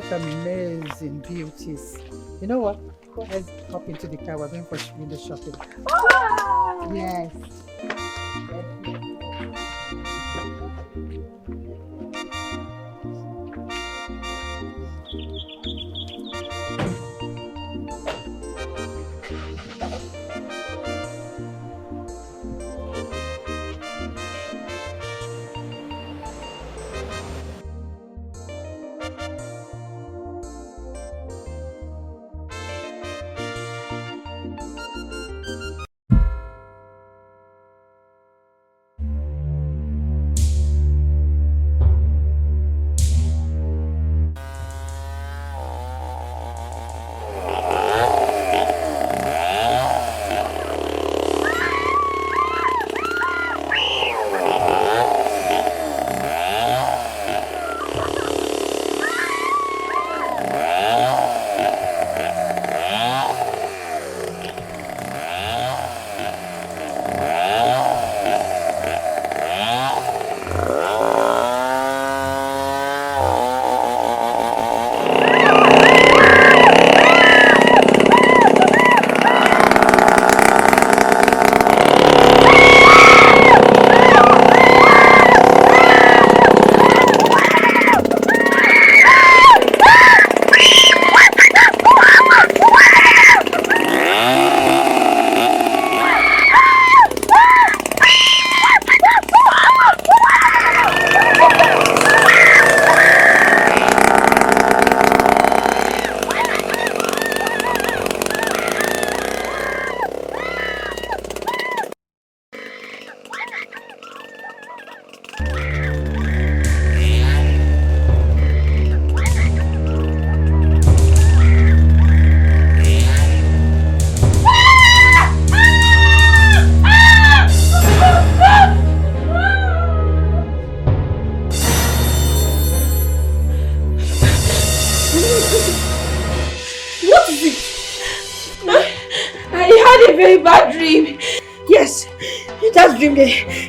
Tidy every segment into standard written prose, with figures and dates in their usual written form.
such amazing beauties. You know what? Let's hop into the car. We're going for window shopping. Ah! Yes.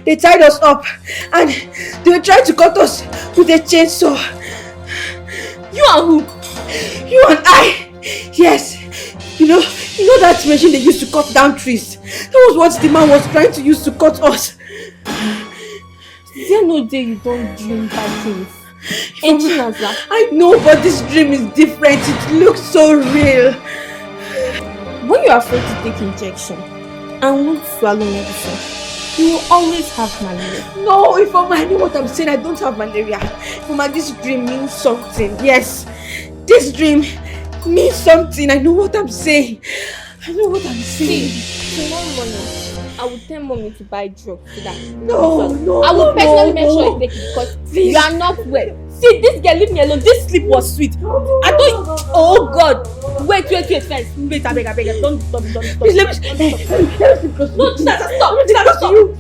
They tied us up and they were trying to cut us with a chainsaw. You and who? You and I. Yes. You know that machine they used to cut down trees? That was what the man was trying to use to cut us. Is there no day you don't dream bad things? I know, but this dream is different. It looks so real. When you're afraid to take injection and won't swallow medicine, you will always have malaria. No, Ifeoma, I know what I'm saying. I don't have malaria. Ifeoma, this dream means something. Yes, this dream means something. I know what I'm saying. I know what I'm saying. See, tomorrow morning, I will tell mommy to buy drugs for that. No. I will personally make sure you take it because you are not well. See, this girl, leave me alone. This sleep was sweet. I don't. Oh God. Wait first. Wait, I beg. Don't. Please, let me sleep close. No, stop.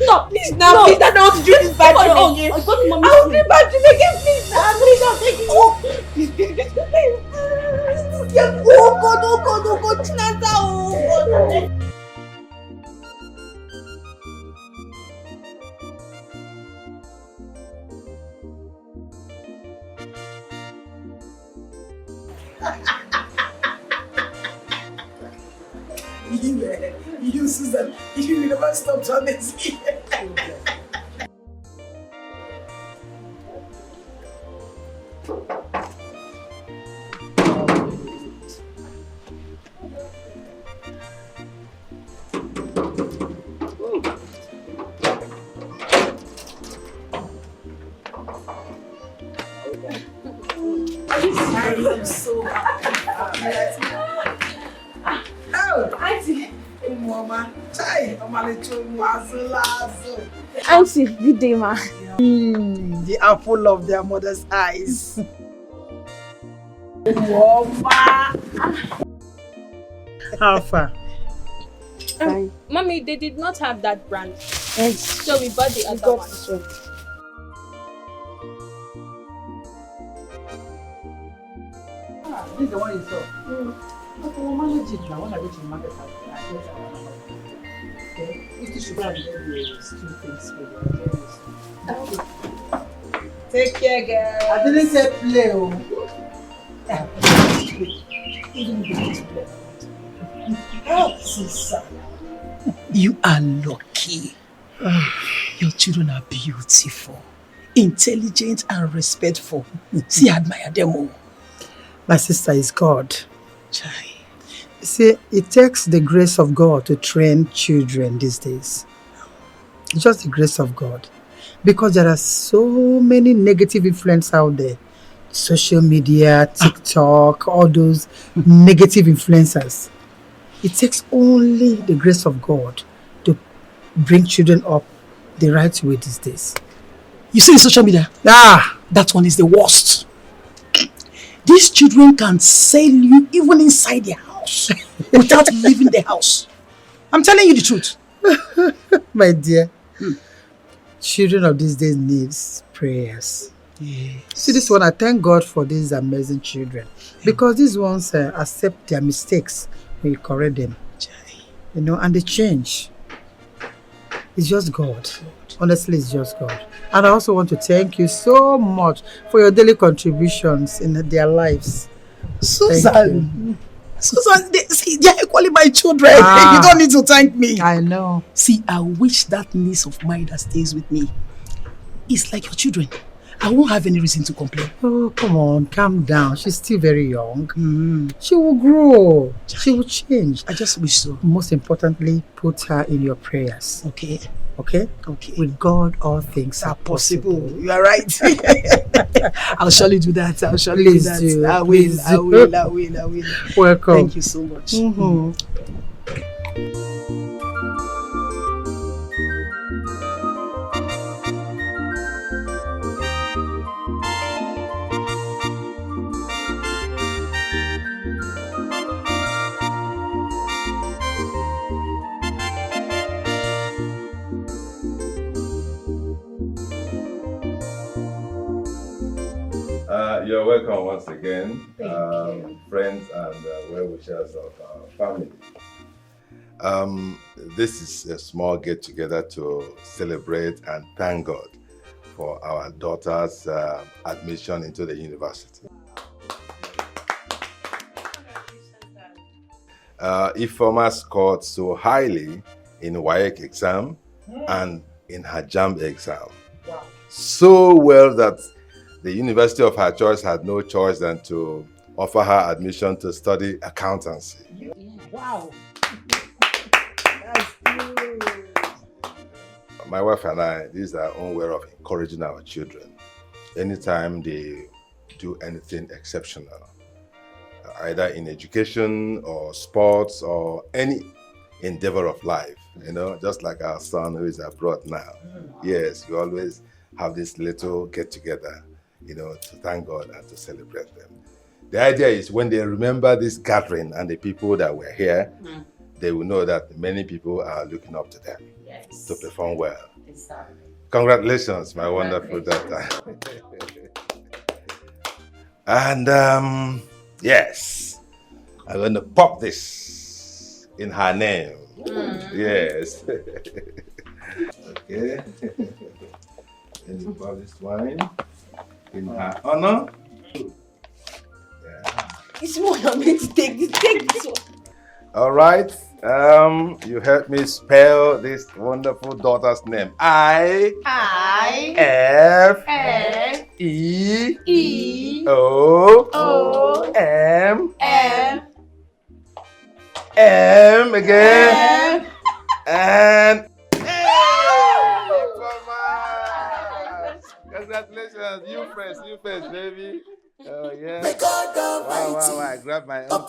Stop. Please, now. No. Please, I don't want to do this bad dream again. I will dream bad dream again. Please, please, I'll take it. Please. Oh God. Chinasa, oh God. You, Susan, you never stop talking. I am so happy. Oh, Auntie. Mama, Auntie, good day, ma. The apple of their mother's eyes. Mama. How far? Mommy, they did not have that brand. Yes. So we bought the other one. This is the one you saw. But we'll manage it now. When I go to the market, I'll get another one. Okay? If you should have the two things for you. Take care, girl. I didn't say play. Oh. Even if it's sister. You are lucky. Your children are beautiful, intelligent and respectful. See, I admire them all. My sister is God. Chai. See, it takes the grace of God to train children these days. It's just the grace of God. Because there are so many negative influences out there. Social media, TikTok, all those negative influencers. It takes only the grace of God to bring children up the right way these days. You see the social media? That one is the worst. These children can sell you even inside their house without leaving the house. I'm telling you the truth. My dear, children of these days needs prayers. Yes. See this one, I thank God for these amazing children. Because these ones accept their mistakes when you correct them. You know, and they change. It's just God. Honestly, it's just God. And I also want to thank you so much for your daily contributions in their lives. Susan, they are equally my children. You don't need to thank me. I know. See, I wish that niece of mine that stays with me is like your children. I won't have any reason to complain. Oh, come on, calm down. She's still very young. She will grow. She will change. I just wish so. Most importantly, put her in your prayers. Okay. Okay? Okay. With God, all things are possible. You are right. I'll surely do that. I'll surely Please do that. do. I Please will. Welcome. Thank you so much. You're welcome once again, Thank you. friends and well-wishers of our family. This is a small get-together to celebrate and thank God for our daughter's admission into the university. Ifeoma scored so highly in WAEC exam and in her JAMB exam. Wow. So well that the university of her choice had no choice than to offer her admission to study accountancy. Wow. That's good. My wife and I, this is our own way of encouraging our children. Anytime they do anything exceptional, either in education or sports or any endeavor of life, you know, just like our son who is abroad now. Yes, we always have this little get-together, you know, to thank God and to celebrate them. The idea is when they remember this gathering and the people that were here, they will know that many people are looking up to them to perform well. Exactly. Congratulations, my wonderful daughter. And yes, I'm going to pop this in her name. Yes. Okay. And you pop this wine in her honor. Yeah. It's more I'm meant to take this. Take this one. All right. You help me spell this wonderful daughter's name. I F E O M again. And congratulations, you first, baby. Oh yeah. Wow, I grabbed my own car.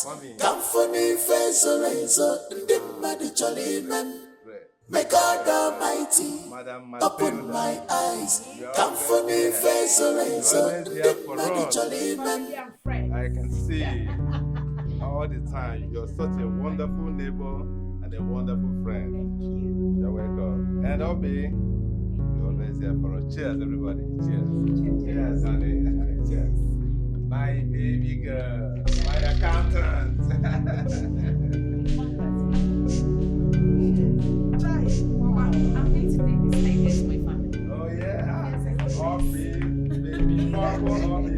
Mommy. Come for me, face razor, May God Almighty Madam, open my eyes. Come for me, face razor, I can see all the time. You're such a wonderful neighbor and a wonderful friend. Thank you. You're welcome. And Obi, you're always here for us. Cheers, everybody. Cheers. Cheers, honey. Cheers. My baby girl. My accountant. Mama, I'm going to take this like this to my family. Oh, yeah. Obi, baby, Papa, Obi.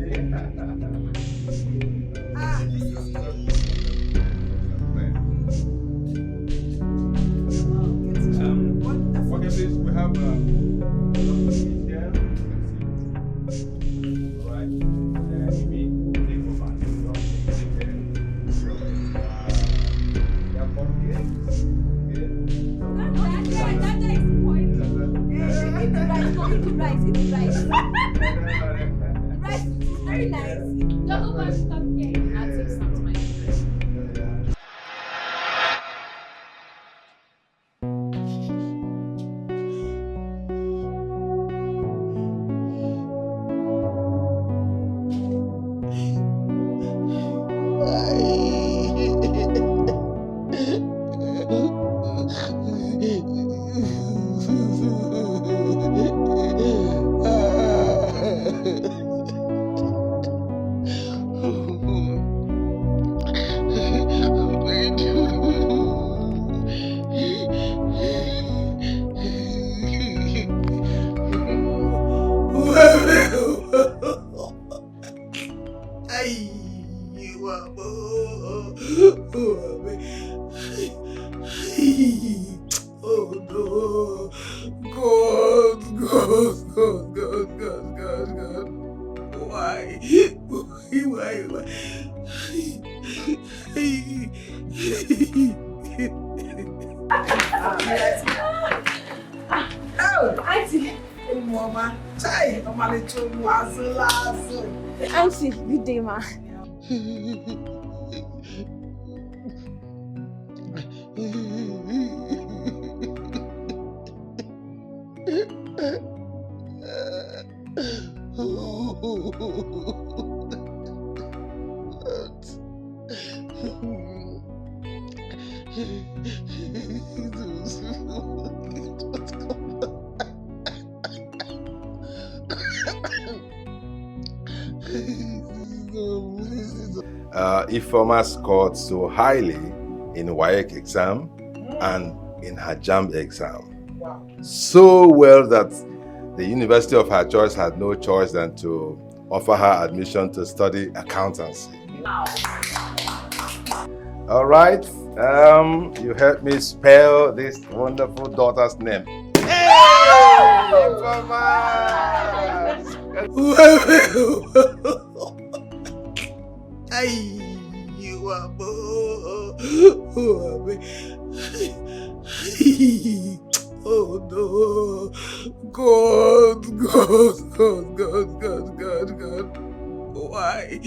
Okay, please, we have here. Alright. Amy, take over. They are pumpkins. Okay. Very nice. Double bunch cupcake. I'll take some to my friend. Auntie, good day, ma. Ifeoma scored so highly in WAEC exam and in her JAMB exam. Wow. So well that the university of her choice had no choice than to offer her admission to study accountancy. Wow. All right, you helped me spell this wonderful daughter's name. Hey! Oh no. God. Why?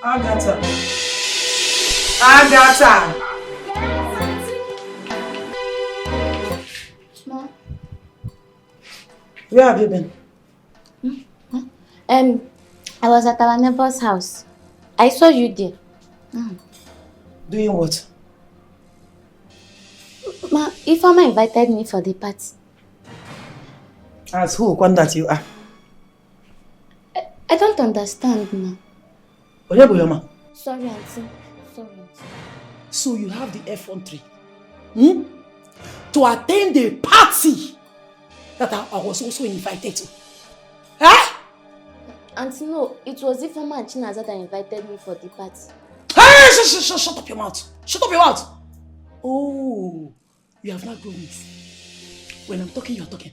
Agatha. Mom. Where have you been? I was at our neighbor's house. I saw you there. Doing what? Ma, Ifeoma invited me for the party. As who? One that you are. I don't understand, ma. Oyeboyoma. Sorry, auntie. Sorry, auntie. So you have the effrontery to attend the party that I was also invited to. Huh? Auntie, no, it was Ifeoma and Chinaza that invited me for the party. Hey, shut up your mouth. Shut up your mouth. Oh, you have not grown it. When I'm talking, you are talking.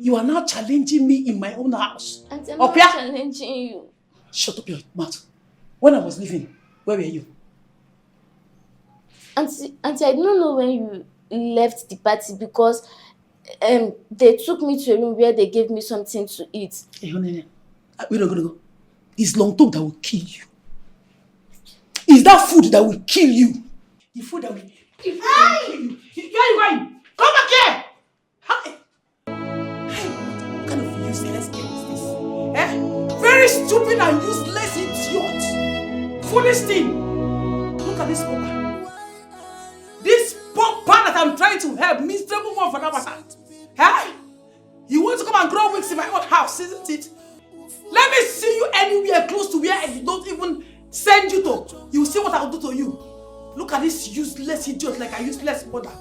You are now challenging me in my own house. Auntie, I'm not Okay? challenging you. Shut up your mouth. When I was leaving, where were you? Auntie, I don't know when you left the party because they took me to a room where they gave me something to eat. Hey, honey, we're not going to go. It's long talk that will kill you. It's that food that will kill you. The food that will kill you. Where are you going? Come back here! Hi. What kind of useless girl is this? Eh? Very stupid and useless idiot. Foolish thing. Look at this papa. This papa that I'm trying to help, miserable one for that matter. Eh? You want to come and grow wigs in my own house, isn't it? Let me see you anywhere close to where I don't even send you to. You see what I'll do to you. Look at this useless idiot like a useless mother.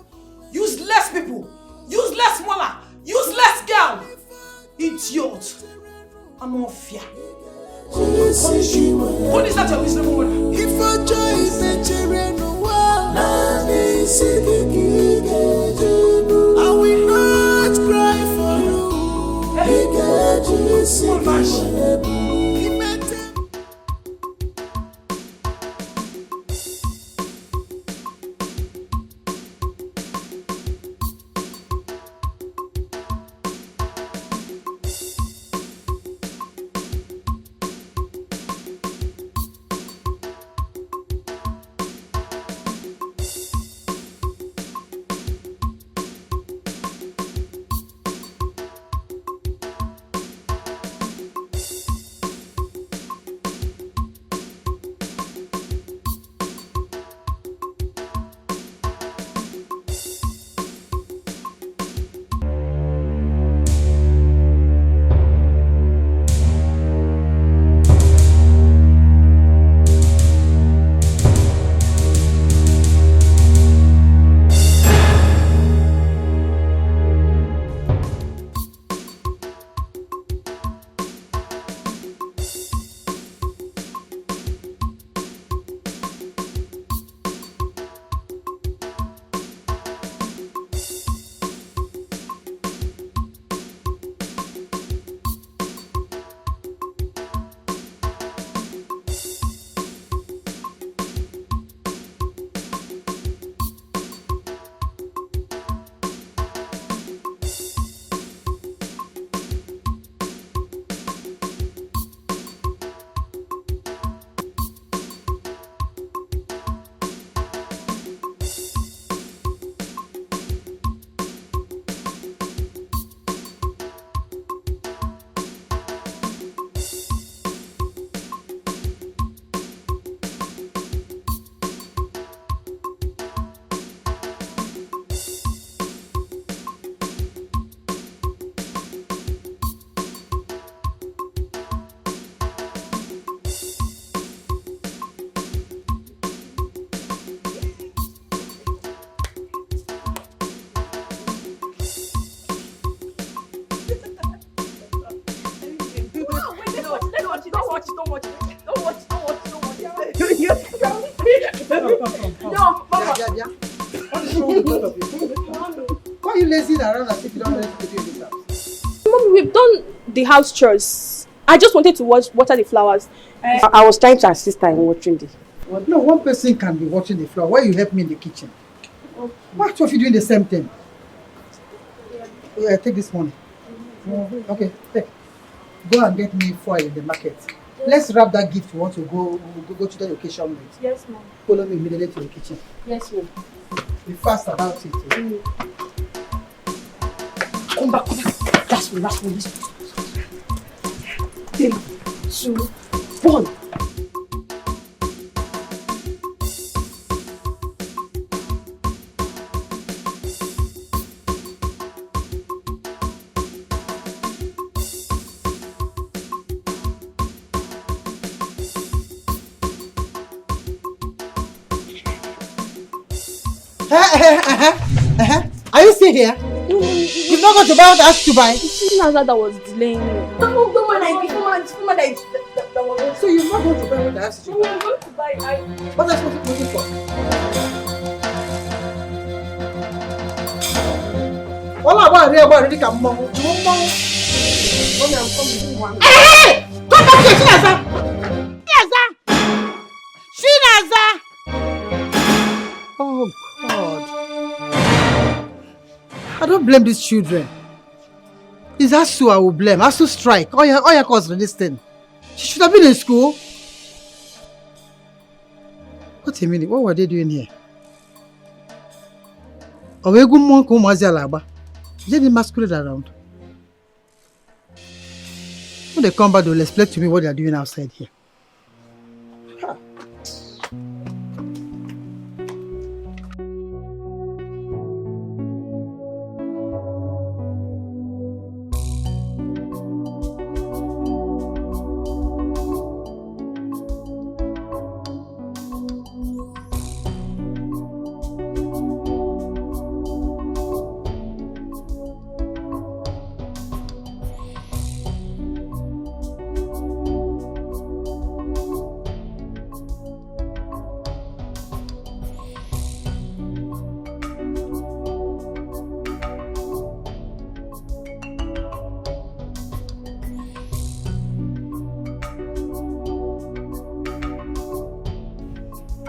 Useless people. Useless mother. Useless girl. Idiot. I'm not fear. What is that, your miserable mother? If a joy is a children, I will not cry for you. No, Mama. Yeah. What is wrong with both of you? Why are you lazing around as if you don't know anything to do in this house? Mom, we've done the house chores. I just wanted to water the flowers. I was trying to assist her in watering the... No, one person can be watching the flower. Why you help me in the kitchen? Okay. Why two of you doing the same thing? Yeah, take this money. Okay, take. Go and get me foil in the market. Let's wrap that gift you want to go to the occasion with. Yes, Mom. Follow me immediately to the kitchen. Yes, Mom. Be fast about it. Come back. Last one. 3, 2, 1. Are you still here? No, You've not got to buy what I asked you to buy? that was delaying me. So you're not going to buy what I asked you to buy? I'm going to buy. What are you looking for? All I want here really come on. Hey! Come back here, Shinaza! Oh God. I don't blame these children. It's Asu I will blame. Asu strike. All your cause this thing. She should have been in school. Wait a minute. What were they doing here? Are we going to Is they masquerade around? When they come back, they'll explain to me what they are doing outside here.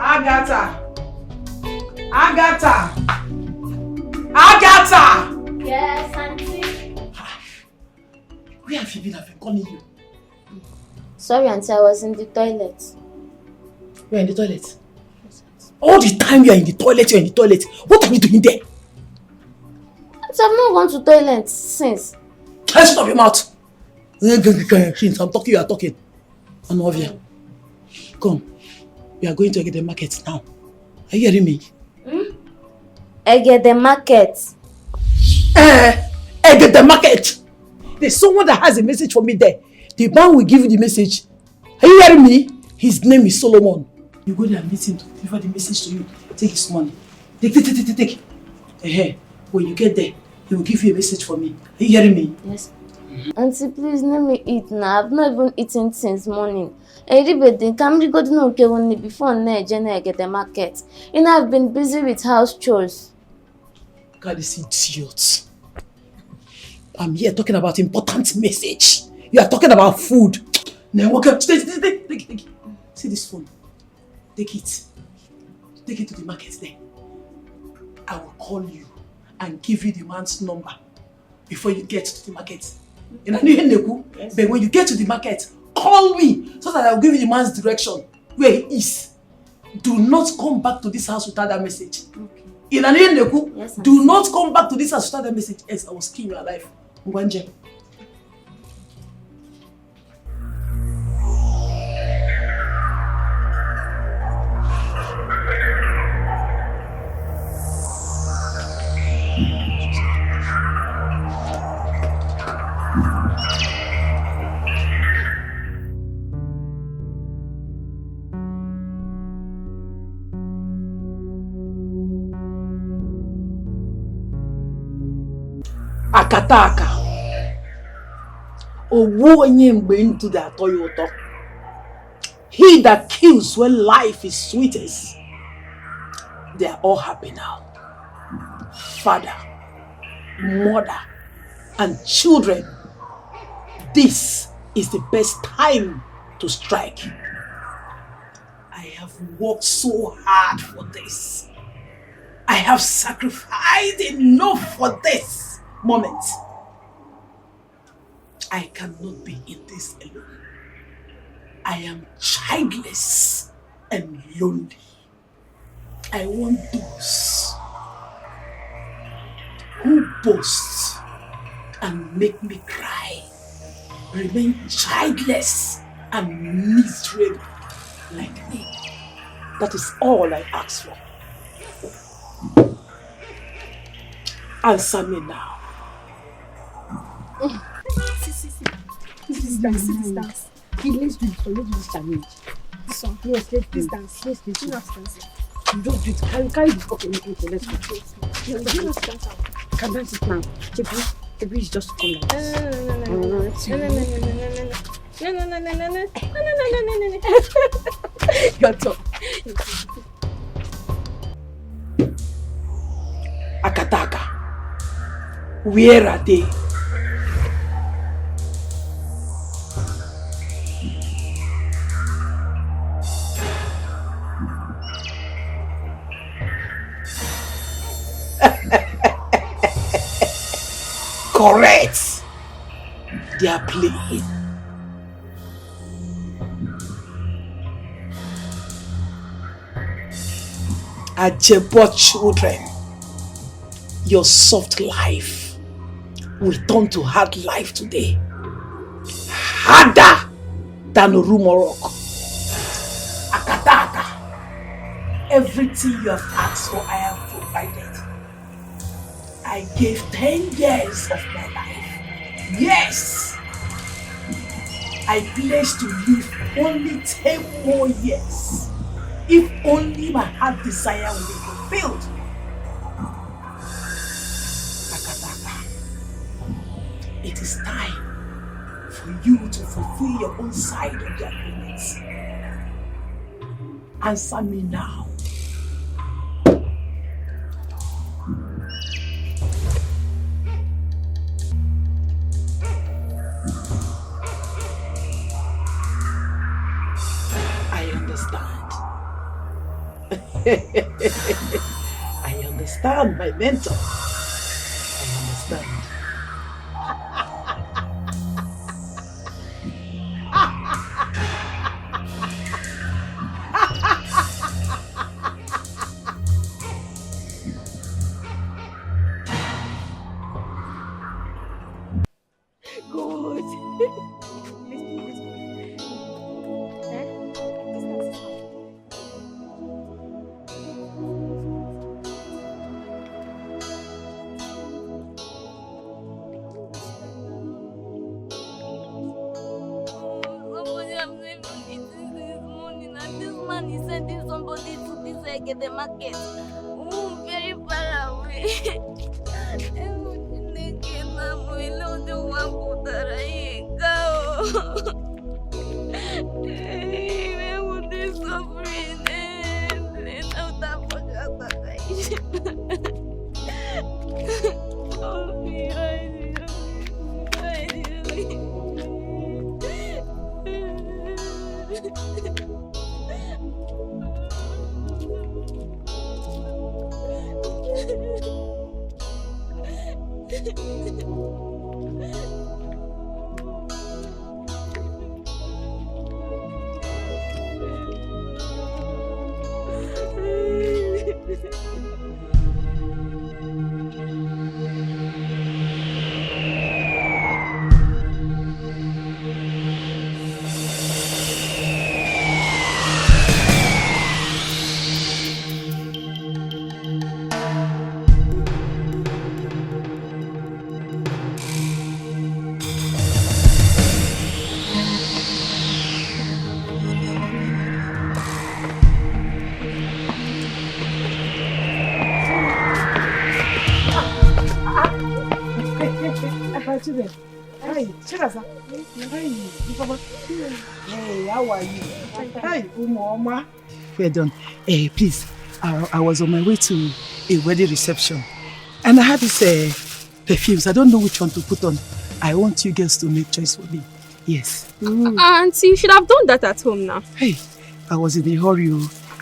Agatha! Agatha! Agatha! Yes, auntie. Where have you been? I've been calling you. Sorry, auntie, I was in the toilet. You're in the toilet? All the time you're in the toilet, you're in the toilet. What are you doing there? Auntie, I've not gone to toilet since. Let's stop your mouth. I'm talking, you are talking. Anovia, come. We are going to get the market now. Are you hearing me? I get the market. I get the market. There's someone that has a message for me there. The man will give you the message. Are you hearing me? His name is Solomon. You go there and meet him to deliver the message to you. Take his money. Take. When you get there, he will give you a message for me. Are you hearing me? Yes. Auntie, please let me eat now. I've not even eaten since morning. Before I get the market. You know, I've been busy with house chores. God, this idiot. I'm here talking about important message. You are talking about food. Now walk up. Take. See this phone. Take it. Take it to the market there. I will call you and give you the man's number before you get to the market. Yes. But when you get to the market, call me so that I will give you the man's direction where he is. Do not come back to this house without that message. Okay. Yes, do not come back to this house without that message. Yes, I will skin you alive. Mwanje. Akataka. Owu onye mgbe ndụ ga-atọ ya ụtọ. He that kills when life is sweetest. They are all happy now. Father, mother, and children. This is the best time to strike. I have worked so hard for this. I have sacrificed enough for this moment. I cannot be in this alone. I am childless and lonely. I want those who boast and make me cry remain childless and miserable like me. That is all I ask for. Answer me now. See. This dance. Hey, let's do this challenge. This one. Yes, let's do this dance. Let's do this. You don't do it. Carry this. Okay, let's do it. You can dance it now. The bridge just come like this. No. Your turn. Akataka, where are they? Correct. They are playing. Ajebo children, your soft life will turn to hard life today. Harder than Rumorok. Akataka, everything you have asked for, I have provided. I gave 10 years of my life. Yes! I pledged to live only 10 more years. If only my heart desire will be fulfilled. Akataka, it is time for you to fulfill your own side of the agreements. Answer me now. I understand. I understand, my mentor. I understand. Good. Somebody have named me this morning, and this man is sending somebody to this at the market. Oh, very far away. Where would this suffering end? Oh, Hi, Chiraza. Hi, hey, how are you? Hi, Umoma. Well done. Please, I was on my way to a wedding reception, and I had these perfumes. I don't know which one to put on. I want you girls to make choice for me. Yes. Auntie, you should have done that at home now. Hey, I was in a hurry.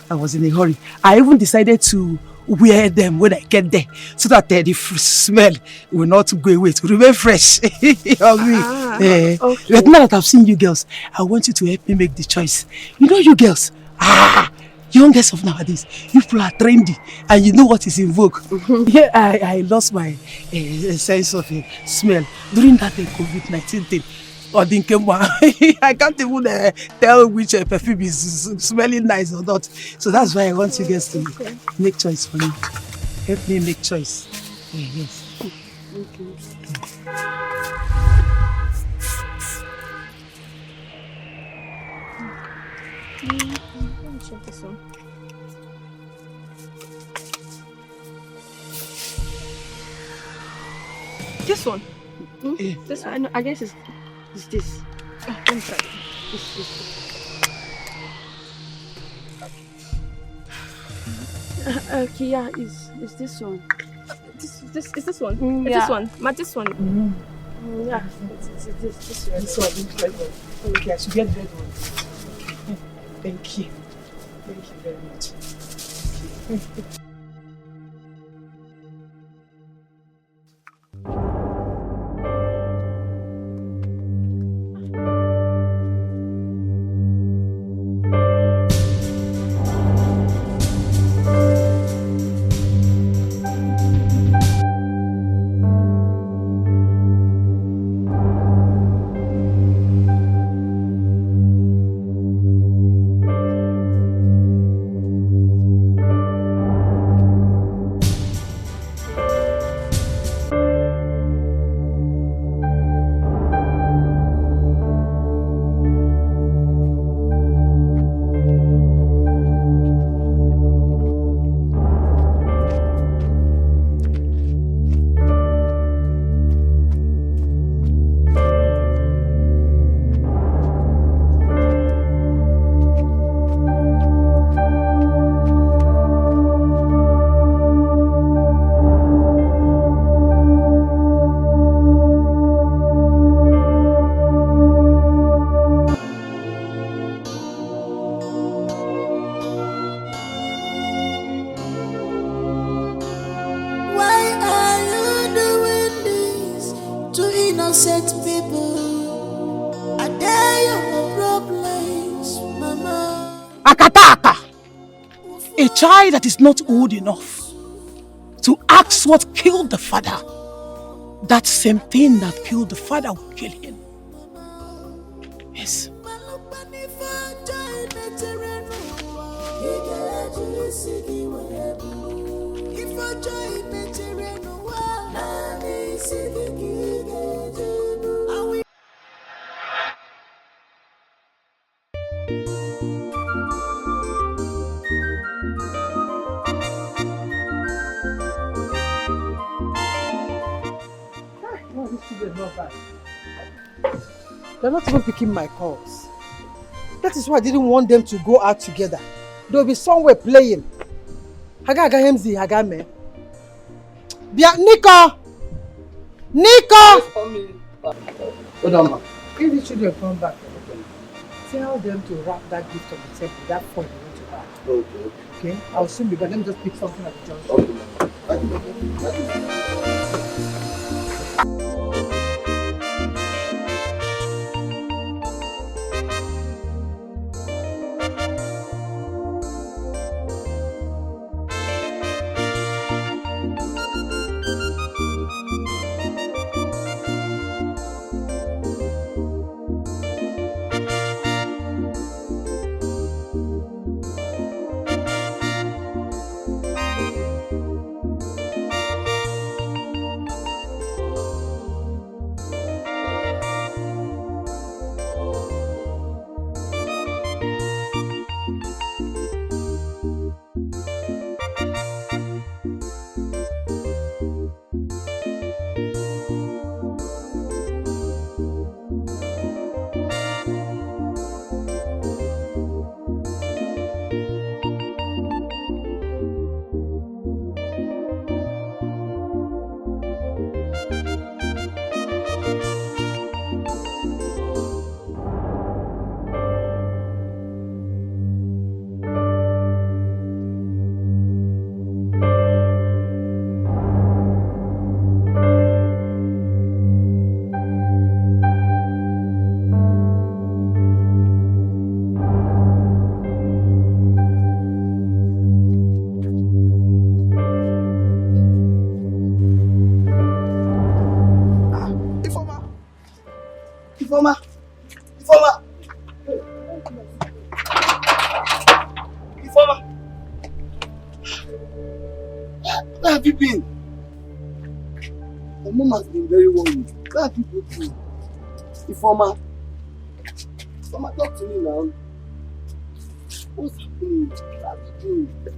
I was in a hurry. I even decided to wear them when I get there, so that the smell will not go away. To remain fresh. Okay. But now that I've seen you girls, I want you to help me make the choice. You know you girls, young girls of nowadays, you people are trendy and you know what is in vogue. Yeah, I lost my sense of smell during that COVID-19 thing. I can't even tell which perfume is smelling nice or not. So that's why I want you guys to make choice for me. Help me make choice. Yes. Let me check this one. This one? This one? I guess it's this. Let me try this. Okay, yeah, it's this one. Is this one? Yeah. This one? This one? Yeah, it's this one. This one. Okay, I should get that one. Okay. Thank you. Thank you very much. Thank you. innocent people. I dare you no problems, mama. Akataka! A child that is not old enough to ask what killed the father, that same thing that killed the father will kill him. Yes. They're not even picking my calls. That is why I didn't want them to go out together. They'll be somewhere playing. Haga Hemzi, Hagame. Bia Nico! Nico! Hold on, ma. If the children come back, tell them to wrap that gift on the table, that phone they want to buy. Okay. Okay? I'll soon be back. Let me just pick something at the junction. Okay, ma. Where have you been? My mom has been very worried. Where have you been? Ifoma, talk to me now. What's happening? Where have you been?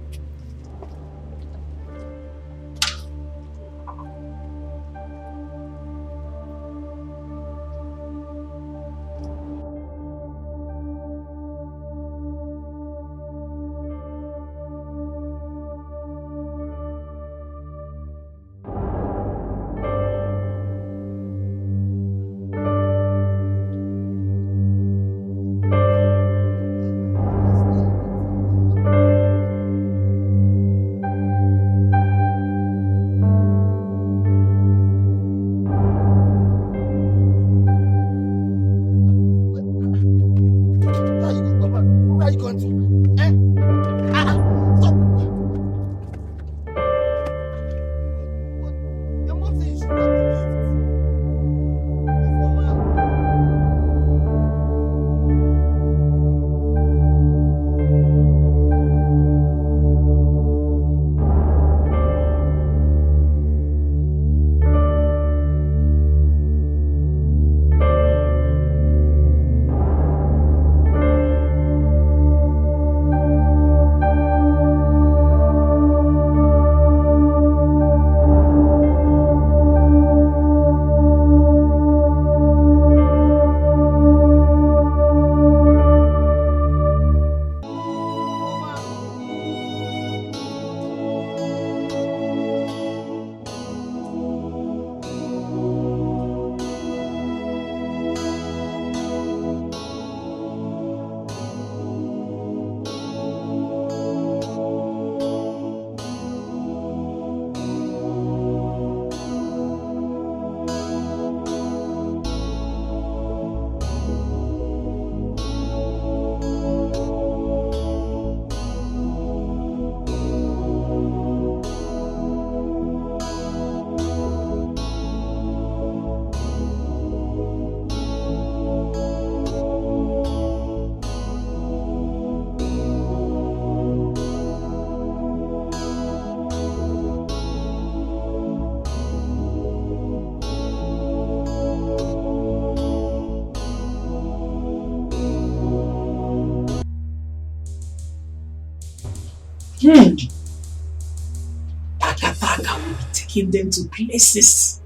Takataka will be taking them to places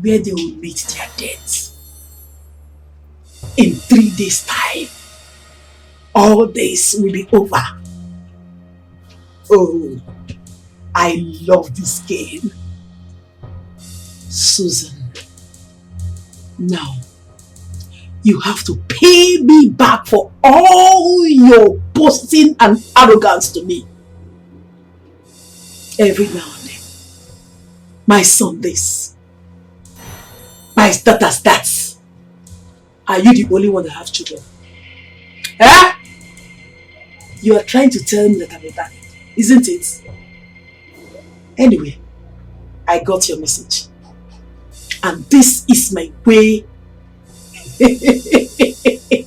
where they will meet their death. In 3 days' time, all this will be over. Oh, I love this game. Susan, now you have to pay me back for all your boasting and arrogance to me. Every now and then. My son this. My daughters that. Are you the only one that have children? Eh? You are trying to tell me that I'm a bad, isn't it? Anyway, I got your message. And this is my way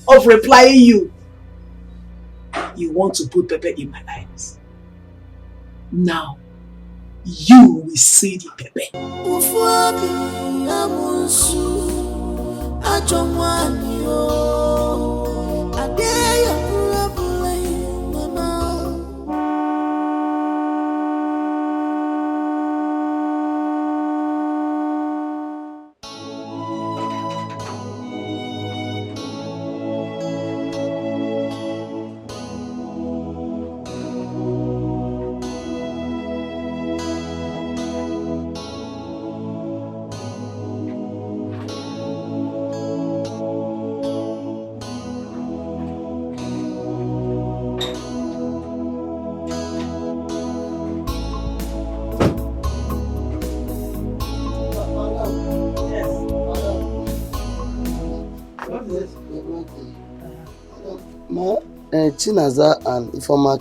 of replying you. You want to put pepper in my eyes. Now, you will see the pepper. Chinaza and Ifeoma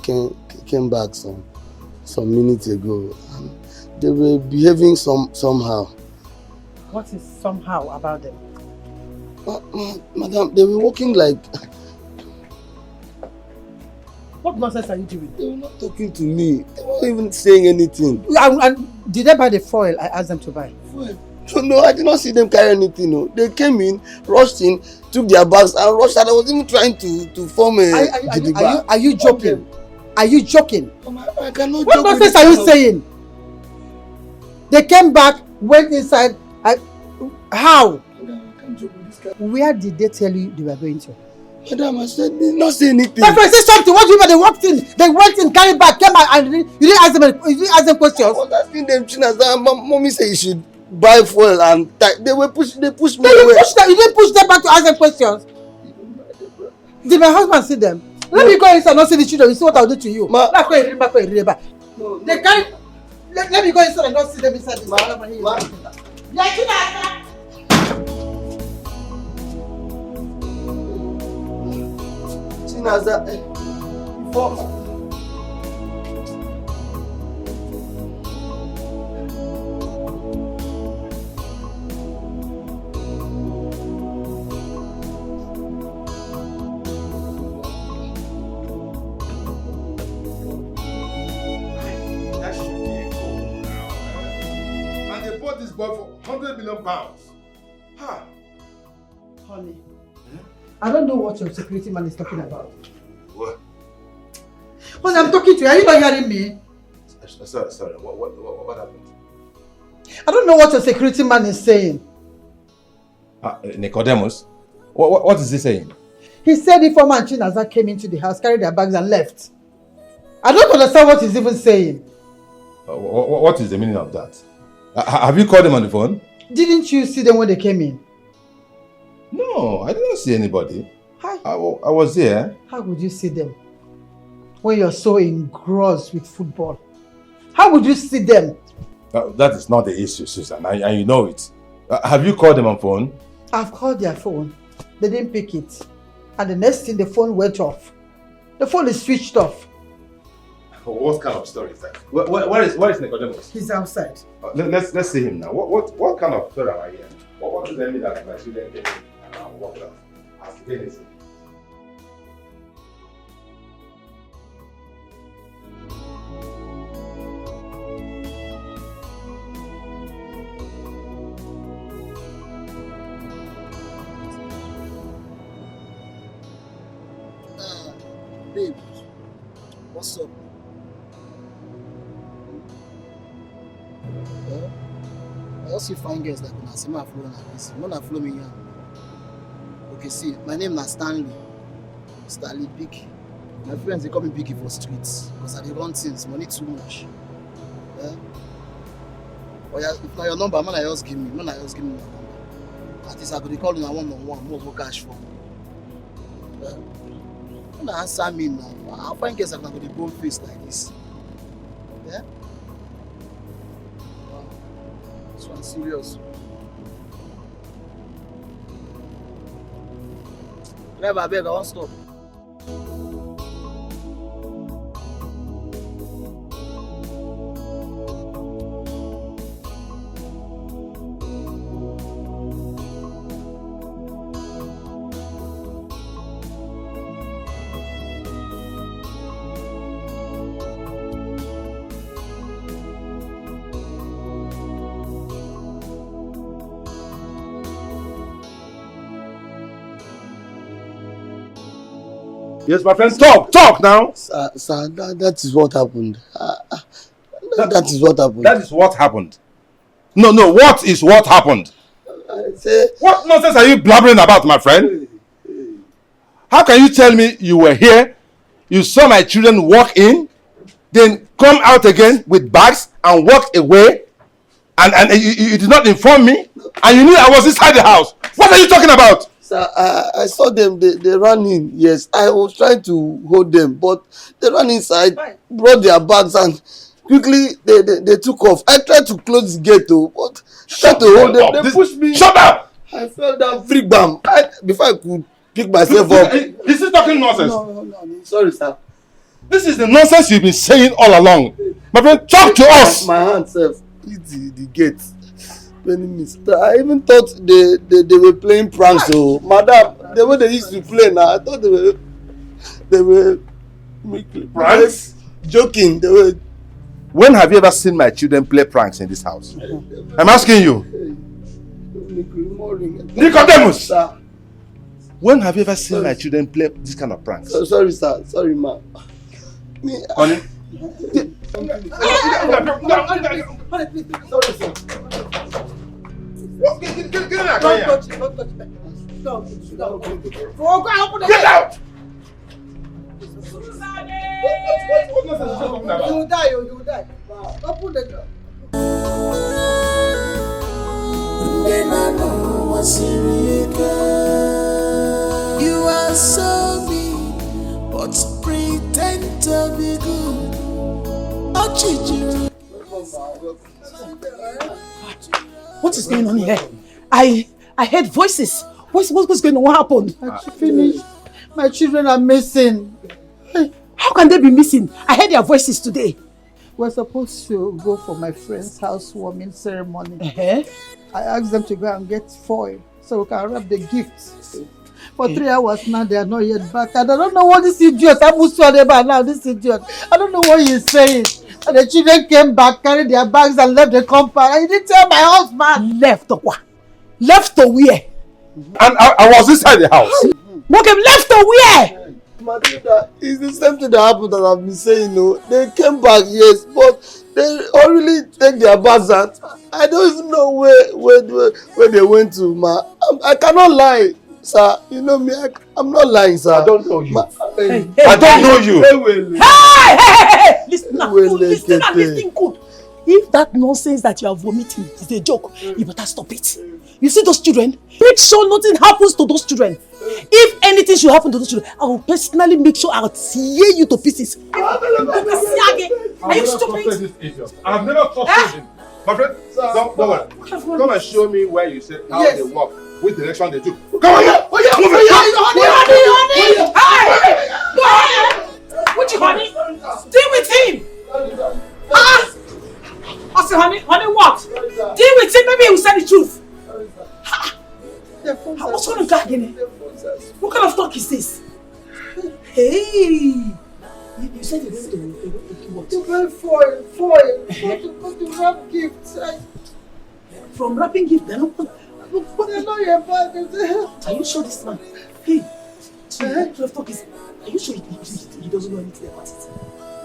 came back some minutes ago. And they were behaving somehow. What is somehow about them? Madam, they were walking like... What nonsense are you doing? They were not talking to me. They weren't even saying anything. And did they buy the foil I asked them to buy? Foil? No, I did not see them carry anything. No. They came in, rushed in, took their bags and rushed out. I was even trying to form a... Are you joking? Are you joking? I cannot what joke. What nonsense are you saying? They came back, went inside. How? Where did they tell you they were going to? Madam, I said, they did not say anything. If I say something, what do you mean? They walked in, they went in, carried back, came back, and you didn't ask them questions? I was asking them, Mommy said you should buy fuel and they pushed me away. You didn't push them back to ask them questions? Did my husband see them? Let me go inside and not see the children. You see what I'll do to you. Let me go inside and not see them inside this. Chinaza. This boy for 100 million pounds. Ha! Honey, I don't know what your security man is talking about. What? Honey, I'm talking to you. Are you not hearing me? Sorry. What happened? I don't know what your security man is saying. Nicodemus? What is he saying? He said Ifeoma and Chinaza came into the house, carried their bags and left. I don't understand what he's even saying. What is the meaning of that? Have you called them on the phone? Didn't you see them when they came in? No, I didn't see anybody. Hi. I was there. How would you see them when you're so engrossed with football? How would you see them? That is not the issue, Susan, and you know it. Have you called them on phone? I've called their phone. They didn't pick it. And the next thing, the phone went off. The phone is switched off. What kind of story is that? Where is Nicodemus? He's outside. Let's see him now. What kind of story am I hearing? What does that mean that my children came in and walked out? Ask anything. Babe, what's up? I just see fine girls like una. See me follow na busy. No na follow me here. Okay, see, my name is Stanley. Stanley Big. My friends they call me Biggie for streets because I dey run things. Money too much. Oh yeah, if na your number, man, I just give me. Man, I just give me my number. At least I go dey call you one-on-one. More go cash for. Don't answer me now. How fine girls like una go dey bone face like this? Yeah. Wow. This one's serious. Driver, beg, I won't stop. Yes, my friend, talk now. Sir, that is what happened. That is what happened. That is what happened. No, what is what happened? I say, what nonsense are you blabbering about, my friend? How can you tell me you were here, you saw my children walk in, then come out again with bags and walk away, and you did not inform me, and you knew I was inside the house? What are you talking about? Sir, I saw them, they ran in, yes. I was trying to hold them, but they ran inside, brought their bags, and quickly they took off. I tried to close the gate, but tried to hold them. They pushed me. Shut up! I fell down, free bam. Before I could pick myself up. Is he talking nonsense? No. Sorry, sir. This is the nonsense you've been saying all along. My friend, talk to us! My hand, sir, hit the gate. I even thought they were playing pranks. So, madam, the way they used to play now, I thought they were making pranks, joking. They were. When have you ever seen my children play pranks in this house? I'm asking you. Nicodemus! Sir. When have you ever seen my children play this kind of pranks? Sorry, sir. Sorry, ma. Honey? Sorry, sir. Get out! Get out! You will die. Open the door. You are so mean, but pretend to be good. What is going on here? I heard voices. What's going on? What happened? I finished. My children are missing. How can they be missing? I heard their voices today. We're supposed to go for my friend's housewarming ceremony. I asked them to go and get foil so we can wrap the gifts. For 3 hours now, they are not yet back. And I don't know what this idiot, this idiot. I don't know what he's saying. And the children came back, carried their bags and left the compound. I didn't tell my husband. Left to what? Left to where? And I was inside the house. Okay, left to where? Matilda, it's the same thing that happened that I've been saying. No, they came back, yes, but they already take their bags out. I don't even know where they went to, ma. I cannot lie, sir. You know me, I'm not lying, sir. I don't know you. I don't know you. Hey! Listen now. Listen good. If that nonsense that you are vomiting is a joke, you better stop it. You see those children? Make sure nothing happens to those children. If anything should happen to those children, I will personally make sure I'll tear you to pieces. Are you stupid? I have never trusted him. My friend, don't worry. Come and show me where you said how they walk, which direction they do. Come on here! Move it! Honey! What you, honey? Deal with him! I said, honey, what? Deal with him, maybe he will say the truth. What's going to talk again? What kind of talk is this? Hey! You said you're going to what? To buy foil. To wrap gifts. From wrapping gifts? They're not your bag. Are you sure this man? Hey! Talk is. Are you sure he doesn't know anything about it?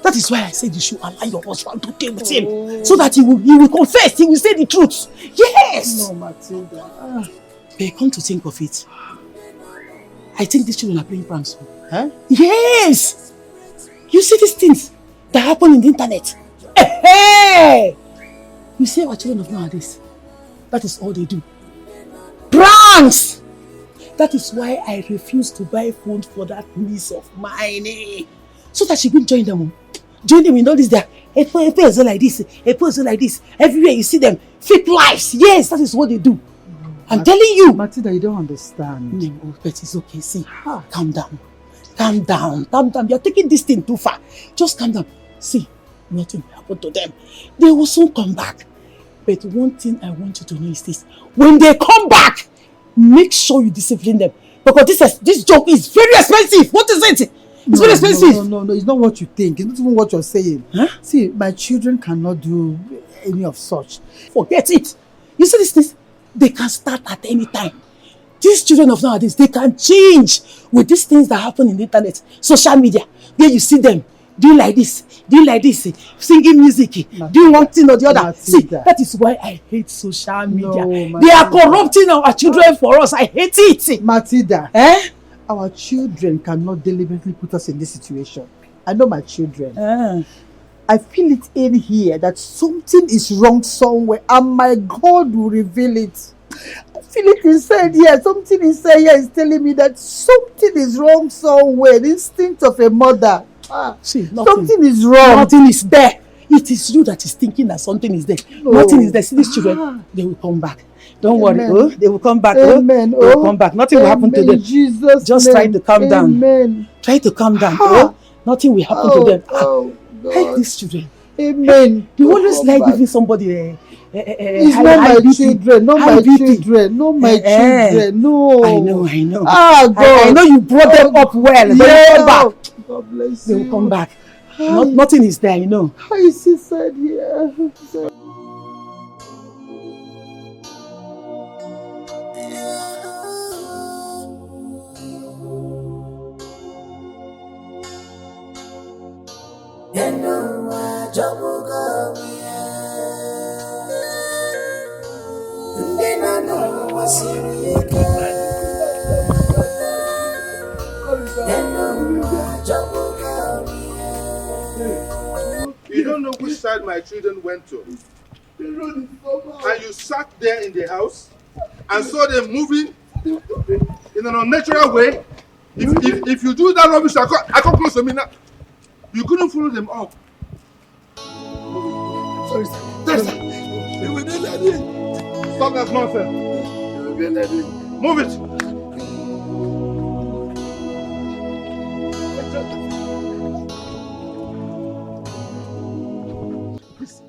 That is why I said you should allow your husband to stay with him. So that he will confess, he will say the truth. Yes! No, Matilda. But come to think of it, I think these children are playing pranks. Huh? Yes! You see these things that happen in the internet. Hey! You see our children of nowadays. That is all they do. Pranks! That is why I refuse to buy phone for that niece of mine. So that she will join them. Join them in all this there. A person like this, a person like this. Everywhere you see them, fake lives. Yes, that is what they do. I'm telling you. Matilda, you don't understand. No, but it's okay. See, calm down. Calm down. Calm down. You're taking this thing too far. Just calm down. See, nothing will happen to them. They will soon come back. But one thing I want you to know is this. When they come back, make sure you discipline them. Because this joke is very expensive. What is it? It's very expensive. No, it's not what you think. It's not even what you're saying. Huh? See, my children cannot do any of such. Forget it. You see these things? They can start at any time. These children of nowadays, they can change with these things that happen in the internet, social media, where you see them doing like this, singing music, doing one thing or the other. See, that is why I hate social media. No, they are corrupting our children for us. I hate it. Matilda, our children cannot deliberately put us in this situation. I know my children. I feel it in here that something is wrong somewhere and my God will reveal it. I feel it inside here. Something inside here is telling me that something is wrong somewhere. The instinct of a mother. See, something is wrong. Nothing is there. It is you that is thinking that something is there. No. Nothing is there. See these children, they will come back. Don't worry. Oh, they will come back. Amen. They will come back. Nothing will happen to them. Jesus just try to calm down. Try to calm down. Oh, nothing will happen to them. Help these children. Amen. You always like giving somebody it's not my children, not my children, not my children, no. I know. God. I know you brought them up well. They will come back. God bless you. They will come back. Nothing is there, you know. How is he said here? You don't know which side my children went to. And you sat there in the house and saw them moving in an unnatural way. If you do that rubbish, I come close to me now. You couldn't follow them up. Sorry, sir. Stop that nonsense. Move it.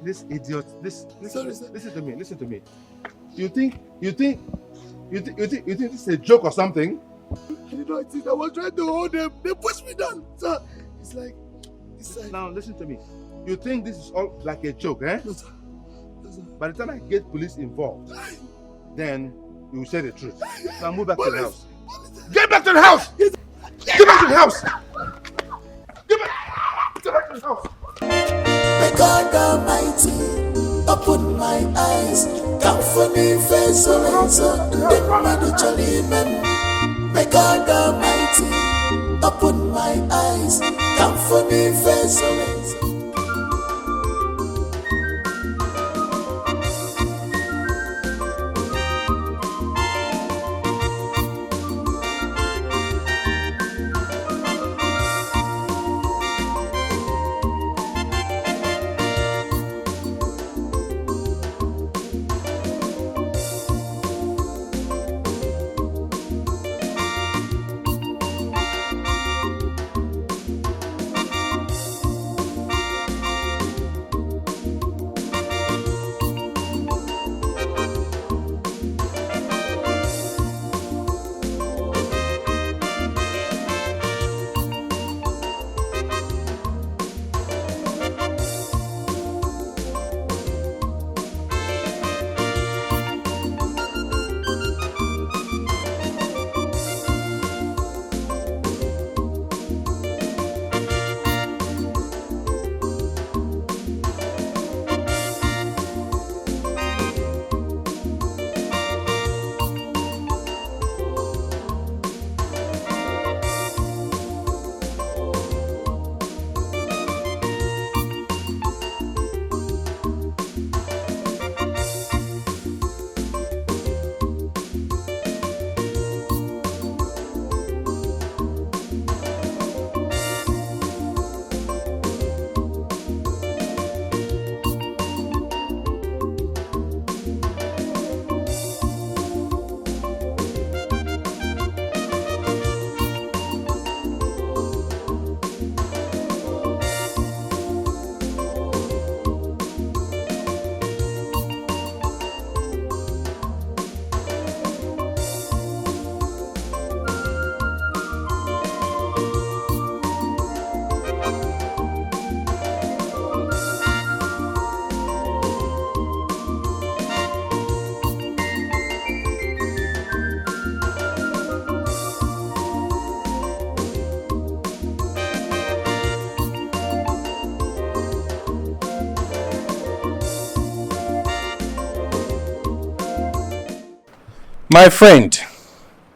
This idiot. Listen to me. You think this is a joke or something? I did not think I was trying to hold them. They pushed me down, sir. It's like. Now listen to me. You think this is all like a joke, eh? No, sir. By the time I get police involved, then you will say the truth. Now move back to the house. Get back to the house! Get back to the house! Get back to the house! May God Almighty open my eyes. Come for me, face so May God Almighty open my eyes. Come for me, face so My friend,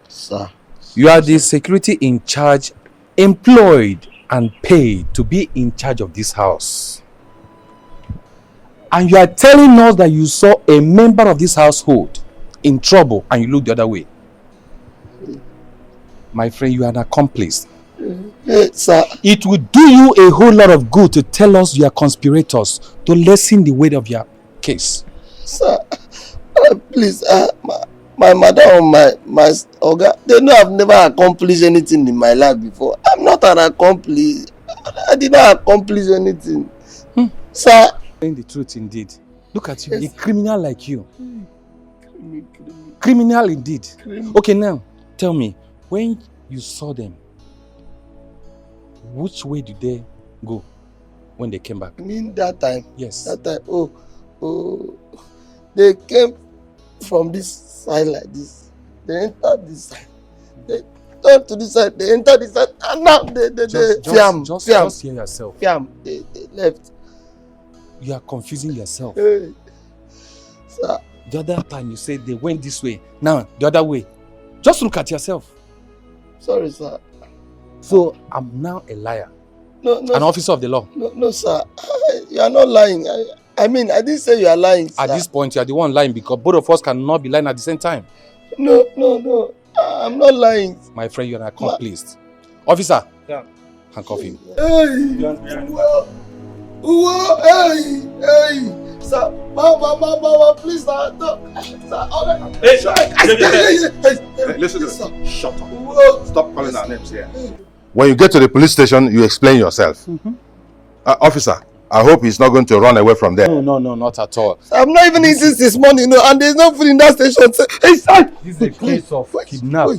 Sir. you are the security in charge, employed and paid to be in charge of this house. And you are telling us that you saw a member of this household in trouble and you looked the other way. My friend, you are an accomplice. Sir. It will do you a whole lot of good to tell us you are conspirators to lessen the weight of your case. Sir, please, my mother or my Oga, they know I've never accomplished anything in my life before. I'm not an accomplice. I did not accomplish anything. Sir. Saying the truth indeed. Look at you, yes. A criminal like you. Criminal indeed. Okay, now, tell me, when you saw them, which way did they go when they came back? You mean that time? Yes. That time, oh, they came from this side like this. They entered this side. They turned to this side. They entered this side. And now just hear yourself. They left. You are confusing yourself. Hey. Sir. The other time you said they went this way. Now, the other way. Just look at yourself. Sorry, sir. So, I'm now a liar. No, an officer of the law. No, sir. You are not lying. I mean, I didn't say you are lying, sir. At this point, you are the one lying because both of us cannot be lying at the same time. No. I'm not lying. My friend, you are an accomplice. Officer, handcuff him. Hey! Whoa, hey! Sir, Mama, please, sir. Hey, listen, shut up. Whoa. Stop calling our names here. When you get to the police station, you explain yourself. Officer, I hope he's not going to run away from there. No, not at all. I'm not even eating this morning, and there's no food in that station. Hey, sir! This is a case of kidnap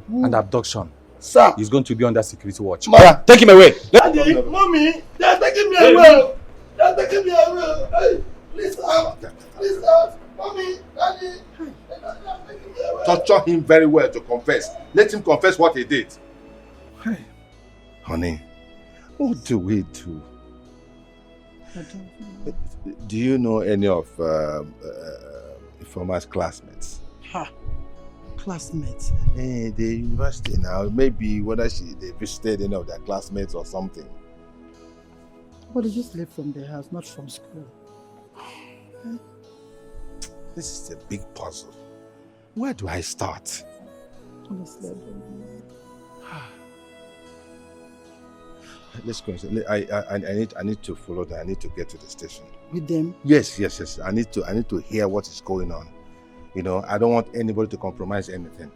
and abduction. Sir. He's going to be under security watch. Take him away. Daddy, Mommy, they're taking me away. They're taking me away. Hey, please, Mommy, Daddy. They're taking me away. Torture him very well to confess. Let him confess what he did. Hey. Honey, what do we do? Do you know any of Ifeoma's classmates? Classmates? The university now. Maybe whether they visited any of their classmates or something. But they just left from their house, not from school. This is a big puzzle. Where do I start? Honestly, I don't know. Let's go. I need to follow them. I need to get to the station. With them? Yes. I need to hear what is going on. You know, I don't want anybody to compromise anything.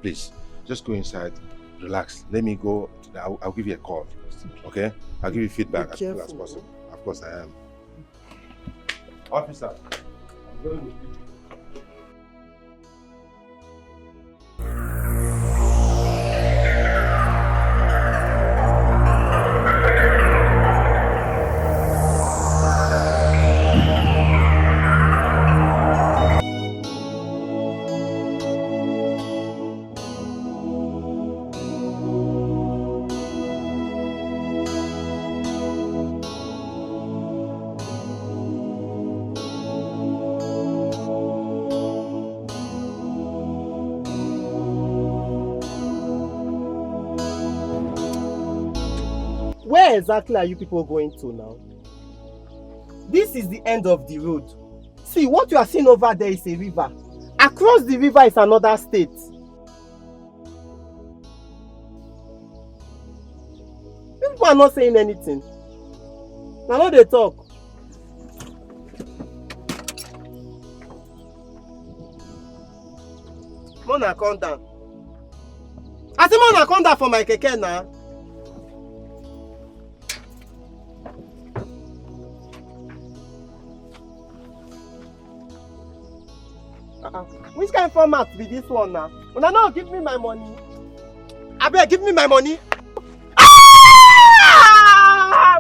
Please, just go inside, relax. Let me go. I'll give you a call. Okay? I'll give you feedback as soon as possible. Of course I am. Officer, I'm going with you. Where exactly are you people going to now? This is the end of the road. See, what you are seeing over there is a river. Across the river is another state. People are not saying anything. Now they talk. Mona, come down. I say Mona, come down for my keke now. Which kind of format be this one now? Una no give me my money. Abeg, give me my money. Ah!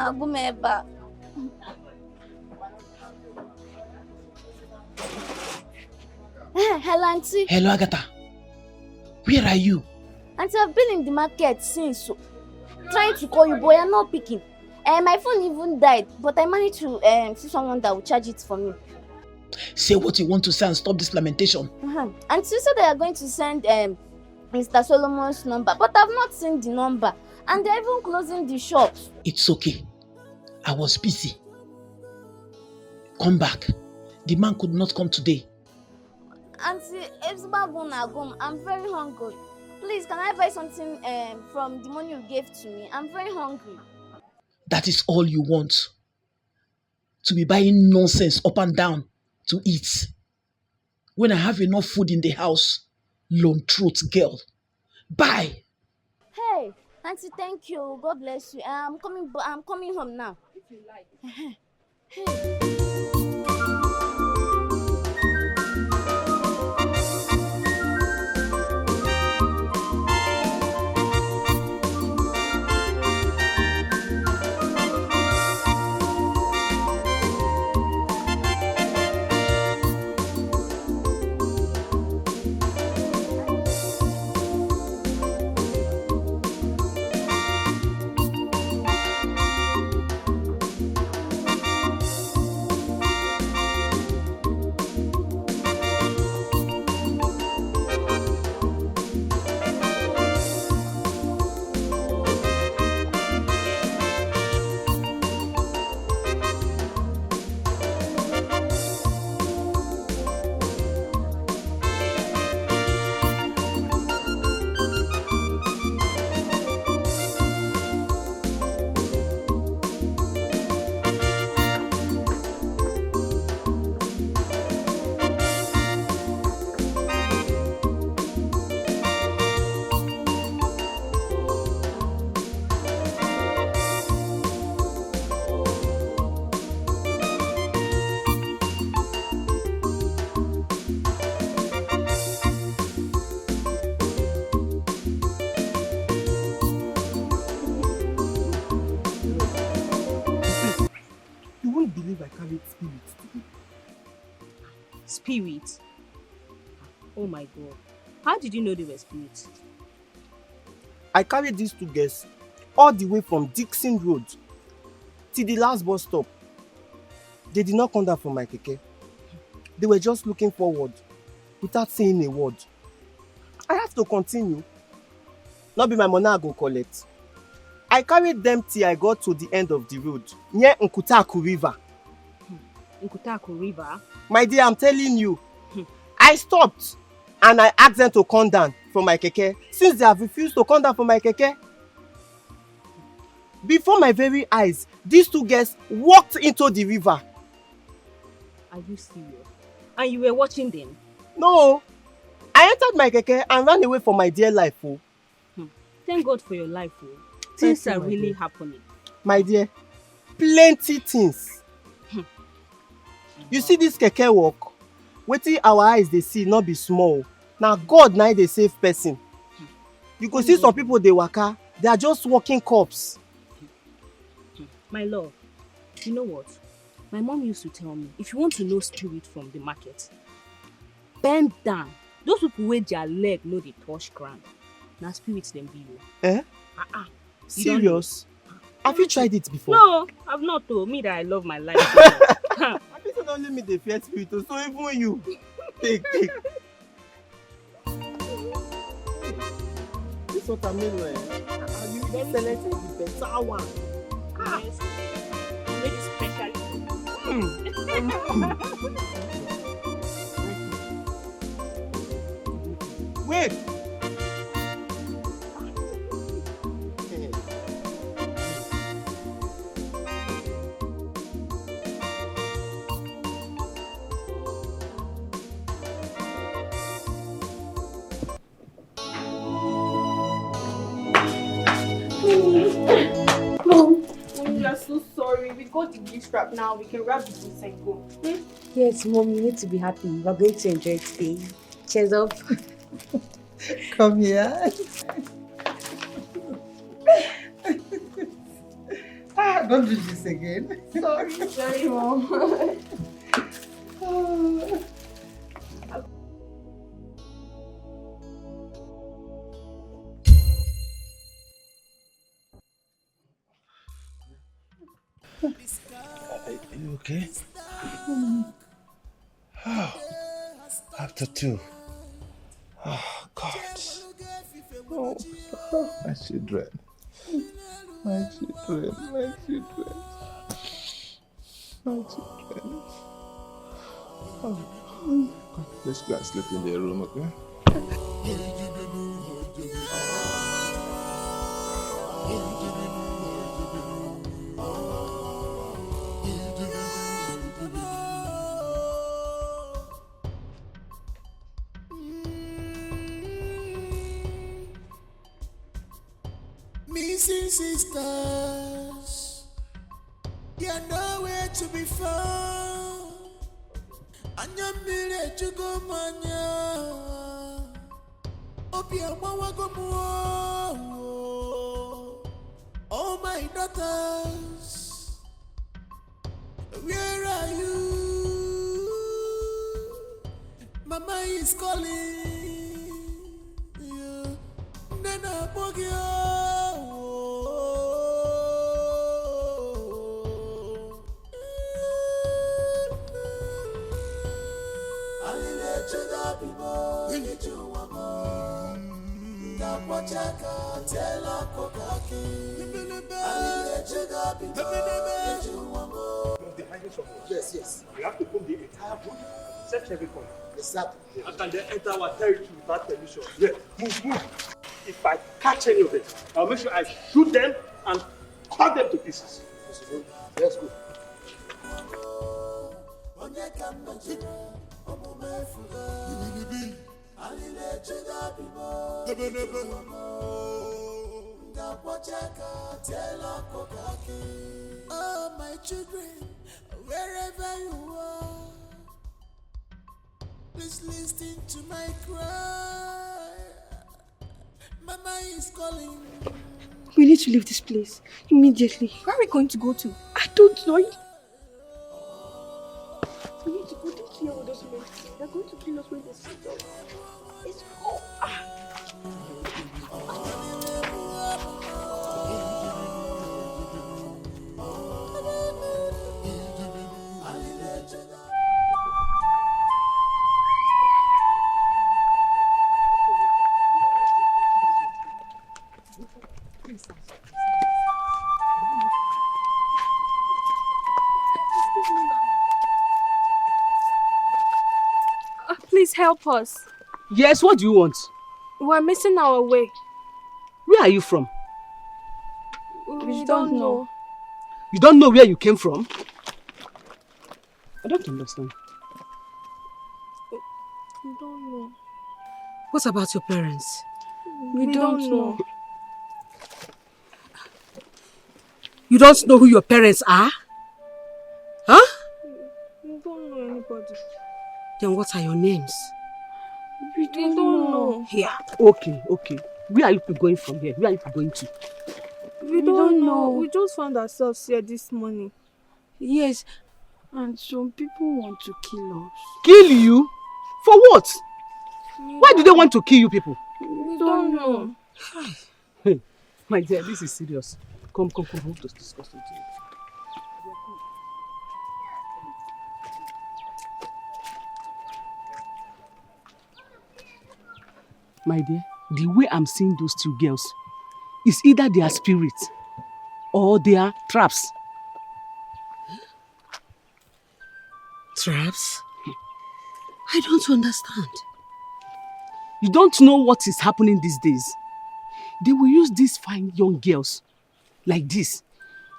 na-agụ m ebe a. Hello, Auntie. Hello, Agatha. Where are you? Auntie, I've been in the market since, trying to call you, but you're not picking. My phone even died, but I managed to see someone that will charge it for me. Say what you want to say and stop this lamentation. Auntie, you said they are going to send Mr. Solomon's number, but I've not seen the number, and they're even closing the shops. It's okay. I was busy. Come back. The man could not come today. Auntie, I'm very hungry. Please, can I buy something from the money you gave to me? I'm very hungry. That is all you want? To be buying nonsense up and down to eat? When I have enough food in the house? Lone throat girl. Bye! Hey, Auntie, thank you. God bless you. I'm coming home now. If you like. Hey. Spirit? Oh my God. How did you know they were spirits? I carried these two girls all the way from Dixon Road till the last bus stop. They did not come down from my keke. They were just looking forward without saying a word. I have to continue. Not be my money I go collect. I carried them till I got to the end of the road, near Nkutaku River. Nkutaku River? My dear, I'm telling you. I stopped and I asked them to come down from my keke since they have refused to come down from my keke. Before my very eyes, these two girls walked into the river. Are you serious? And you were watching them? No. I entered my keke and ran away for my dear life. Oh. Thank God for your life. Oh. Things are really happening. My dear, plenty things. You see this keke walk? Wetin our eyes they see not be small. Now God now they save person. You go see some people they waka, they are just walking corpse. My love, you know what? My mom used to tell me, if you want to know spirit from the market, bend down. Those people with their leg know they touch ground. Now spirits them be you. Eh? Serious? Have you tried it before? No, I've not told me that I love my life. I think it's only me the fear spirit, so even you. Take. This what I mean, man. You selected the better one. Yes. Very special. Wait. Mom, we are so sorry. We got the gift wrap now. We can wrap the gifts and go. Yes, Mom, you need to be happy. We're going to enjoy today. Cheers up. Come here. Don't do this again. Sorry, Mom. Are you okay? Oh, after 2. Oh, God. Oh, my children. My children. My children. My children. Oh. Let's go and sleep in the room, okay? Missing sisters, you're nowhere to be found. Anyamire chugo manya, opia mawagomo. Oh my daughters, where are you? Mama is calling you. Nana Bogio. Yes, yes. We have to comb the entire wood, search every corner. Exactly. How can they enter our territory without permission? Yeah, move, move. If I catch any of them, I'll make sure I shoot them and cut them to pieces. Let's go. Oh, my children, wherever you are, please listen to my cry. Mama is calling. We need to leave this place immediately. Where are we going to go to? I don't know. We need to go to here with those men. They're going to kill us when they see us. Let's go. Please help us. Yes, what do you want? We're missing our way. Where are you from? We don't know. You don't know where you came from? I don't understand. We don't know. What about your parents? We don't know. You don't know who your parents are? Huh? We don't know anybody. Then what are your names? We don't know. Here. Okay. Where are you people going from here? Where are you people going to? We don't know. We just found ourselves here this morning. Yes, and some people want to kill us. Kill you? For what? Why do they want to kill you people? We don't know. Hey, my dear, this is serious. Come, I want to discuss with you. My dear, the way I'm seeing those 2 girls is either they are spirits or they are traps. Traps? I don't understand. You don't know what is happening these days. They will use these fine young girls like this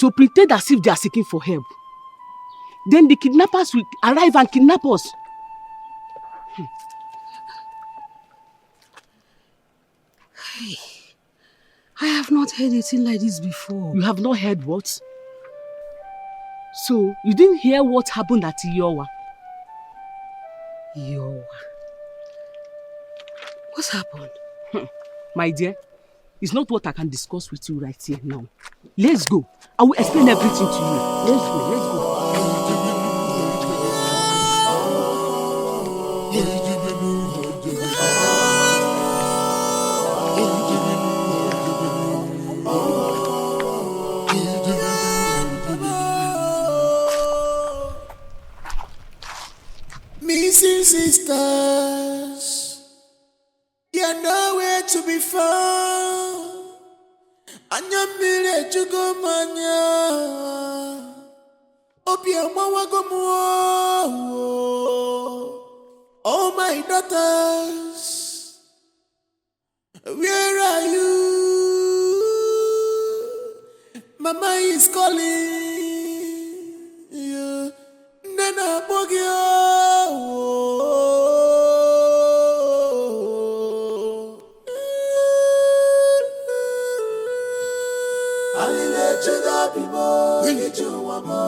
to pretend as if they are seeking for help. Then the kidnappers will arrive and kidnap us. Hey, I have not heard anything like this before. You have not heard what? So, you didn't hear what happened at Iowa? Iowa? What's happened? My dear, it's not what I can discuss with you right here now. Let's go. I will explain everything to you. Let's go, let's go. Missing sisters, you're nowhere to be found. Anya mire jugo manya, obia mawa gomo. Oh my daughters, where are you? Mama is calling you. Nana bogio. Alile juda bimo, ijuwa mo.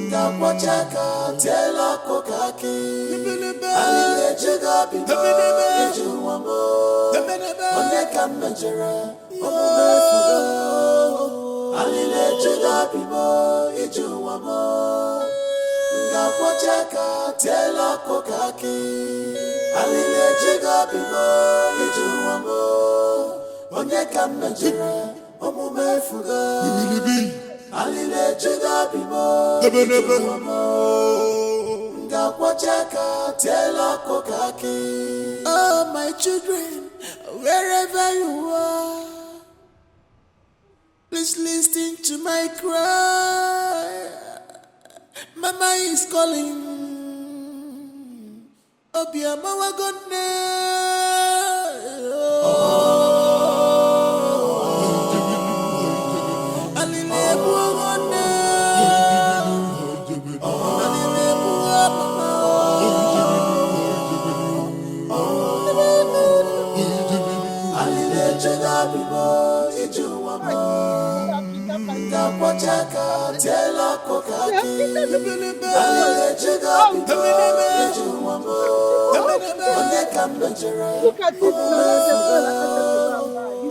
Ngapochaka tela kokaki. Alile juda bimo, ijuwa mo. Oneka mejere, omume fuga. Alile juda bimo, ijuwa mo. Ngapochaka tela kokaki. Alile juda bimo, ijuwa mo. Oneka mejere. Omume fuga, alile juda bimo, ngapochaka tela kokaki. Oh my children, wherever you are, please listen to my cry. Mama is calling. Obiama wagone. Ngapochaka tela kokaki. Alile juda bimo, ijuwa mo. Oneka mejere,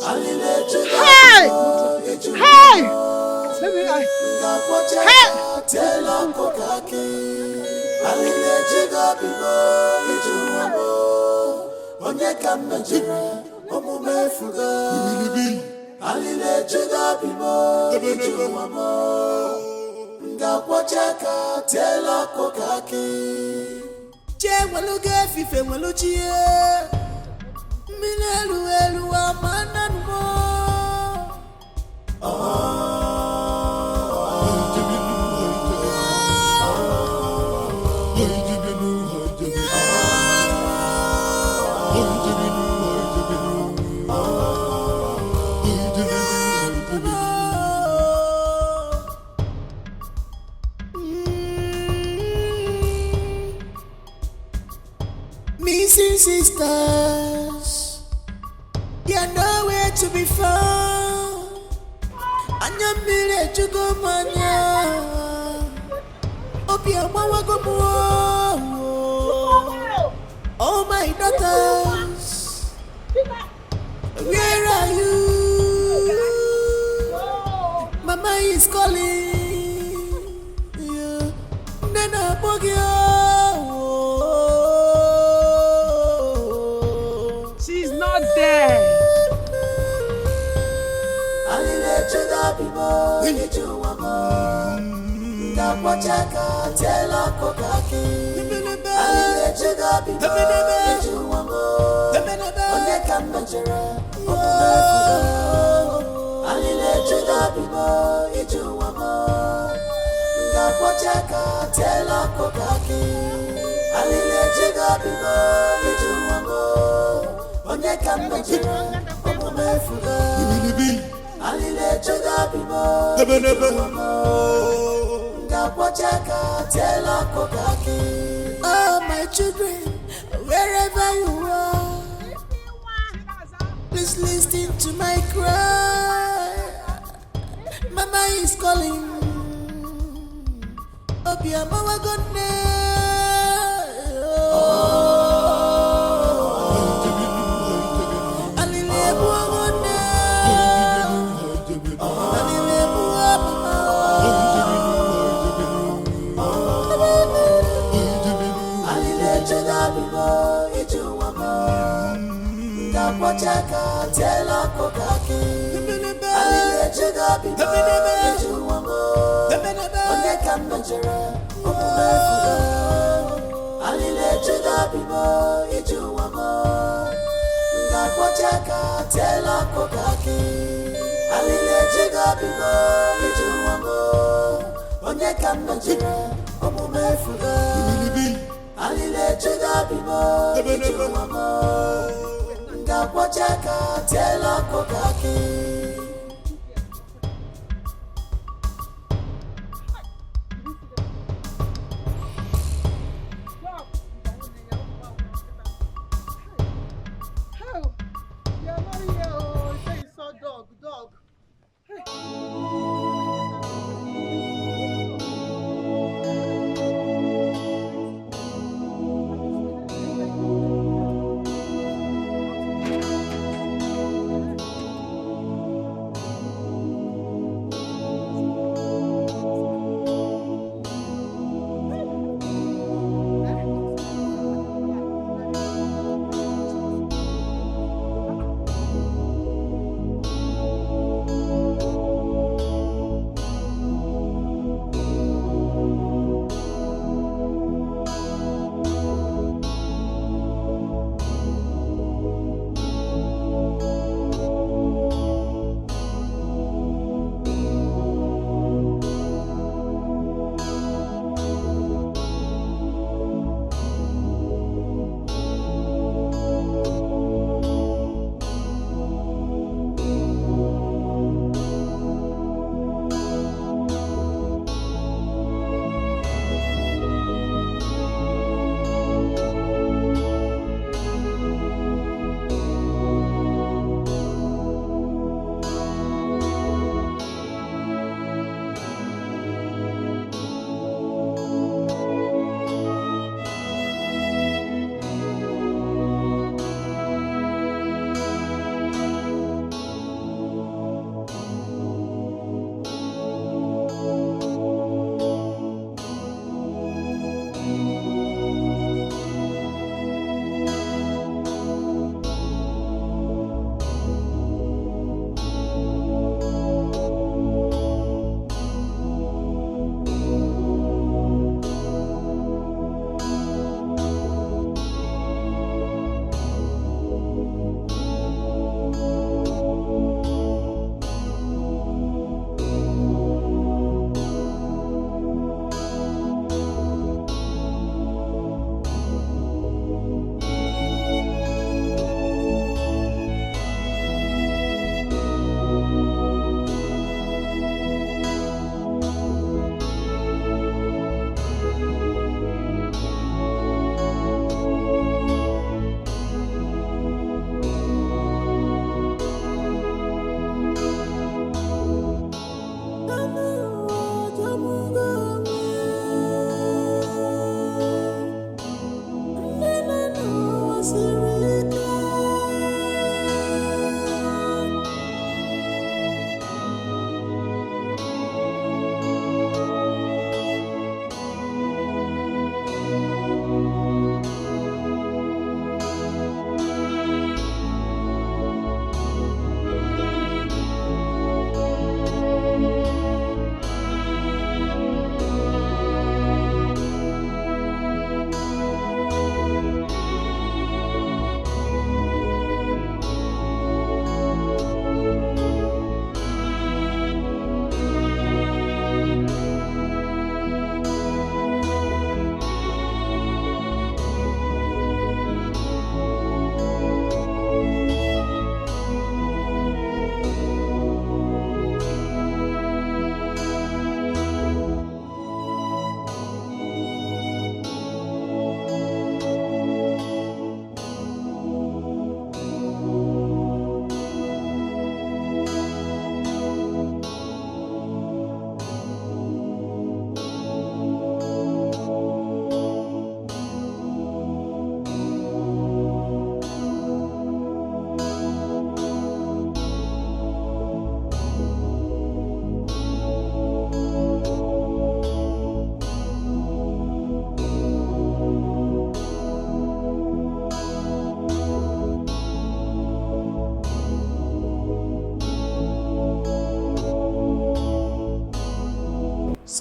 alile juda bimo, ijuwa mo. Ngapochaka tela kokaki. Alile juda bimo, ijuwa mo. Oneka mejere, omume fuga. Alile juda bimo, ijuwa mo. Ngapochaka tela kokaki. Che waluge fife waluchie. Minelu elu amanan mo. Missing sisters, you're nowhere to be found. Anya mire jugo manya, obia mawa gomo. Oh my daughters, where are you? Mama is calling you. Nana bogio. Ngapochaka tela kokaki. Alile juda bimo, ijuwa mo. Oneka mejere, omume fuga. Alile juda bimo, ijuwa mo. Ngapochaka tela kokaki. Alile juda bimo, ijuwa mo. Oneka mejere, omume fuga. Alile juda bimo, ijuwa mo. Ngapochaka tela kokaki. Oh my children, wherever you are, please listen to my cry. Mama is calling. Obiama wagone. Alile wagone. bimo iju wamo Ngapotaka tela kokaki Alile juga bimo iju wamo Onye kamajere omume fudo Alile juga bimo iju wamo Ngapotaka tela kokaki Alile juga bimo iju wamo Onye kamajere omume fudo Alile juga bimo iju wamo Ngapotaka tela kokaki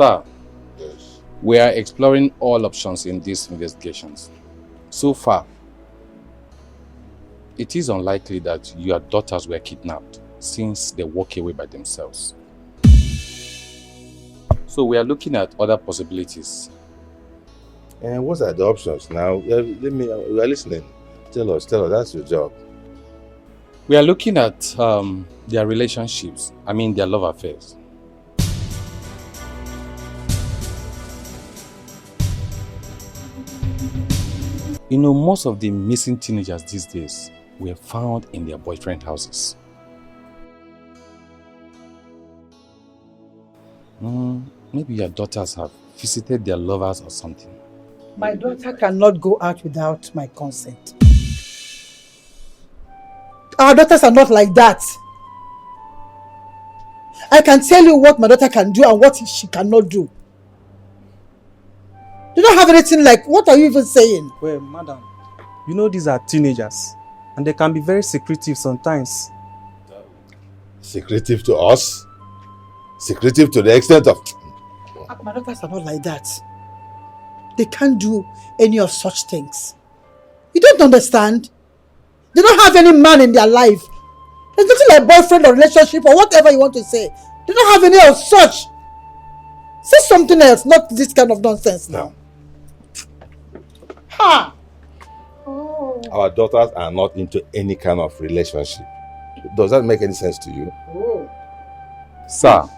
Sir, Yes. we are exploring all options in these investigations. So far, it is unlikely that your daughters were kidnapped since they walk away by themselves. So we are looking at other possibilities. And what are the options now? We are listening. Tell us, that's your job. We are looking at their relationships, their love affairs. You know, most of the missing teenagers these days were found in their boyfriend houses. Maybe your daughters have visited their lovers or something. My daughter cannot go out without my consent. Our daughters are not like that. I can tell you what my daughter can do and what she cannot do. You don't have anything like, what are you even saying? Well, madam, you know these are teenagers and they can be very secretive sometimes. Secretive to us? Secretive to the extent of... My daughters are not like that. They can't do any of such things. You don't understand? They don't have any man in their life. There's nothing like boyfriend or relationship or whatever you want to say. They don't have any of such. Say something else, not this kind of nonsense now. Ha! Oh. Our daughters are not into any kind of relationship. Does that make any sense to you? Oh. Sir,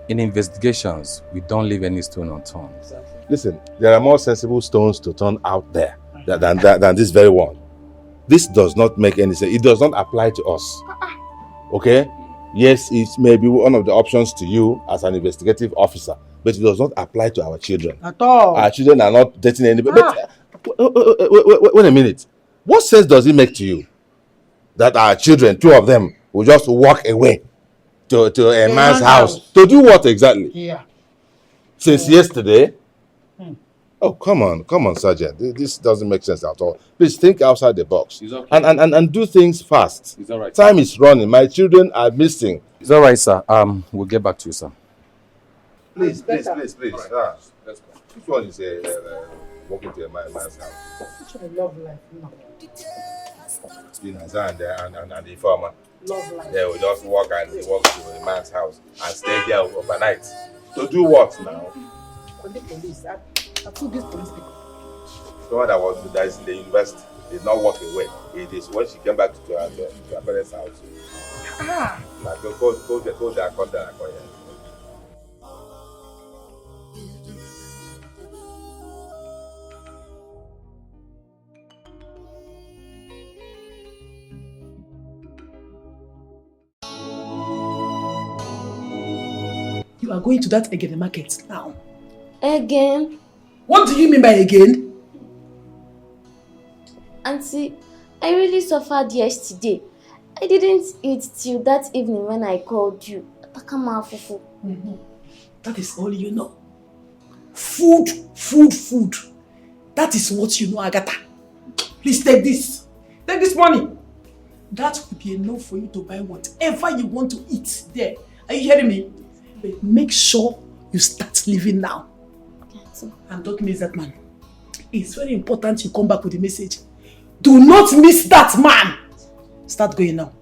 in investigations, we don't leave any stone unturned. Listen, there are more sensible stones to turn out there than this very one. This does not make any sense. It does not apply to us. Okay? Yes, it may be one of the options to you as an investigative officer, but it does not apply to our children. At all. Our children are not dating anybody. But, wait a minute. What sense does it make to you that our children, two of them, will just walk away to a man's house? To do what exactly? Yeah. Since yesterday? Oh, come on, Sergeant. This doesn't make sense at all. Please think outside the box. Okay. And do things fast. It's all right. Time is running. My children are missing. It's all right, sir. We'll get back to you, sir. Please. Right. Let's go. Which one is walking to a man's house? Such a love life. No. And the informer. Love life. They will just walk to a man's house and stay there overnight. To do what now? For the police. I told these police people. The one that is in the university did not walk away. It is when she came back to her parents' house. Now go there and call her. You are going to that Egede market now. Again? What do you mean by again? Auntie, I really suffered yesterday. I didn't eat till that evening when I called you. That is all you know. Food. That is what you know, Agatha. Please take this. Take this money. That will be enough for you to buy whatever you want to eat there. Are you hearing me? But make sure you start living now. And don't miss that man. It's very important you come back with the message. Do not miss that man. Start going now.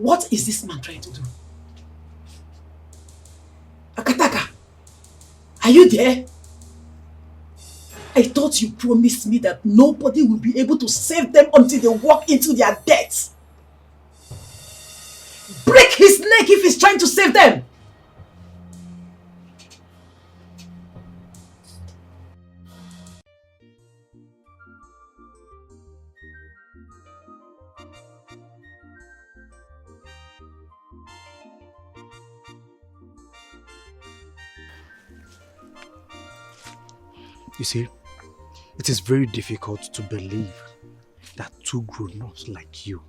What is this man trying to do? Akataka, are you there? I thought you promised me that nobody will be able to save them until they walk into their deaths. Break his neck if he's trying to save them. You see, it is very difficult to believe that two grown-ups like you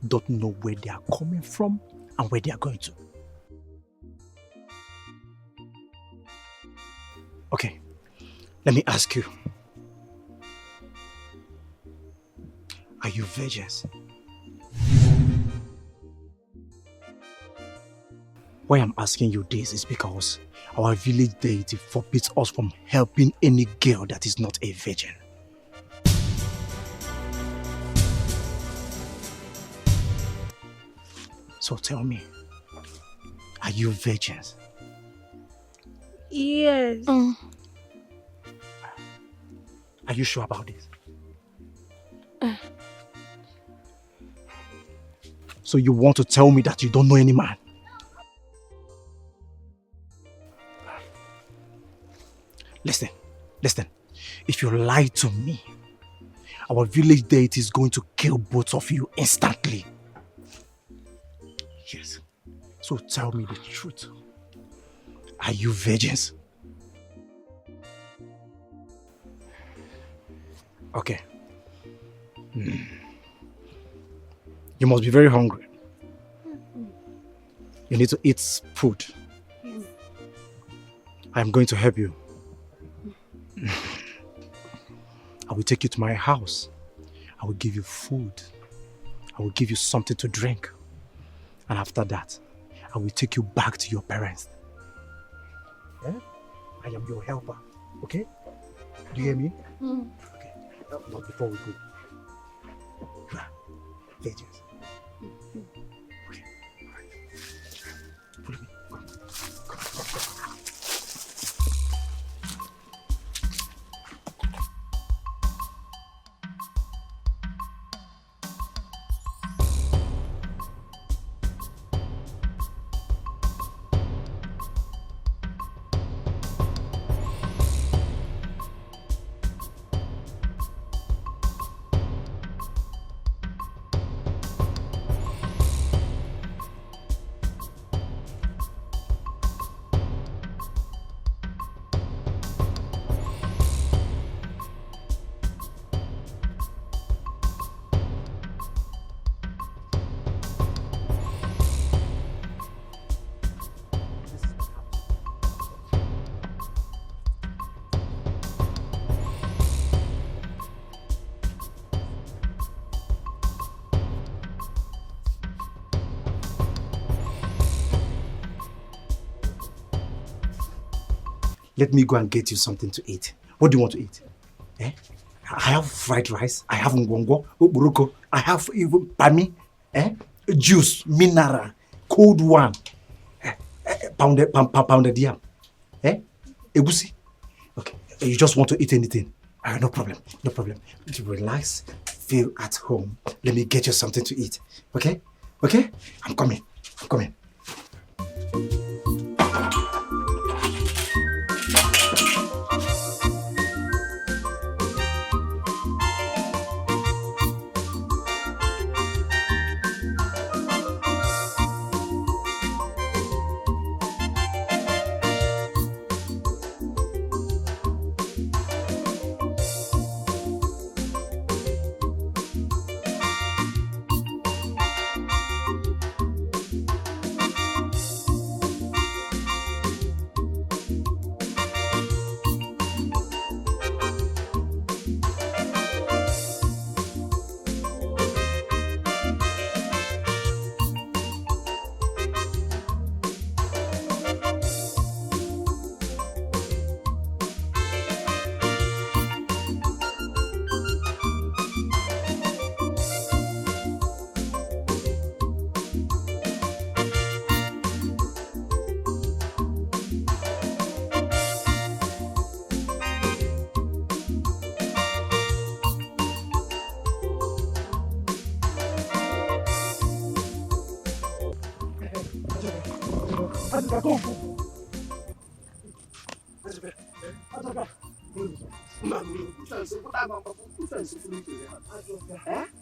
don't know where they are coming from and where they are going to. Okay, let me ask you. Are you virgins? Why I'm asking you this is because our village deity forbids us from helping any girl that is not a virgin. So tell me, are you virgins? Yes. Are you sure about this? So you want to tell me that you don't know any man? Listen. If you lie to me, our village deity is going to kill both of you instantly. Yes. So tell me the truth. Are you virgins? Okay. You must be very hungry. You need to eat food. I am going to help you. I will take you to my house. I will give you food. I will give you something to drink. And after that, I will take you back to your parents. Yeah? I am your helper. Okay? Do you hear me? Okay. Not before we go. You are virgins. Okay. All right. Follow me. Come. Let me go and get you something to eat. What do you want to eat? I have fried rice. I have ngongo, buruko. I have even pami, juice, mineral, cold one, pounded yam, egusi. Okay, you just want to eat anything. No problem. Relax, feel at home. Let me get you something to eat. Okay? I'm coming.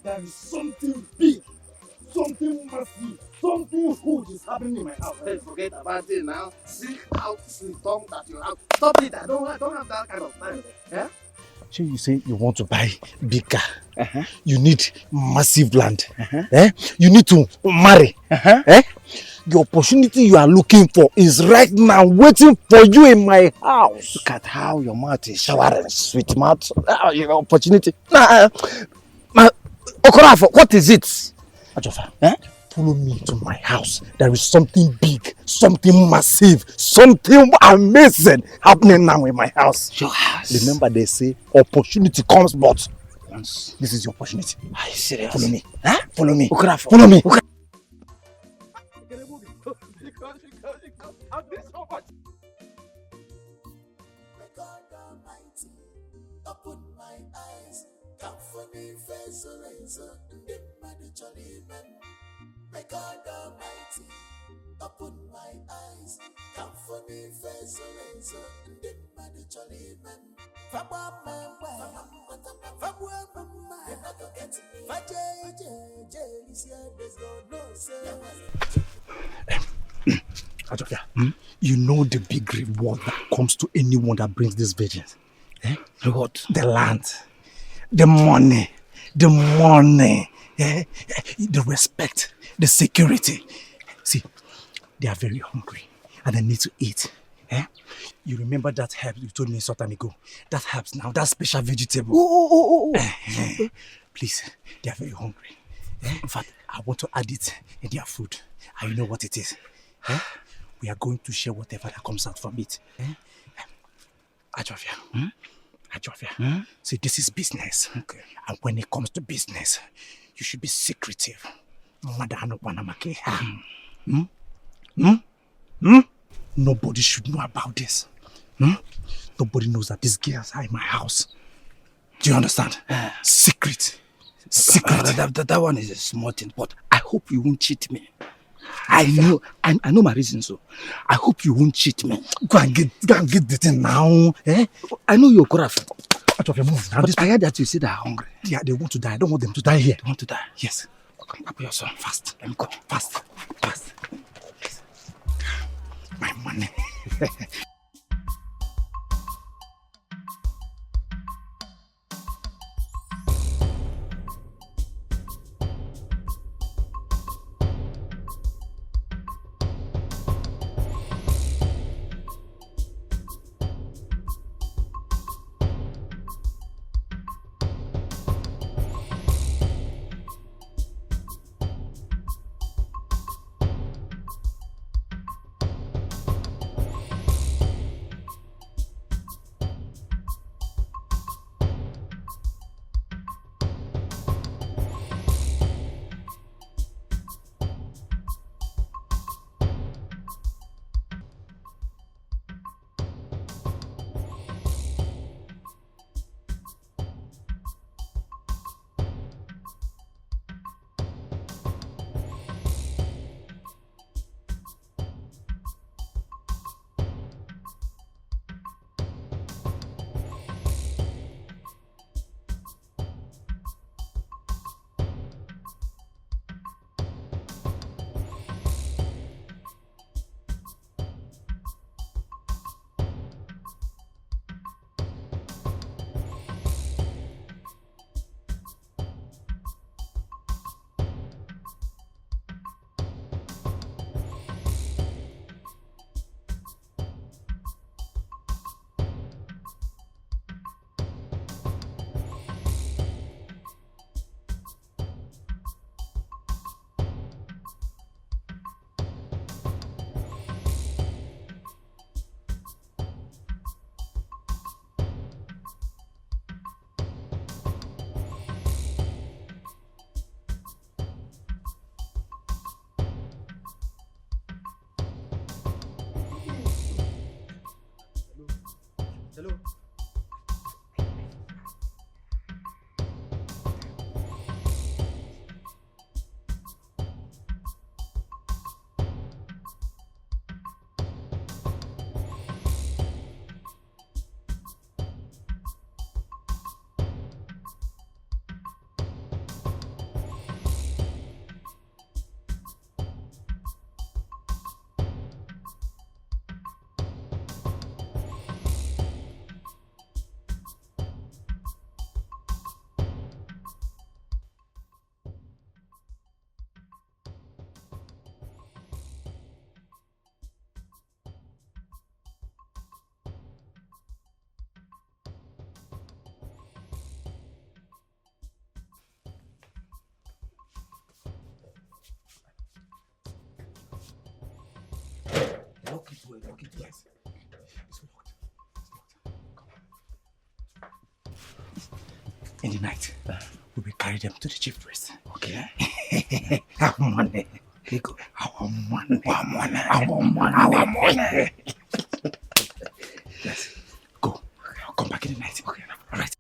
There is something big something massive, something huge is happening in my house. Hey, forget about it now. See how strong that you have. Stop it. I don't have that kind of time. Yeah? So you say you want to buy big car. You need massive land. You need to marry. The opportunity you are looking for is right now waiting for you in my house. Look at how your mouth is showering sweet mouth. Your opportunity. Okorafor, what is it? Ajofa, follow me to my house. There is something big, something massive, something amazing happening now in my house. Your house. Remember they say opportunity comes but once. This is your opportunity. Are you serious? Follow me. Follow me. Okorafor. Follow me. Open my eyes, come for me, face razor, dip my jolly man. My God Almighty, open my eyes, come for me, face razor, dip my jolly man. You know the big reward that comes to anyone that brings these virgins. What? The land, the money, the respect, the security. See, they are very hungry and they need to eat. You remember that herb you told me some time ago? That herbs now, that special vegetable. Please, they are very hungry. In fact, I want to add it in their food. And you know what it is? We are going to share whatever that comes out from it. Ajofia. See, this is business. Okay. And when it comes to business, you should be secretive. Nobody should know about this. Nobody knows that these girls are in my house. Do you understand? Secret. That one is a small thing, but I hope you won't cheat me. I know my reasons, so I hope you won't cheat me. Go and get the thing now. I know you're Okorafor. But I heard that you said they're hungry. Yeah, they want to die. I don't want them to die here. They want to die? Yes. Come up your son. Fast. Let me go. Fast. Yes. My money. well. Okay, yes. It's locked. In the night, we will carry them to the chief priest. Okay? Our money. Our money. Our money. Our money. Our money. Yes. Go. I'll come back in the night. Okay. All right.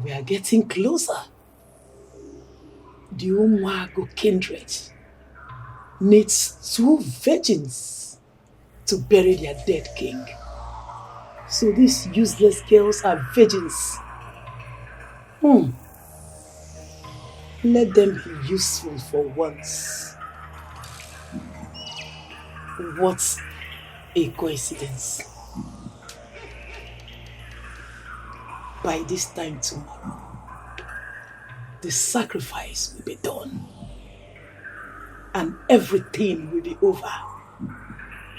We are getting closer. The Umago kindred needs 2 virgins to bury their dead king. So these useless girls are virgins. Let them be useful for once. What a coincidence. By this time tomorrow, the sacrifice will be done. And everything will be over.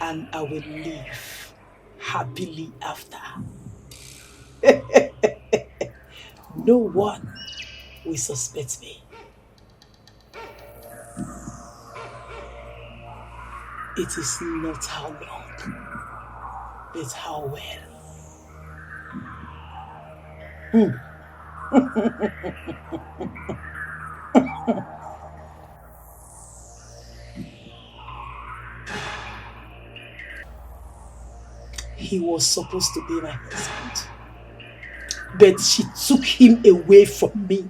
And I will live happily after. No one will suspect me. It is not how long, but how well. He was supposed to be my husband, but she took him away from me.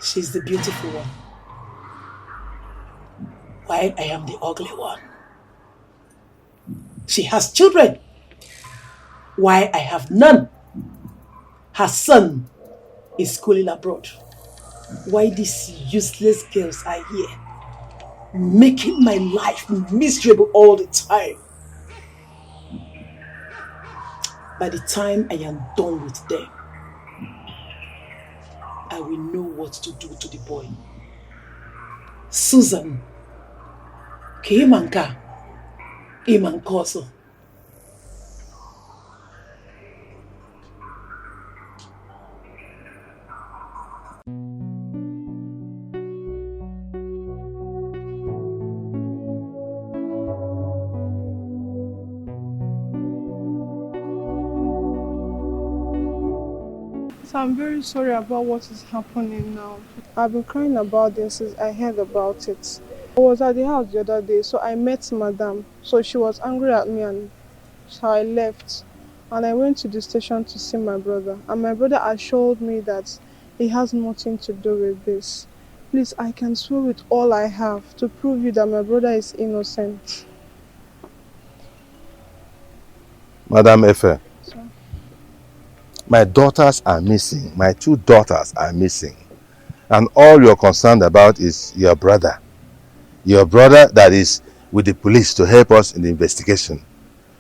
She's the beautiful one, while I am the ugly one. She has children, while I have none. Her son is schooling abroad. Why these useless girls are here, making my life miserable all the time. By the time I am done with them, I will know what to do to the boy. Susan, Kimanka, Imankoso. So I'm very sorry about what is happening now. I've been crying about this since I heard about it. I was at the house the other day, so I met Madame. So she was angry at me and so I left. And I went to the station to see my brother. And my brother assured me that he has nothing to do with this. Please, I can swear with all I have to prove you that my brother is innocent. Madam Efe, my daughters are missing. My 2 daughters are missing. And all you're concerned about is your brother. Your brother that is with the police to help us in the investigation.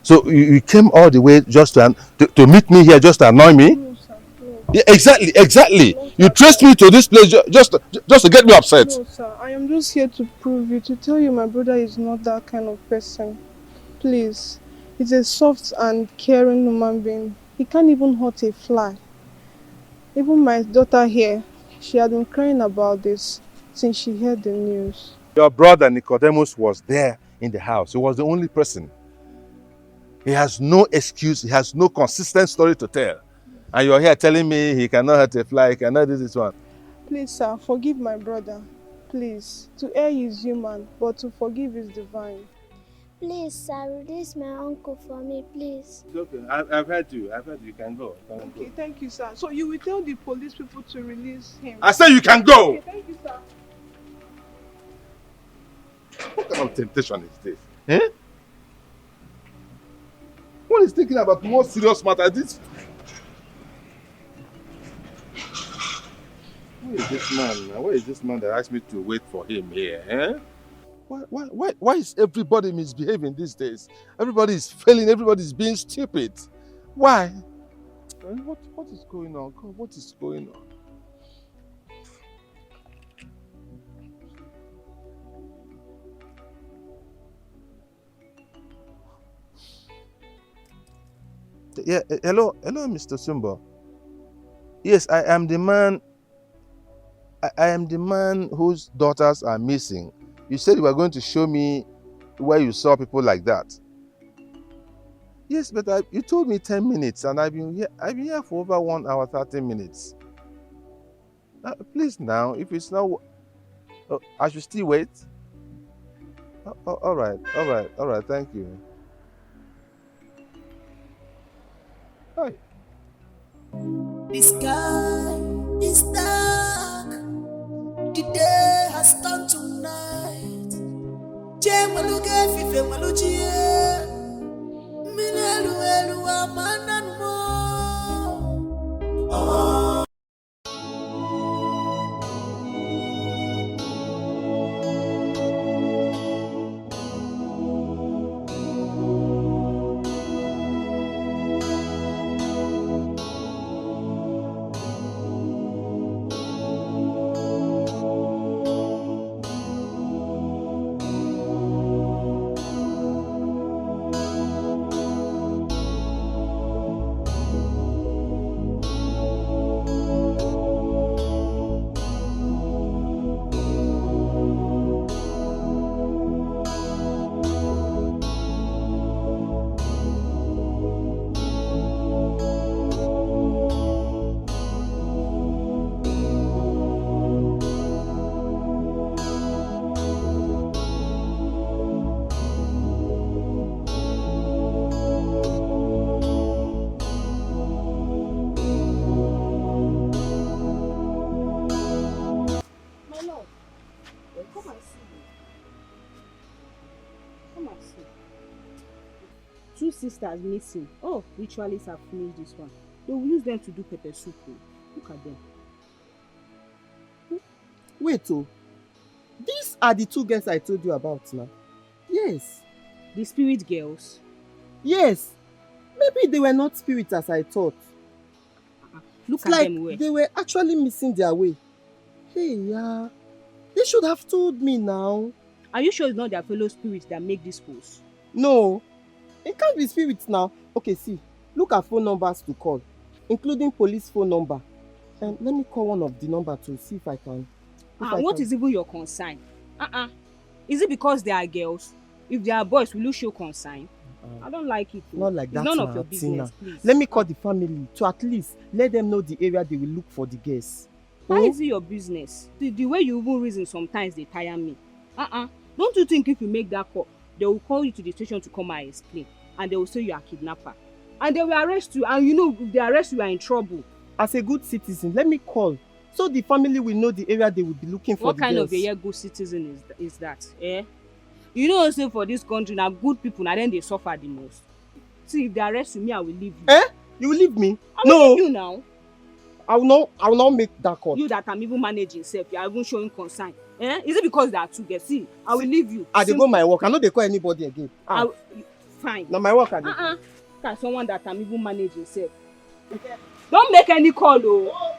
So you came all the way just to meet me here just to annoy me? No, sir. No. Yeah, exactly. No, you traced me to this place just to get me upset. No, sir. I am just here to prove you, to tell you my brother is not that kind of person. Please. He's a soft and caring human being. He can't even hurt a fly. Even my daughter here, she had been crying about this since she heard the news. Your brother Nicodemus was there in the house. He was the only person. He has no excuse. He has no consistent story to tell. And you're here telling me he cannot hurt a fly, he cannot do this one. Please, sir, forgive my brother. Please. To err is human, but to forgive is divine. Please, sir, release my uncle for me, please. It's okay. I've heard you. You can go. Okay, thank you, sir. So you will tell the police people to release him? I said you can go! Okay, thank you, sir. What kind of temptation is this? Eh? One is thinking about more serious matter. Who is this? this man? Where is this man that asked me to wait for him here? Eh? Why is everybody misbehaving these days? Everybody is failing. Everybody is being stupid. Why? What is going on? God, what is going on? Yeah, hello, Mr. Sumba. Yes, I am the man. I am the man whose daughters are missing. You said you were going to show me where you saw people like that. Yes, but you told me 10 minutes, and I've been here for over 1 hour 30 minutes. Please now, if it's not, I should still wait. All right, thank you. Hi. The sky is dark. The day has turned to night. Jemaluge fife malujie. Minelu elu amananmo. Oh. Two sisters missing. Oh, ritualists have finished this one. They will use them to do pepper soup. Look at them. Wait, these are the two girls I told you about now. Yes. The spirit girls? Yes. Maybe they were not spirits as I thought. Look it's at like them where? They were actually missing their way. Hey, yeah. They should have told me now. Are you sure it's not their fellow spirits that make this post? No. It can't be spirits now. Okay, see. Look at phone numbers to call, including police phone number. And let me call one of the number to see if I can. What is even your concern? Is it because they are girls? If they are boys, will you show concern? I don't like it. Not like that. It's none of your business, please. Let me call the family to at least let them know the area they will look for the girls. How is it your business? The way you even reason sometimes they tire me. Don't you think if you make that call, they will call you to the station to come and explain, and they will say you are a kidnapper, and they will arrest you, and you know if they arrest you, you are in trouble. As a good citizen, let me call so the family will know the area they will be looking for. What the kind girls. of a good citizen is that? Eh? You know, say for this country, now good people, now then they suffer the most. See, if they arrest you, me, I will leave you. Eh? You will leave me? I will leave you now. I will not make that call. You that I'm even managing self, you are even showing concern. Eh? Is it because they are two girls? See, I will leave you. I dey go my work. I know they call anybody again. Fine. Now my work I dey. Can someone that I'm even managing self. Don't make any call, oh.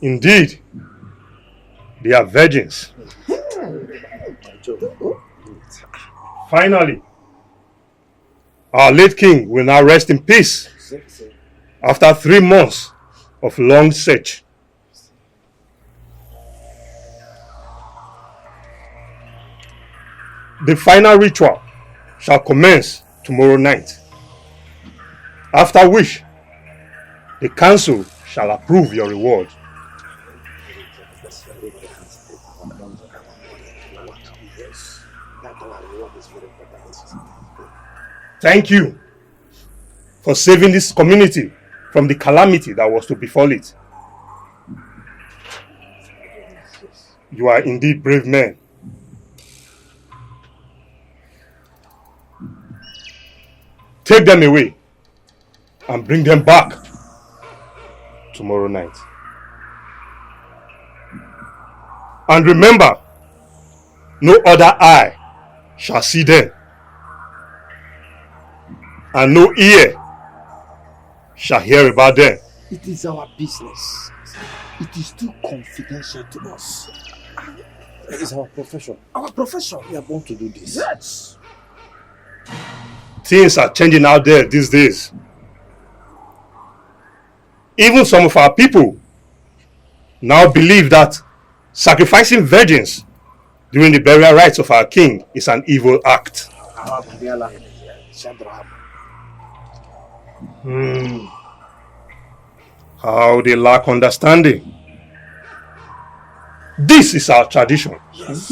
Indeed, they are virgins. Finally, our late king will now rest in peace after 3 months of long search. The final ritual shall commence tomorrow night, after which the council shall approve your reward. Thank you for saving this community from the calamity that was to befall it. You are indeed brave men. Take them away and bring them back tomorrow night. And remember, no other eye shall see them, and no ear shall hear about them. It is our business. It is too confidential to us. It is our profession. Our profession. We are born to do this. Yes. Things are changing out there these days. Even some of our people now believe that sacrificing virgins during the burial rites of our king is an evil act. How they lack understanding. This is our tradition. Yes.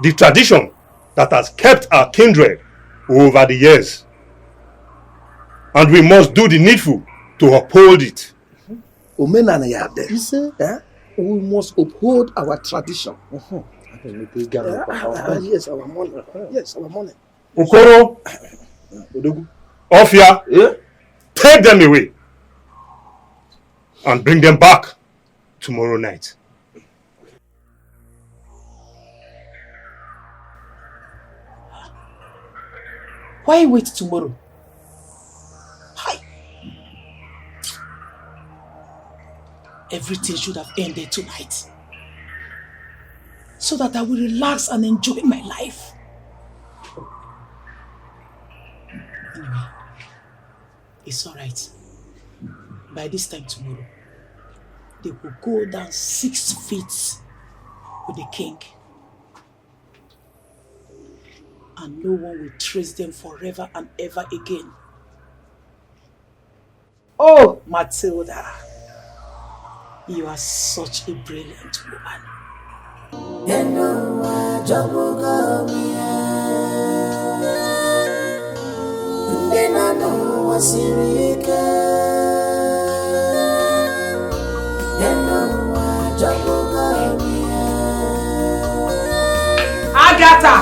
The tradition that has kept our kindred over the years. And we must do the needful to uphold it. You say, we must uphold our tradition. Yes, our money. Yes, our money. Okoro, Ofia, take them away and bring them back tomorrow night. Why wait tomorrow? Hi. Everything should have ended tonight, so that I will relax and enjoy my life. Anyway, it's alright. By this time tomorrow, they will go down 6 feet with the king. And no one will trace them forever and ever again. Oh, Matilda, you are such a brilliant woman. Agatha!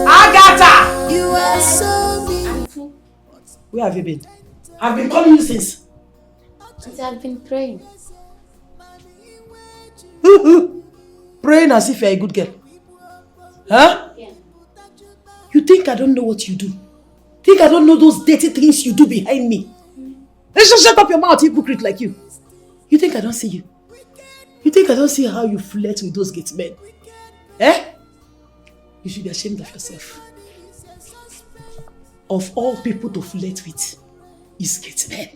Agatha! You are so beautiful. Where have you been? I've been calling you since. I've been praying. Praying as if you're a good girl. Huh? Yeah. You think I don't know what you do? Think I don't know those dirty things you do behind me? Let's just shut up your mouth, hypocrite like you. You think I don't see you? You think I don't see how you flirt with those gate men? Eh? You should be ashamed of yourself. Of all people to flirt with is gate men.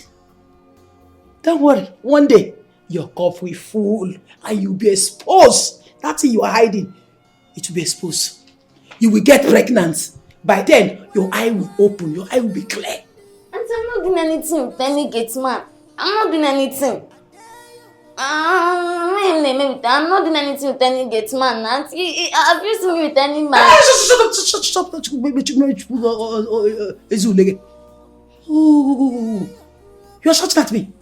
Don't worry, one day your cup will full and you'll be exposed. That thing you are hiding, it will be exposed. You will get pregnant. By then, your eye will open, your eye will be clear. Auntie, I'm not doing anything with any gate man. I'm not doing anything. I'm not doing anything with any gate man. Auntie, have you seen me with any man? Shut up. You're shouting at me.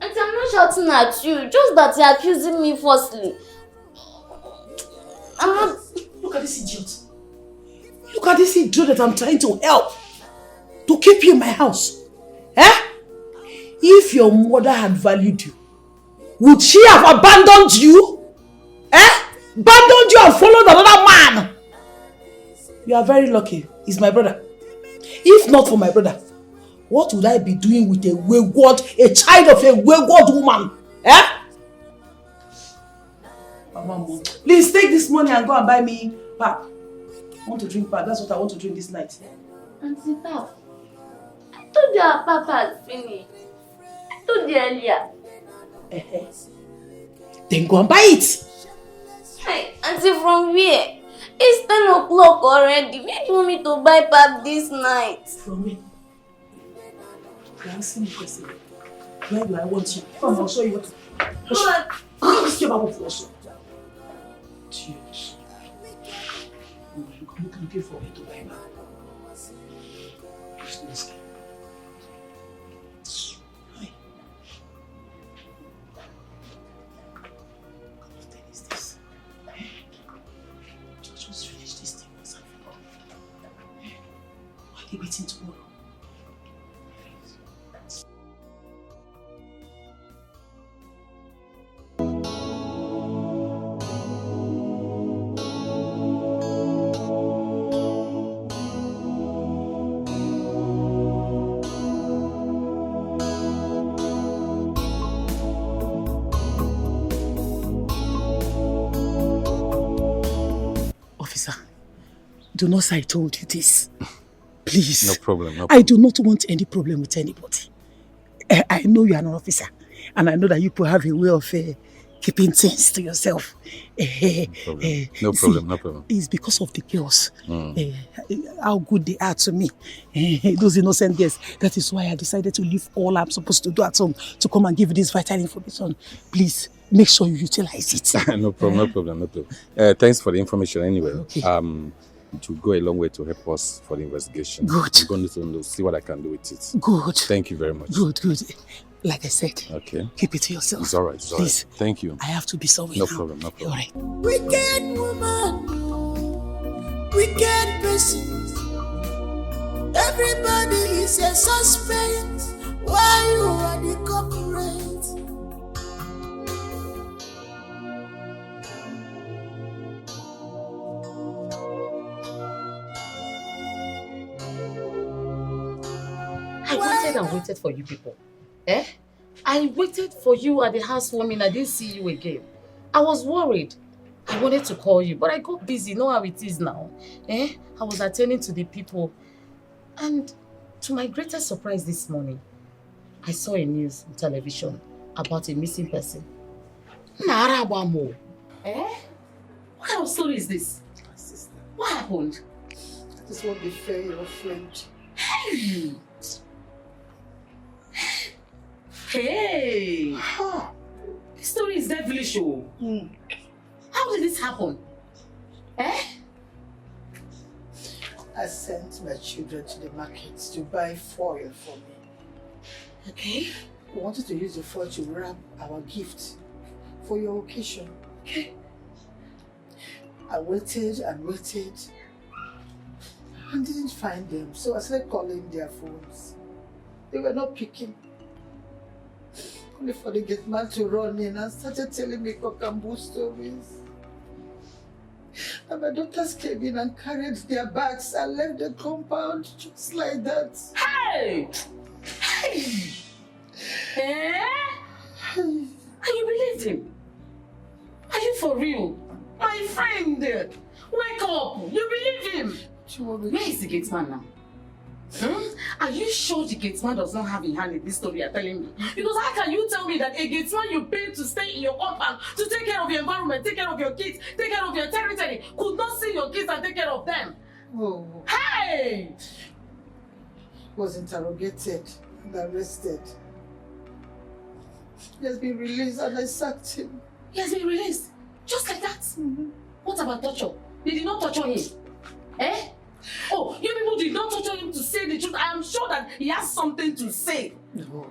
Auntie, I'm not shouting at you. Just that you're accusing me falsely. I'm not... Look at this idiot. Look at this idiot that I'm trying to help. To keep you in my house. Eh? If your mother had valued you, would she have abandoned you? Eh? Abandoned you and followed another man? You are very lucky. He's my brother. If not for my brother, What would I be doing with a child of a wayward woman? Eh? Mama, please take this money and go and buy me pap. I want to drink pap. That's what I want to drink this night. Auntie Pap, I told you our papa has finished. I told you earlier. Then go and buy it. Hey, Auntie, from where? It's 10 o'clock already. Where do you want me to buy pap this night? From me. You're asking me a question. Where do I want you? Come on, I'll show you what. Let's get back also. Cheers. I'm looking for me to buy now. Let's go. Hi. What the hell is this? Just finish this thing once and for all. Why are they waiting tomorrow? Do not say I told you this. Please. No problem. I do not want any problem with anybody. I know you are an officer, and I know that you people have a way of keeping things to yourself. No problem. It's because of the girls. How good they are to me. Those innocent girls. That is why I decided to leave all I'm supposed to do at home to come and give you this vital information. Please, make sure you utilize it. No problem. Thanks for the information anyway. Okay. It will go a long way to help us for the investigation. Good. I'm going to see what I can do with it. Good. Thank you very much. Good. Like I said, okay. Keep it to yourself. It's all right. Please. Thank you. I have to be sorry. No problem. All right. Wicked woman, wicked person. Everybody is a suspect. Why you are the culprit? I waited for you people. I waited for you at the housewarming. I didn't see you again. I was worried. I wanted to call you, but I got busy. You know how it is now. I was attending to the people. And to my greatest surprise this morning, I saw a news on television about a missing person. What kind of story is this? Sister, what happened? I just want to be fair, your friend. Hey! This story is devilish. How did this happen? I sent my children to the market to buy foil for me. Okay. We wanted to use the foil to wrap our gift for your occasion. Okay. I waited and didn't find them, so I started calling their phones. They were not picking. Only for the gate man to run in and started telling me cock and bull stories. And my daughters came in and carried their bags and left the compound just like that. Hey! And you believed him? Are you for real? My friend, wake up! You believe him? Where is the gate man now? Are you sure the gate man does not have a hand in this story you're telling me? Because how can you tell me that a gate man you paid to stay in your compound, to take care of your environment, take care of your kids, take care of your territory, could not see your kids and take care of them? Oh. Hey! Was interrogated and arrested. He has been released and I sacked him. He has been released? Just like that? What about torture? They did not torture him? Oh, you people did not torture him to say the truth. I am sure that he has something to say. No.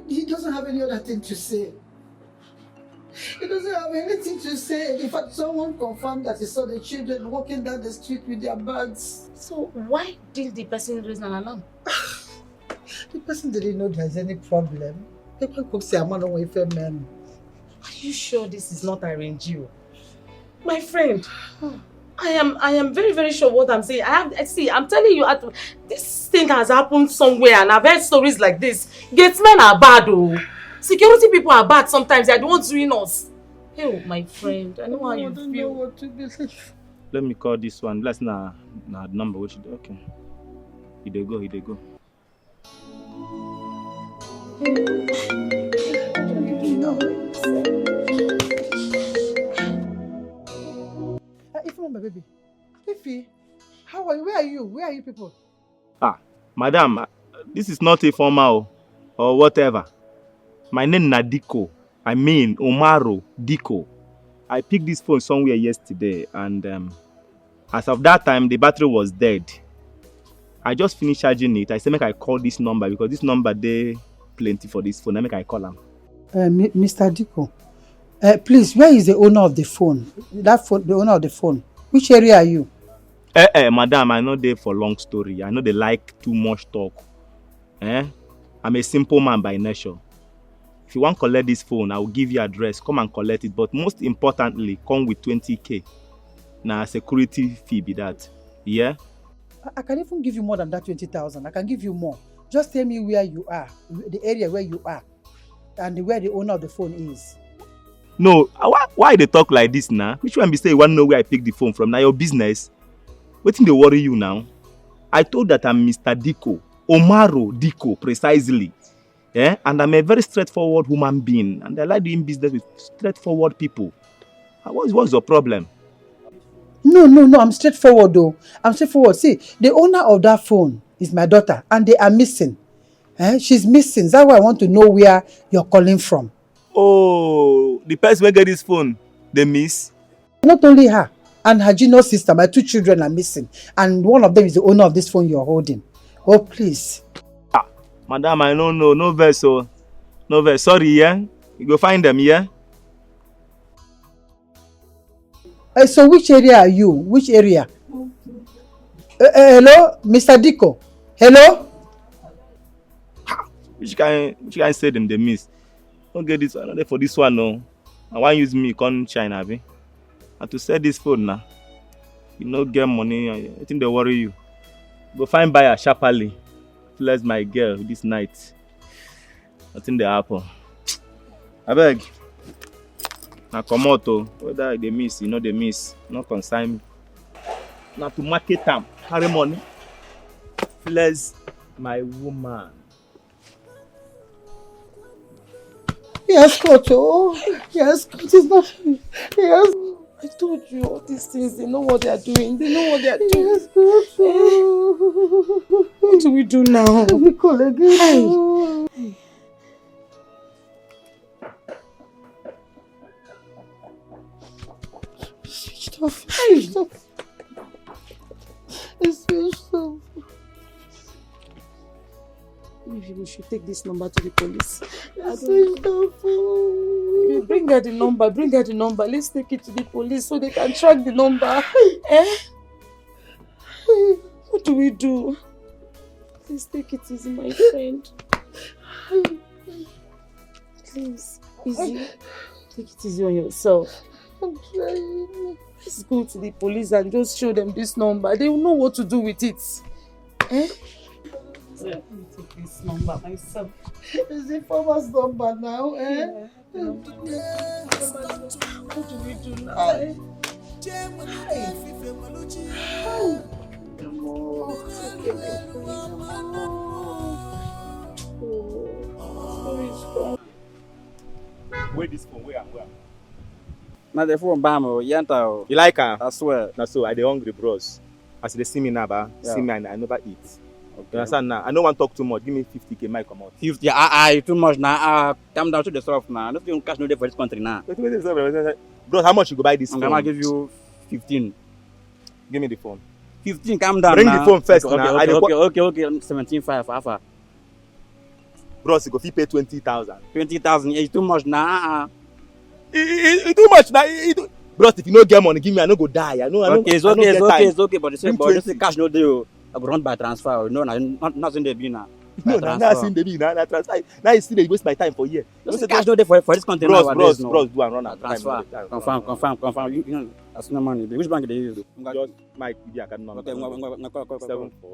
He doesn't have any other thing to say. He doesn't have anything to say. In fact, someone confirmed that he saw the children walking down the street with their bags. So why didn't the person raise an alarm? The person didn't know there's any problem. People could say I'm not away from men. Are you sure this is not arranged? My friend, I am very, very sure what I'm saying. I'm telling you, this thing has happened somewhere and I've heard stories like this. Gatesmen are bad, oh. Security people are bad sometimes. They are the ones doing us. Hey, my friend, I know how you feel. Know what to believe. Let me call this one. Let's na number. Which okay. He dey go. Ify, my baby. Ify, how are you? Where are you? Where are you people? Madam, this is not a formal or whatever. My name is Diko. I mean Omaro Diko. I picked this phone somewhere yesterday and as of that time the battery was dead. I just finished charging it. I said make I call this number because this number there plenty for this phone. I make I call him. Mr. Diko, please, where is the owner of the phone? The owner of the phone. Which area are you? Madam, I know they for long story. I know they like too much talk. I'm a simple man by nature. If you want to collect this phone, I will give you address. Come and collect it. But most importantly, come with 20K. Now, security fee be that. Yeah? I can even give you more than that 20,000. I can give you more. Just tell me where you are, the area where you are, and where the owner of the phone is. No, why they talk like this now? Which one be say you want to know where I picked the phone from? Now your business. What thing they worry you now? I told that I'm Mr. Diko. Omaro Diko, precisely. Yeah? And I'm a very straightforward human being. And I like doing business with straightforward people. What's your problem? No, I'm straightforward though. I'm straightforward. See, the owner of that phone is my daughter and they are missing. She's missing. That's why I want to know where you're calling from. Oh, the person who get this phone, they miss? Not only her, and her junior sister, my 2 children are missing. And one of them is the owner of this phone you're holding. Oh, please. Madam, I don't know. No verse, oh. No verse. Sorry, yeah? You go find them, yeah? So which area are you? Which area? Hello, Mr. Diko. Hello? Which can say them they miss? Don't get this one. For this one, no. I want use me, come China, abi. And to sell this phone now. You no get money. I think they worry you. Go find buyer sharply. Bless my girl this night. Nothing they happen. I beg. Now come out, whether they miss, you know they miss. No concern me. Now to market them, carry money. Bless my woman. Yes, coach. Oh, yes, coach. It's not. Yes. I told you all these things. They know what they are doing. Yes, coach. What do we do now? We call again. Switched off. It's switched off. Maybe we should take this number to the police. It's switched off. Bring her the number. Let's take it to the police so they can track the number. What do we do? Please take it easy, my friend. Please, easy. Take it easy on yourself. I'm trying. Let's go to the police and just show them this number. They will know what to do with it. Let me take this number myself. Is the farmer's number now? Yeah. What do we do now? Where this phone? Where? Now the phone bam, yanta. You like her? I swear. Now so I dey hungry, bros. As they see me now, Yeah. see me and I never eat. Okay. You understand now? I don't want to talk too much. Give me 50K, might come out. 50, I too much now. Come down to the soft now. Don't even cash no day for this country now. Bro, how much you go buy this I'm phone? gonna give you 15. Give me the phone. 15, calm down. Bring now. the phone first okay, now. Okay. 17.5, half. Bros, you go fit pay 20,000. 20,000, it's too much now. It's too much now. Bros, if you no get money, give me. I no go die. It's okay. But it's cash no deal. I go run by transfer. No, nothing they be now. No, now seeing the big, now transfer. Now you see they waste my time for here. Cash no dey for this country nowadays. Bros, do and run out. Transfer. Confirm. You know, as no money. Which bank they use? Just my PB account number. Okay,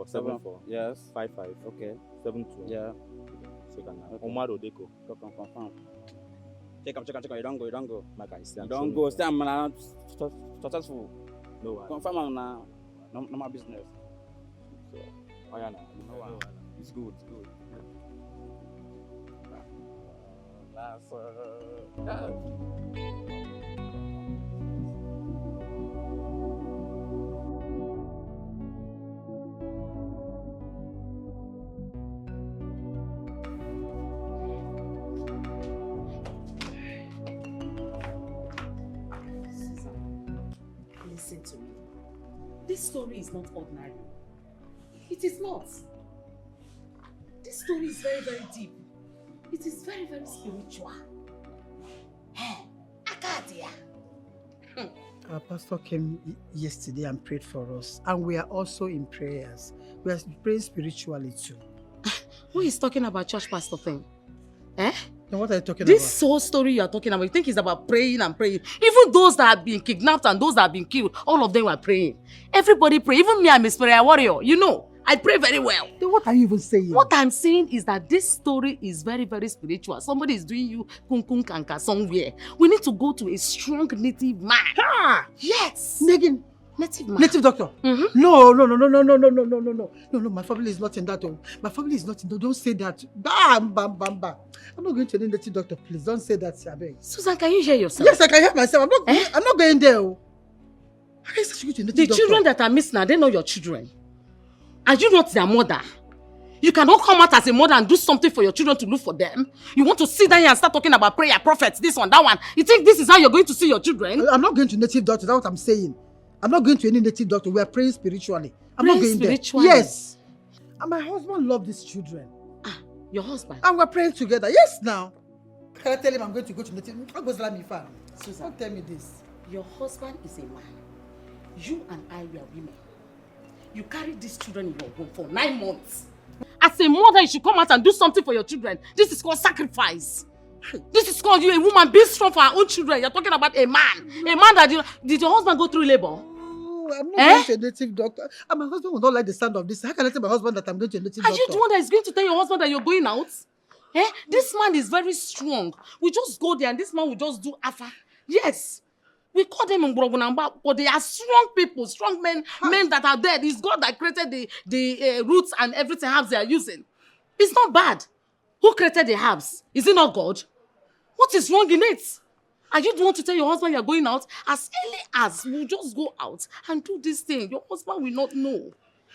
74. Yes. 55. Okay. 72. Yeah. Second. Omar Odeko. Confirm. Check. You don't go. Like I said. You don't go. Stay man. Successful. No. Confirm now. No my business. So, oh yeah, no. It's good. Listen to me. This story is not ordinary. It is not. This story is very, very deep. It is very, very spiritual. Akadia. Our pastor came yesterday and prayed for us, and we are also in prayers. We are praying spiritually too. Who is talking about church pastor thing? Then what are you talking This whole story you are talking about, you think it's about praying and praying. Even those that have been kidnapped and those that have been killed, all of them were praying. Everybody pray. Even me, I'm a prayer warrior. You know, I pray very well. Then what are you even saying? What I'm saying is that this story is very, very spiritual. Somebody is doing you kun kanka somewhere. We need to go to a strong native man. Ah! Yes! Native man. Native doctor? Mm-hmm. No, my family is not in that. My family is not in that. Don't say that. Bam. I'm not going to any native doctor, please. Don't say that, Abeg. Susan, can you hear yourself? Yes, I can hear myself. I'm not going there. How can you say you go to a native The doctor? children that are missing, are they not your children? Are you not their mother? You cannot come out as a mother and do something for your children to look for them. You want to sit down here and start talking about prayer, prophets, this one, that one. You think this is how you're going to see your children? I'm not going to native doctor. That's what I'm saying. I'm not going to any native doctor. We are praying spiritually. I'm not going spiritually? there. Yes. And my husband loves these children. Your husband? And we're praying together. Yes, now. Can I tell him I'm going to go to native? Susan, don't tell me this. Your husband is a man. You and I were women. You carried these children in your womb for 9 months. As a mother, you should come out and do something for your children. This is called sacrifice. This is called you, a woman, being strong for her own children. You're talking about a man. A man that did your husband go through labor? I'm not going to a native doctor. And my husband will not like the sound of this. How can I tell my husband that I'm going to a native doctor? Are you the one that is going to tell your husband that you're going out? This man is very strong. We just go there and this man will just do afa. Yes. We call them Ngbrogunamba, but they are strong people, strong men, men that are dead. It's God that created the roots and everything herbs they are using. It's not bad. Who created the herbs? Is it not God? What is wrong in it? Are you the one to tell your husband you're going out? As early as we'll just go out and do this thing, your husband will not know.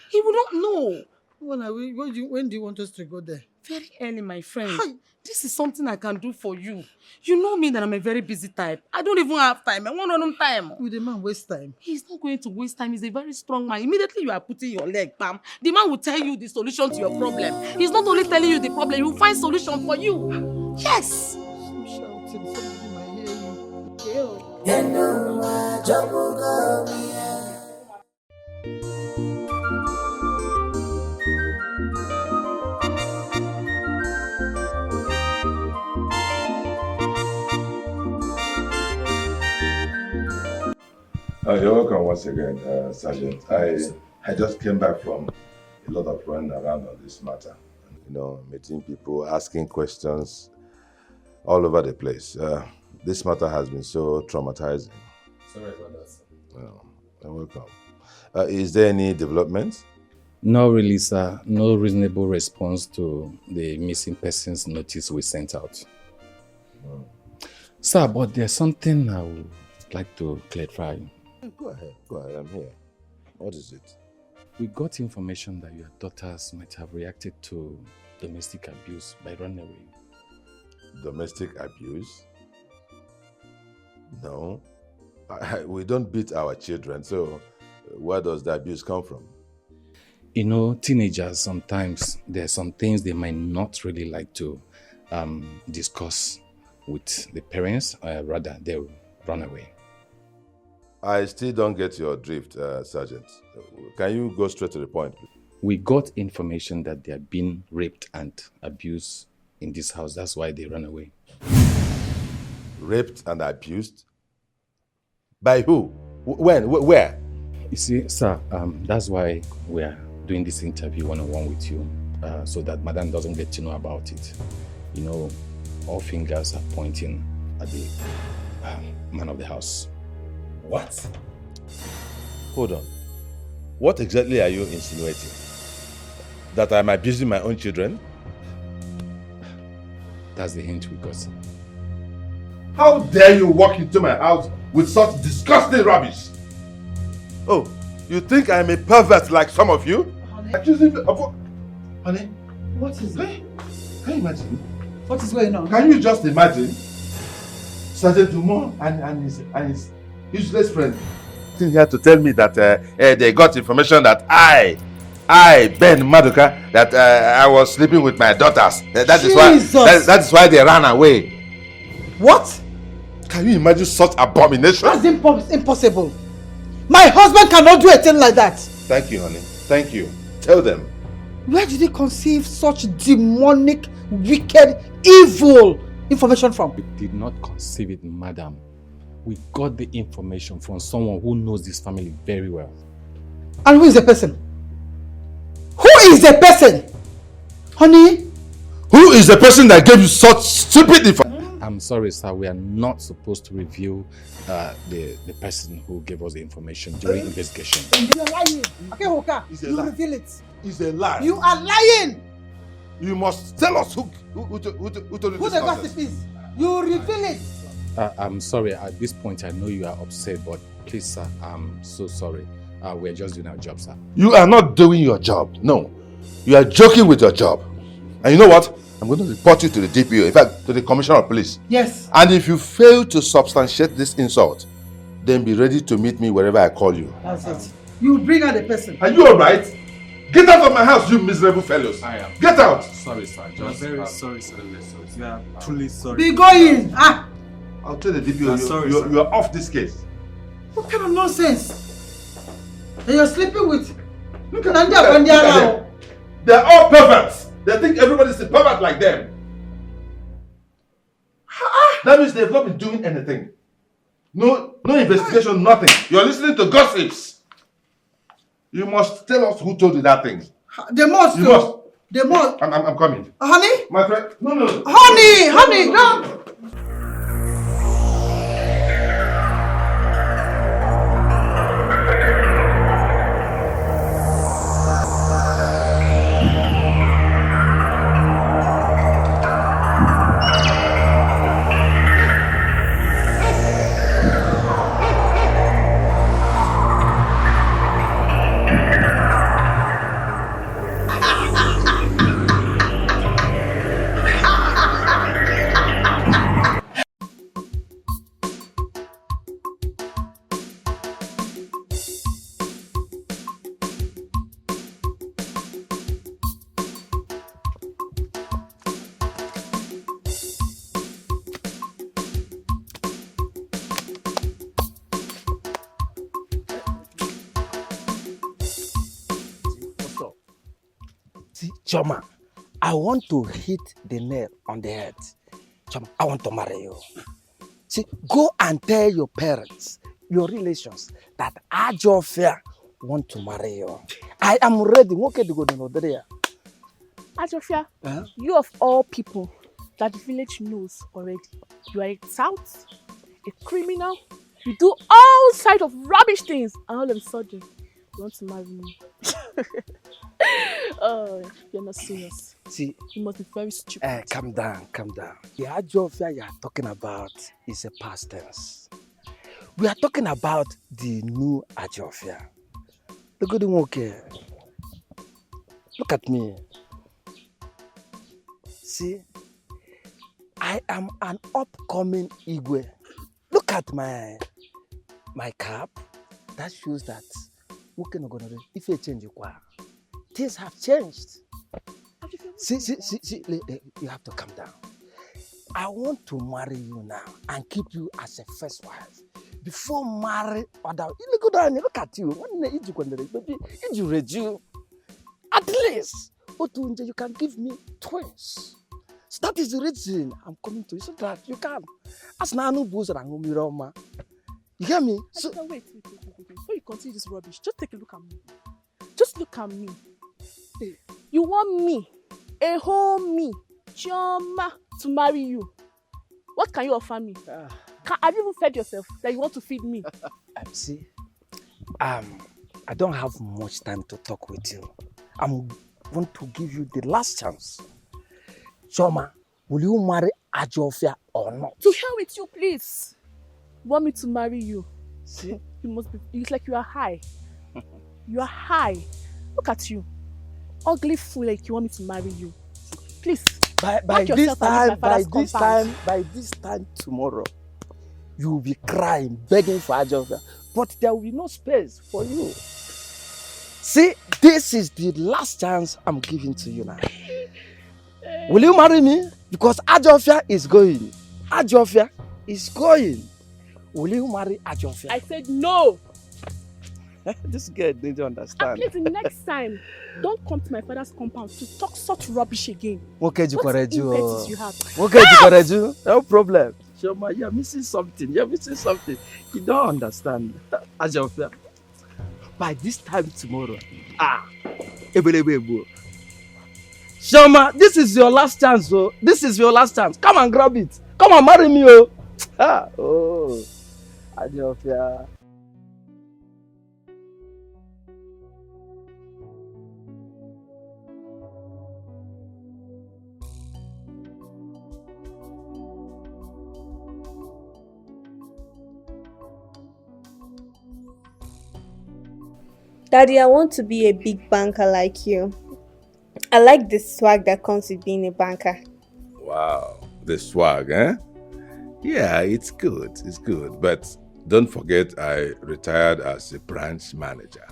He will not know. When do you want us to go there? Very early, my friend. Hi. This is something I can do for you. You know me that I'm a very busy type. I don't even have time. I want on time. Will the man waste time? He's not going to waste time. He's a very strong man. Immediately you are putting your leg, bam. The man will tell you the solution to your problem. He's not only telling you the problem, he will find solution for you. Yes. I'm shouting. Somebody might hear you. You're welcome once again, Sergeant. I just came back from a lot of running around on this matter. You know, meeting people, asking questions all over the place. This matter has been so traumatizing. Sorry about that, sir. You're welcome. Is there any development? No really, sir. No reasonable response to the missing persons notice we sent out. Sir, but there's something I would like to clarify. Go ahead, I'm here. What is it? We got information that your daughters might have reacted to domestic abuse by running away. Domestic abuse? No. We don't beat our children, so where does the abuse come from? You know, teenagers, sometimes there are some things they might not really like to discuss with the parents, or rather they'll run away. I still don't get your drift, Sergeant. Can you go straight to the point? We got information that they are being raped and abused in this house. That's why they ran away. Raped and abused? By who? When? Where? You see, sir, that's why we are doing this interview one-on-one with you, so that Madam doesn't get to know about it. You know, all fingers are pointing at the man of the house. What? Hold on. What exactly are you insinuating? That I'm abusing my own children? That's the hint we got, sir. How dare you walk into my house with such disgusting rubbish? Oh, you think I'm a pervert like some of you? Honey? Accusing me of what? Honey, What is it? can you imagine? What is going on? Can you just imagine? Sergeant Dumont and his useless friend sitting here to tell me that they got information that I, Ben Maduka, that I was sleeping with my daughters. That is why they ran away. What? Can you imagine such abomination? That's impossible. My husband cannot do a thing like that. Thank you, honey. Thank you. Tell them. Where did he conceive such demonic, wicked, evil information from? We did not conceive it, madam. We got the information from someone who knows this family very well. And who is the person? Who is the person? Honey? Who is the person that gave you such stupid information? I'm sorry, sir. We are not supposed to reveal the person who gave us the information during investigation. You are lying. Okay, Hoka. You reveal it. It's a lie. You are lying. You must tell us who told you Who this the nonsense. gossip is. You reveal it. I'm sorry. At this point, I know you are upset, but please, sir, I'm so sorry. We're just doing our job, sir. You are not doing your job. No. You are joking with your job. And you know what? I'm going to report you to the DPO, in fact, to the Commissioner of Police. Yes. And if you fail to substantiate this insult, then be ready to meet me wherever I call you. That's it. You bring out the person. Are you alright? Get out of my house, you miserable fellows. I am. Get out. Sorry, sir. I'm very sorry, sir. We are truly sorry. Be going. I'll tell the DPO sorry, you are off this case. What kind of nonsense? And you're sleeping with... Look at them. They're all perverts. They think everybody's a pervert like them. That means they've not been doing anything. No investigation, nothing. You're listening to gossips. You must tell us who told you that thing. They must. You must. They must. I'm coming. Honey? My friend. No. Honey, no. See, Choma, I want to hit the nail on the head. Choma, I want to marry you. See, go and tell your parents, your relations, that Ajofia want to marry you. I am ready. Okay, to go to there. Ajofia, you of all people that the village knows already, you are a tout, a criminal, you do all kinds of rubbish things, and all of a sudden, you want to marry me. Oh, you're not serious. See, you must be very stupid. Calm down. The Ajofia you are talking about is a past tense. We are talking about the new Ajofia. The good one, okay. Look at me. See, I am an upcoming Igwe. Look at my cap. That shows that if you change your things have changed. See, you have to calm down. I want to marry you now and keep you as a first wife before marry other. Look at you. Please, Otunje, you can give me twins. So that is the reason I'm coming to you, so that you can. As Nanu Bozo and Umiroma. You hear me? So wait. Before you continue this rubbish, just take a look at me. Just look at me. Hey. You want me, a whole me, Chioma, to marry you. What can you offer me? Have you even fed yourself that you want to feed me? See, I don't have much time to talk with you. I want to give you the last chance. Chioma, will you marry Ajofia or not? To hell with you, please. You want me to marry you? See? You must be. It's like you are high. You are high. Look at you. Ugly fool, like you want me to marry you. Please. By this time tomorrow, you will be crying, begging for Ajofia. But there will be no space for you. See, this is the last chance I'm giving to you now. Will you marry me? Because Ajofia is going. Ajofia is going. Will you marry Ajofia? I said no. This girl didn't understand. And please, next time, don't come to my father's compound to talk such rubbish again. Okay, what impetus you have? Okay, Jikoreju, no problem. Shoma, you're missing something. You're missing something. You don't understand. Ajofia, by this time tomorrow, Shoma, this is your last chance, oh. This is your last chance. Come and grab it. Come and marry me, oh. Ajofia. Daddy, I want to be a big banker like you. I like the swag that comes with being a banker. Wow, the swag, eh? Yeah, it's good. It's good. But don't forget, I retired as a branch manager.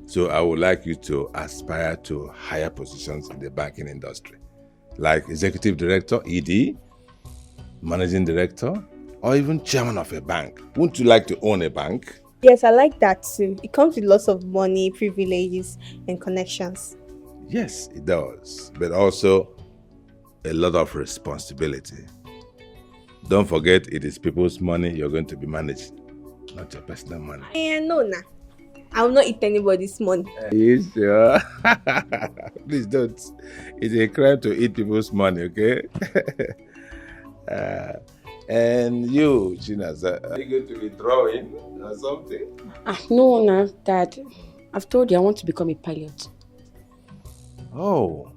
So I would like you to aspire to higher positions in the banking industry, like executive director, ED, managing director, or even chairman of a bank. Wouldn't you like to own a bank? Yes, I like that too. It comes with lots of money, privileges, and connections. Yes, it does. But also a lot of responsibility. Don't forget, it is people's money you're going to be managing, not your personal money. No, nah. I will not eat anybody's money. Are you sure? Please don't. It's a crime to eat people's money, okay? And you, Chinaza, are you going to be drawing or something? No, nah, Dad. I've told you I want to become a pilot. Oh,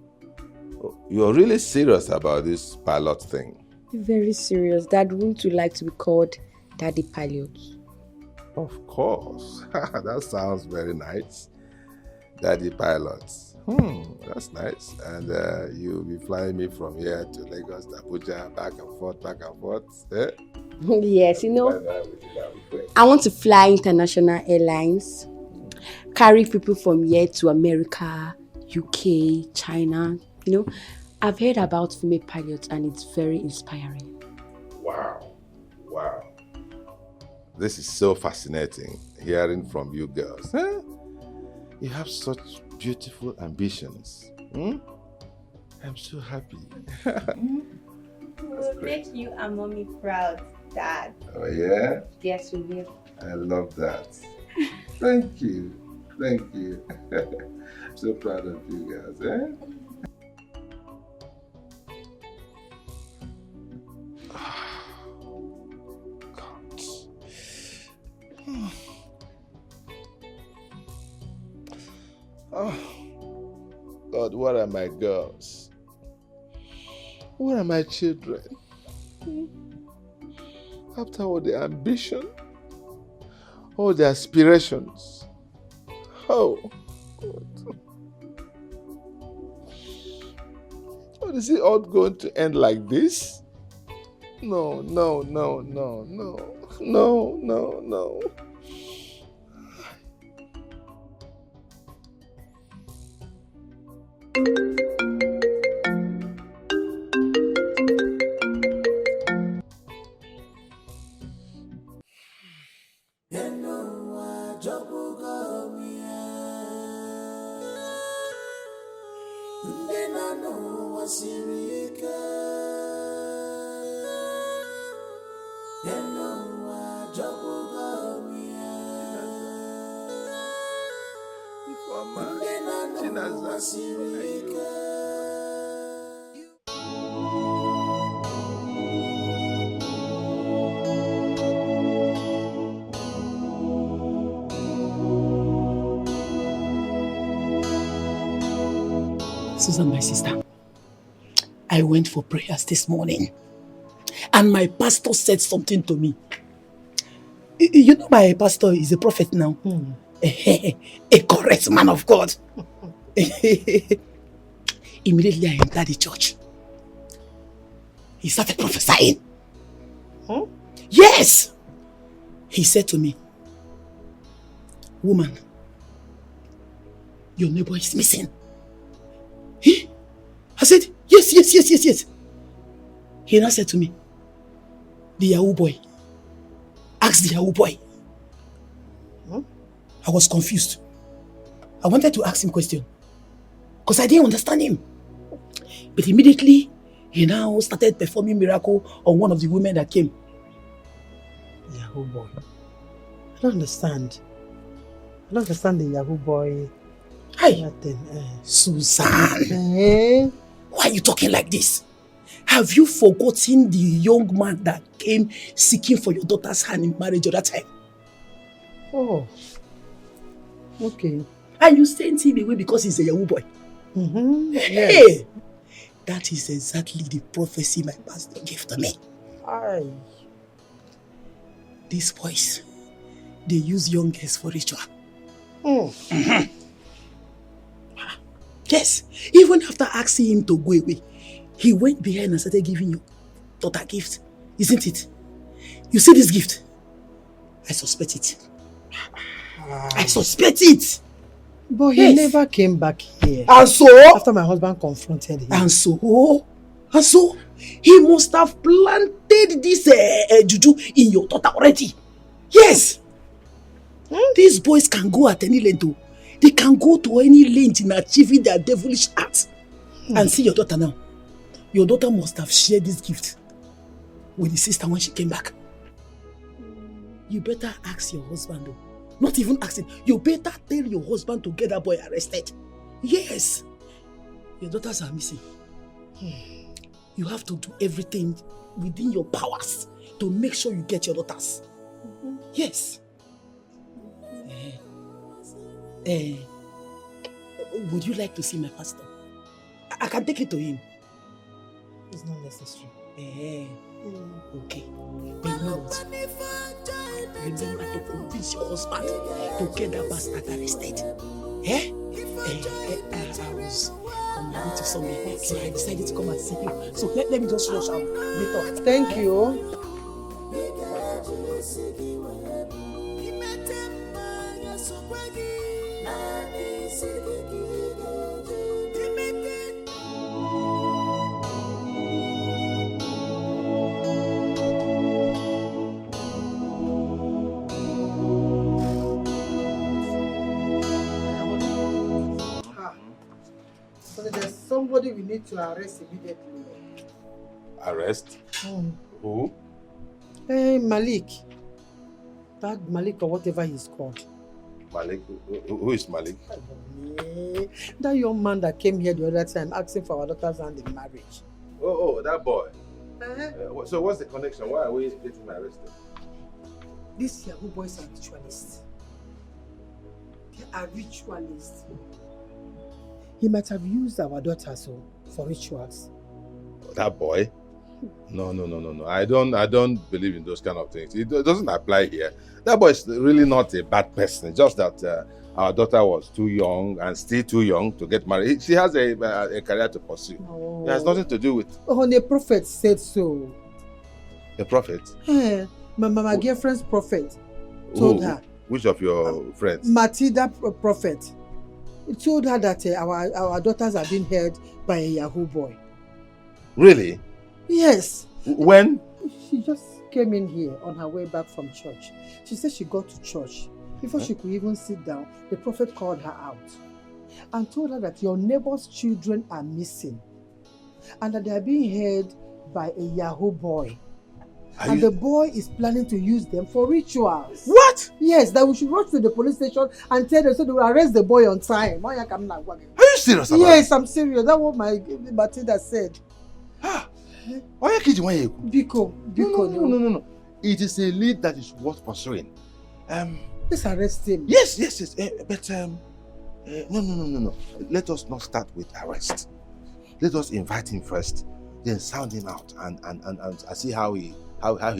you're really serious about this pilot thing? Very serious. Dad, wouldn't you like to be called Daddy Pilot? Of course. That sounds very nice. Daddy Pilot. That's nice. And you'll be flying me from here to Lagos, to Abuja, back and forth, eh? Yes, you know, I want to fly international airlines, carry people from here to America, UK, China. You know, I've heard about female pilots and it's very inspiring. Wow. This is so fascinating, hearing from you girls. Huh? You have such beautiful ambitions. I'm so happy. We'll make you and mommy proud, Dad. Oh yeah? Yes, we will. I love that. Thank you. So proud of you guys, eh? Oh, God, what are my girls? What are my children? After all the ambition, all the aspirations. Oh, God. What is it all going to end like this? No. Susan, my sister, I went for prayers this morning and my pastor said something to me. You know my pastor is a prophet now. A correct man of God. Immediately I entered the church. He started prophesying. Yes! He said to me, woman, your neighbor is missing. I said, yes. He now said to me, the Yahoo boy. Ask the Yahoo boy. I was confused. I wanted to ask him a question because I didn't understand him. But immediately, he now started performing miracle on one of the women that came. Yahoo boy. I don't understand. I don't understand the Yahoo boy. Hi, Susan. Why are you talking like this? Have you forgotten the young man that came seeking for your daughter's hand in marriage at that time? Oh, okay. And you sent him away because he's a Yahoo boy. Yes. That is exactly the prophecy my pastor gave to me. Aye. These boys, they use young girls for ritual. Yes, even after asking him to go away, he went behind and started giving your daughter gifts. Isn't it? You see this gift? I suspect it. I suspect it. But he never came back here. And so? After my husband confronted him. And so? He must have planted this juju in your daughter already. Yes. These boys can go at any length. They can go to any length in achieving their devilish acts. And see your daughter now. Your daughter must have shared this gift with the sister when she came back. You better ask your husband though. Not even ask him. You better tell your husband to get that boy arrested. Yes. Your daughters are missing. You have to do everything within your powers to make sure you get your daughters. Yes. Would you like to see my pastor? I can take it to him. It's not necessary. Okay. But you know what? Remember to convince your husband to get that bastard arrested. I was on my way to somewhere, so I decided to come and see you. So let me just rush out later. Thank you. So there's somebody we need to arrest immediately. Arrest? Who? Malik. That Malik or whatever he's called. Malik? Who is Malik? That young man that came here the other time asking for our daughter's hand in marriage. Oh, that boy. So what's the connection? Why are we getting arrested? These Yahoo boys are ritualists. They are ritualists. He might have used our daughter for rituals. That boy? No. I don't believe in those kind of things. It doesn't apply here. That boy is really not a bad person. Just that our daughter was too young and still too young to get married. She has a career to pursue. Oh. It has nothing to do with... Oh, the prophet said so. The prophet? My girlfriend's prophet told her. Which of your friends? Matilda prophet. He told her that our daughters are being held by a Yahoo boy. Really? Yes. When? She just came in here on her way back from church. She said she got to church. Before she could even sit down, the prophet called her out and told her that your neighbor's children are missing. and that they are being held by a Yahoo boy. And the boy is planning to use them for rituals. What? Yes, that we should rush to the police station and tell them so they will arrest the boy on time. Are you serious about Yes, I'm serious. That's what my Matilda said. Why are you kidding? Biko. No. It is a lead that is worth pursuing. Let's arrest him. Yes. But no. Let us not start with arrest. Let us invite him first, then sound him out and see how he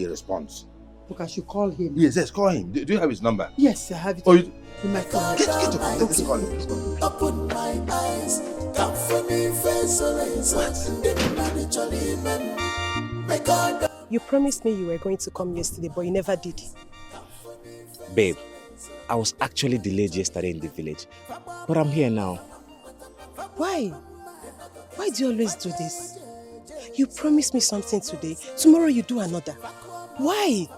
responds. Look, I should call him. Yes, call him. Do you have his number? Yes, I have it. Oh, you... in my phone. Get to let's call him. Let's call him. Open my eyes, come for me, face You promised me you were going to come yesterday, but you never did. Babe, I was actually delayed yesterday in the village, but I'm here now. Why? Why do you always do this? You promised me something today, tomorrow you do another. Why?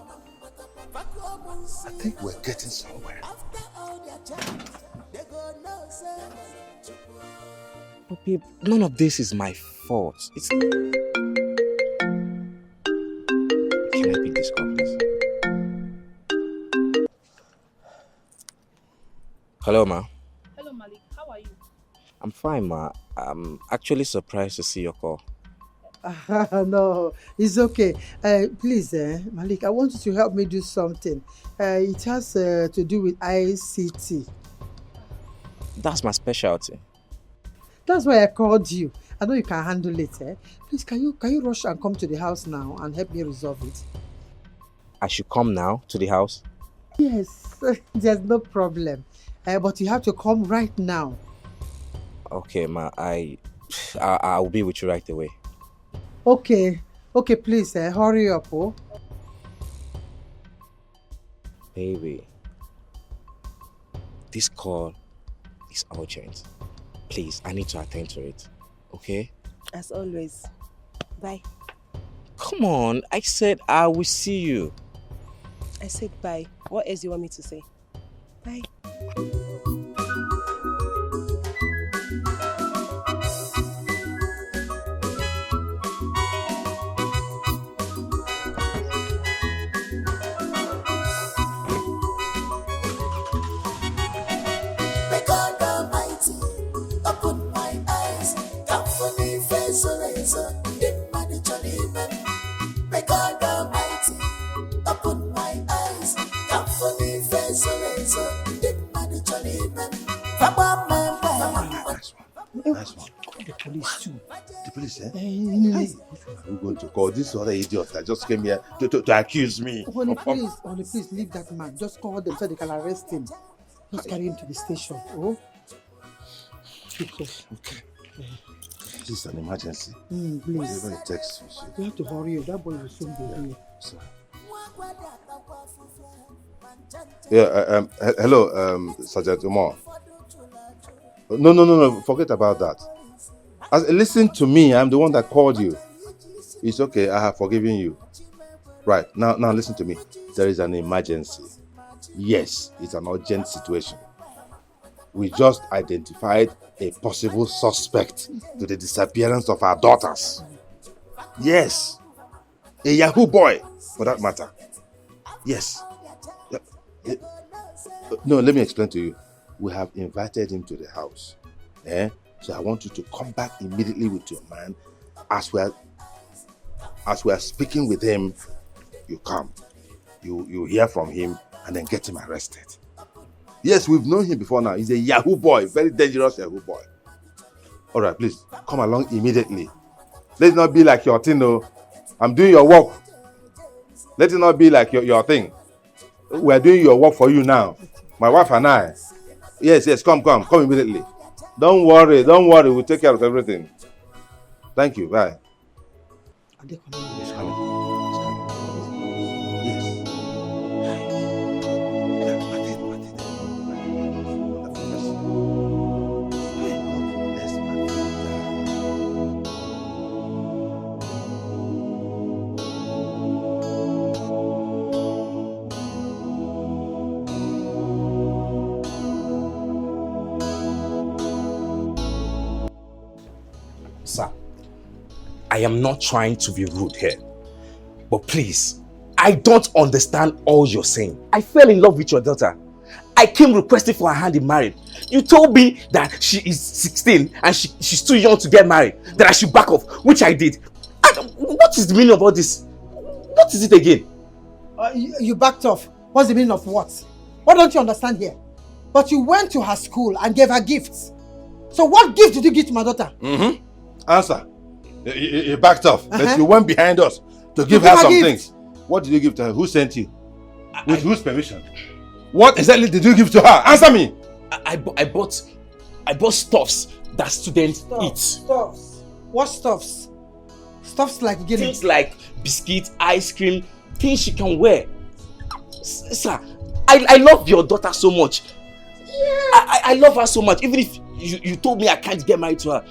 I think we're getting somewhere. But babe, none of this is my fault. It's... Can I pick this call, please? Hello, ma. Hello, Malik. How are you? I'm fine, ma. I'm actually surprised to see your call. No, it's okay. Please, Malik, I want you to help me do something. It has to do with ICT. That's my specialty. That's why I called you. I know you can handle it. Please, can you rush and come to the house now and help me resolve it? I should come now to the house? Yes, there's no problem. But you have to come right now. Okay, ma. I'll be with you right away. Okay, please, hurry up, oh. Baby, this call is urgent. Please, I need to attend to it, okay? As always. Bye. Come on, I said I will see you. I said bye. What else do you want me to say? Bye. Nice one. Call the police too. The police, eh? Hey, we're going to call this other idiot that just came here to accuse me. Honey, please, leave that man. Just call them so they can arrest him. Just carry him to the station. Oh? Okay. This is an emergency. Please. Everybody text you. You have to hurry up. That boy will soon be here. Sorry. Yeah, hello, Sergeant Umar. No, forget about that. Listen to me, I'm the one that called you. It's okay, I have forgiven you. Right, now listen to me. There is an emergency. Yes, it's an urgent situation. We just identified a possible suspect to the disappearance of our daughters. Yes, a Yahoo boy, for that matter. Yes. No, let me explain to you. We have invited him to the house. So I want you to come back immediately with your man. As we are speaking with him, you come. You hear from him and then get him arrested. Yes, we've known him before now. He's a Yahoo boy, very dangerous Yahoo boy. All right, please, come along immediately. Let it not be like your thing, though. I'm doing your work. Let it not be like your thing. We're doing your work for you now. My wife and I. Yes, come immediately. Don't worry, we'll take care of everything. Thank you, bye. He's coming. I am not trying to be rude here. But please, I don't understand all you're saying. I fell in love with your daughter. I came requesting for her hand in marriage. You told me that she is 16 and she's too young to get married. That I should back off, which I did. What is the meaning of all this? What is it again? You backed off. What's the meaning of what? What don't you understand here? But you went to her school and gave her gifts. So what gift did you give to my daughter? Answer. You backed off, but you went behind us to give her some things. What did you give to her? Who sent you? With whose permission? What exactly did you give to her? Answer me. I bought stuffs that students eat. Stuffs? What stuffs? Stuffs like things like biscuits, ice cream, things she can wear. Sir, I love your daughter so much. Yeah. I love her so much. Even if you told me I can't get married to her,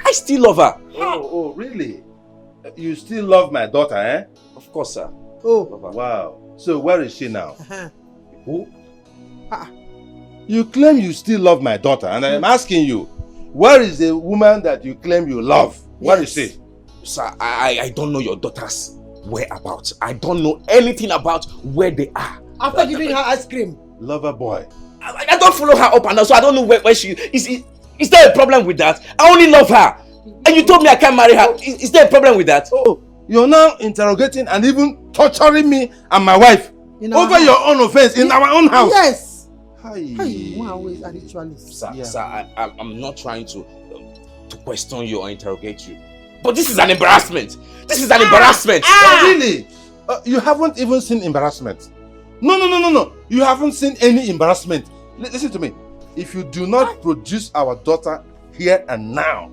I still love her. Oh, really? You still love my daughter, eh? Of course, sir. Oh. Wow. So where is she now? Who? You claim you still love my daughter, and I am asking you, where is the woman that you claim you love? Where is she? Sir, I don't know your daughter's whereabouts. I don't know anything about where they are. After giving her ice cream. Lover boy. I don't follow her up and down, so I don't know where she is. Is there a problem with that? I only love her. And you told me I can't marry her. Is there a problem with that? Oh, you're now interrogating and even torturing me and my wife over your own offense in our own house. Yes. Sir, I'm not trying to question you or interrogate you. But this is an embarrassment. This is an embarrassment. Really? You haven't even seen embarrassment. No. You haven't seen any embarrassment. Listen to me. If you do not produce our daughter here and now,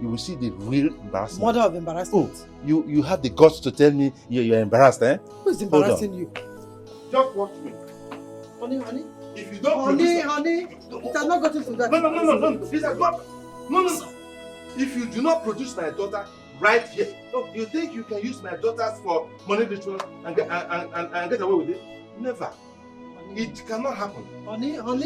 you will see the real embarrassment. Mother of embarrassment. Oh, you have the guts to tell me you're embarrassed, eh? Who is embarrassing you? Just watch me. Honey. If you don't honey, it has not gotten to that. No. This has not. No. If you do not produce my daughter right here, you think you can use my daughters for money ritual and get away with it? Never. It cannot happen. Honey. Come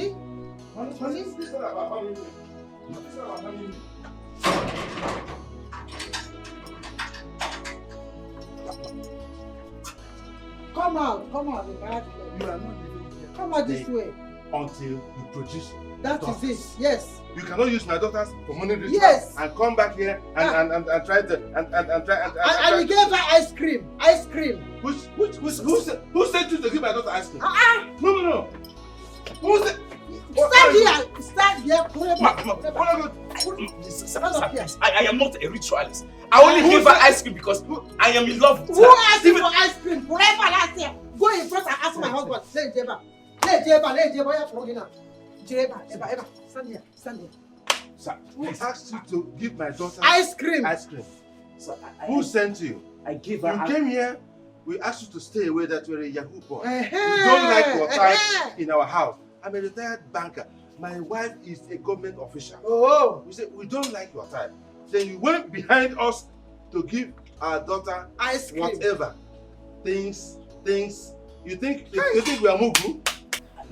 out. You are not living here. Come out this way. Until you produce. That is it. Yes. You cannot use my daughters for money ritual. Yes. And come back here and try to and you gave her ice cream. Who sent you to give my daughter ice cream? No. Who said? Stand here. I am not a ritualist. I only give her ice cream because I am in love with her. Who asked you for ice cream? Forever last year. Go in front and ask my husband. Let Jeba. Eba. Stand here. Sir, who asked you to give my daughter ice cream? Sir, who sent you? I gave her. You came here. We asked you to stay away that you're a Yahoo boy. We don't like your type in our house. I'm a retired banker. My wife is a government official. Oh. We said we don't like your type. Then you went behind us to give our daughter ice cream. Whatever. Things. You think we are Mugu?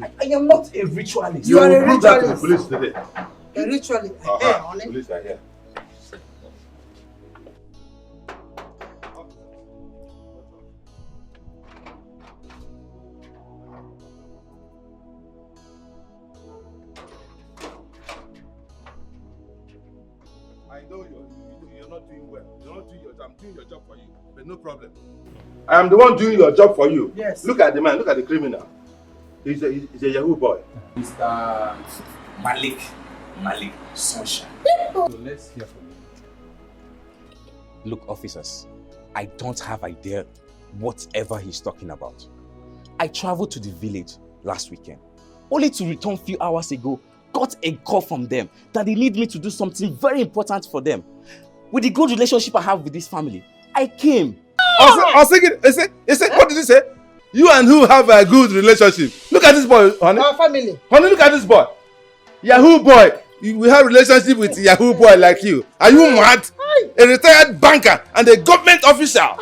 I am not a ritualist. You are a ritualist. To the police today. A ritualist. Honey. Police are here. I know you're not doing well. You're not doing your job. I'm doing your job for you, but no problem. I am the one doing your job for you. Yes. Look at the man. Look at the criminal. He's a Yahoo boy. Mr. Malik Sunshine. So let's hear from you. Look, officers, I don't have idea whatever he's talking about. I traveled to the village last weekend, only to return a few hours ago, got a call from them that they need me to do something very important for them. With the good relationship I have with this family, I came. I was thinking, what did he say? You and who have a good relationship? Look at this boy, honey. Our family. Honey, look at this boy. Yahoo boy. We have a relationship with Yahoo boy like you. Are you mad? A retired banker and a government official.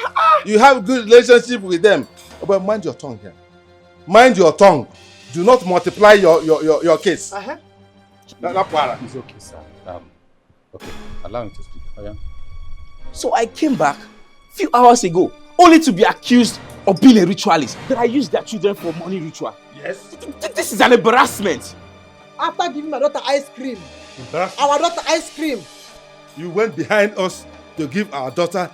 You have a good relationship with them. But mind your tongue here. Mind your tongue. Do not multiply your case. It's okay, sir. Okay, allow him to speak. So I came back a few hours ago, only to be accused of being a ritualist. That I use their children for money ritual. Yes. This is an embarrassment. After giving my daughter ice cream. Our daughter ice cream. You went behind us to give our daughter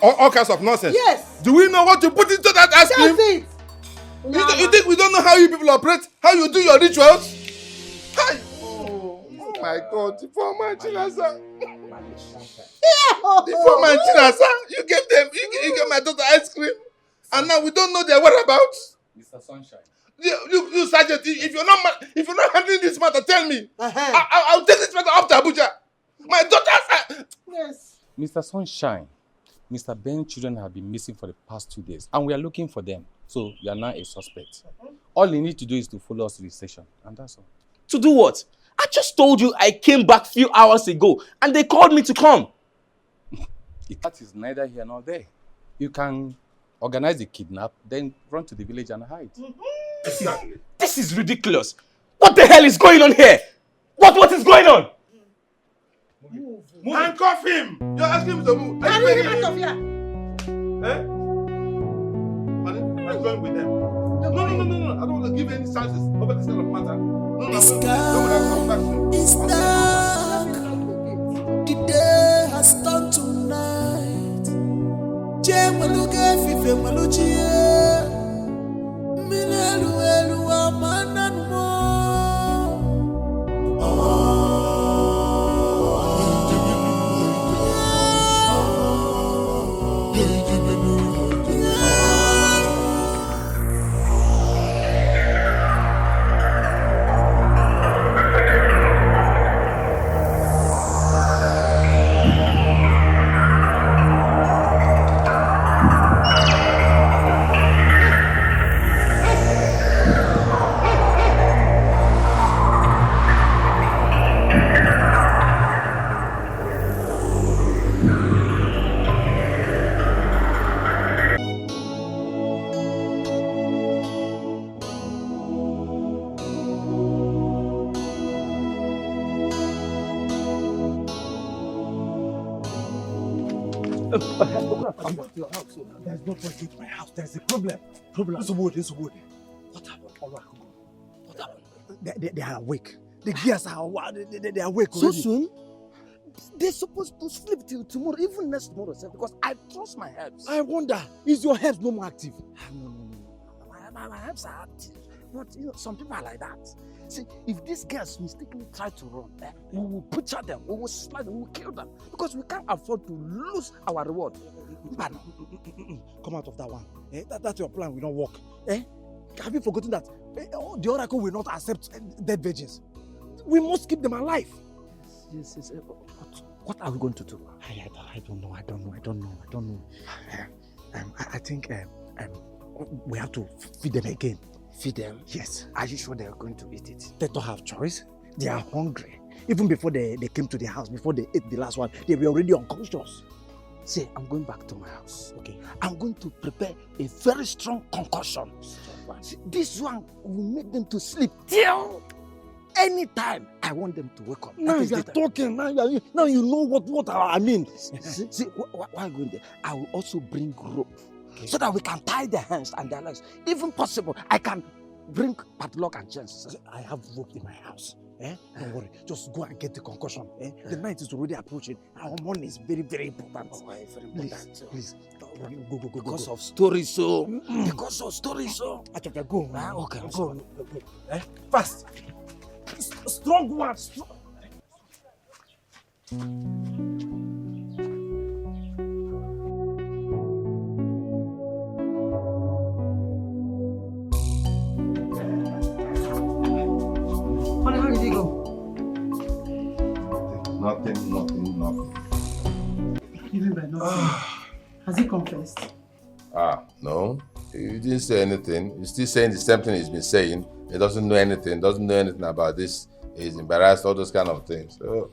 all kinds of nonsense. Yes. Do we know what to put into that ice cream? That's it. You think we don't know how you people operate? How you do your rituals? Hi. Oh my God. The poor man Chinasa. The poor man Chinasa. You gave my daughter ice cream. And now we don't know their whereabouts. Mr. Sunshine. You Sergeant, if you're not handling this matter, tell me. I'll take this matter up to Abuja. My daughter's. Yes. Mr. Sunshine, Mr. Ben's children have been missing for the past 2 days, and we are looking for them. So you are now a suspect. All you need to do is to follow us to the station, and that's all. To do what? I just told you I came back a few hours ago, and they called me to come. That is neither here nor there. You can organize the kidnap, then run to the village and hide. This is ridiculous. What the hell is going on here? What is going on? Move. Handcuff him. You're asking him to move. Carry him out of here. Eh? I'm going with them. No. I don't want to give any chances over this kind of matter. No. The sky is dark. The day has turned to night. Jemaluge fife maluchie. Minelu elu amananmo. I'm back to your house. There's no point in my house. There's a problem. It's wood. What happened? What happened? They are awake. The gears are they are awake So already. soon? They're supposed to sleep till tomorrow, even next tomorrow, sir, because I trust my herbs. I wonder, is your herbs no more active? No. My herbs are active. But some people are like that. See, if these girls mistakenly try to run, we will butcher them, we will slide them, we will kill them. Because we can't afford to lose our reward. Come out of that one. That your plan will not work. Have you forgotten that the oracle will not accept dead virgins? We must keep them alive. Yes. What are we going to do? I don't know. I think we have to feed them again. Feed them? Yes. Are you sure they are going to eat it? They don't have choice. They are hungry. Even before they came to the house, before they ate the last one, they were already unconscious. See, I'm going back to my house. Okay. I'm going to prepare a very strong concussion. See, this one will make them to sleep till any time I want them to wake up. Now you're talking. Now you know what I mean. See, while going there, I will also bring rope. So that we can tie their hands and their legs. Even possible, I can bring padlock and chains. I have rope in my house. Don't worry. Just go and get the concussion. The night is already approaching. Our money is very, very important. Very important. Please. Go. Because of stories, so. Because of stories, so. Go. Okay. Go. Fast. Strong one. How did he go? Nothing. Even by nothing. Has he confessed? No. He didn't say anything. He's still saying the same thing he's been saying. He doesn't know anything about this. He's embarrassed, all those kind of things. So,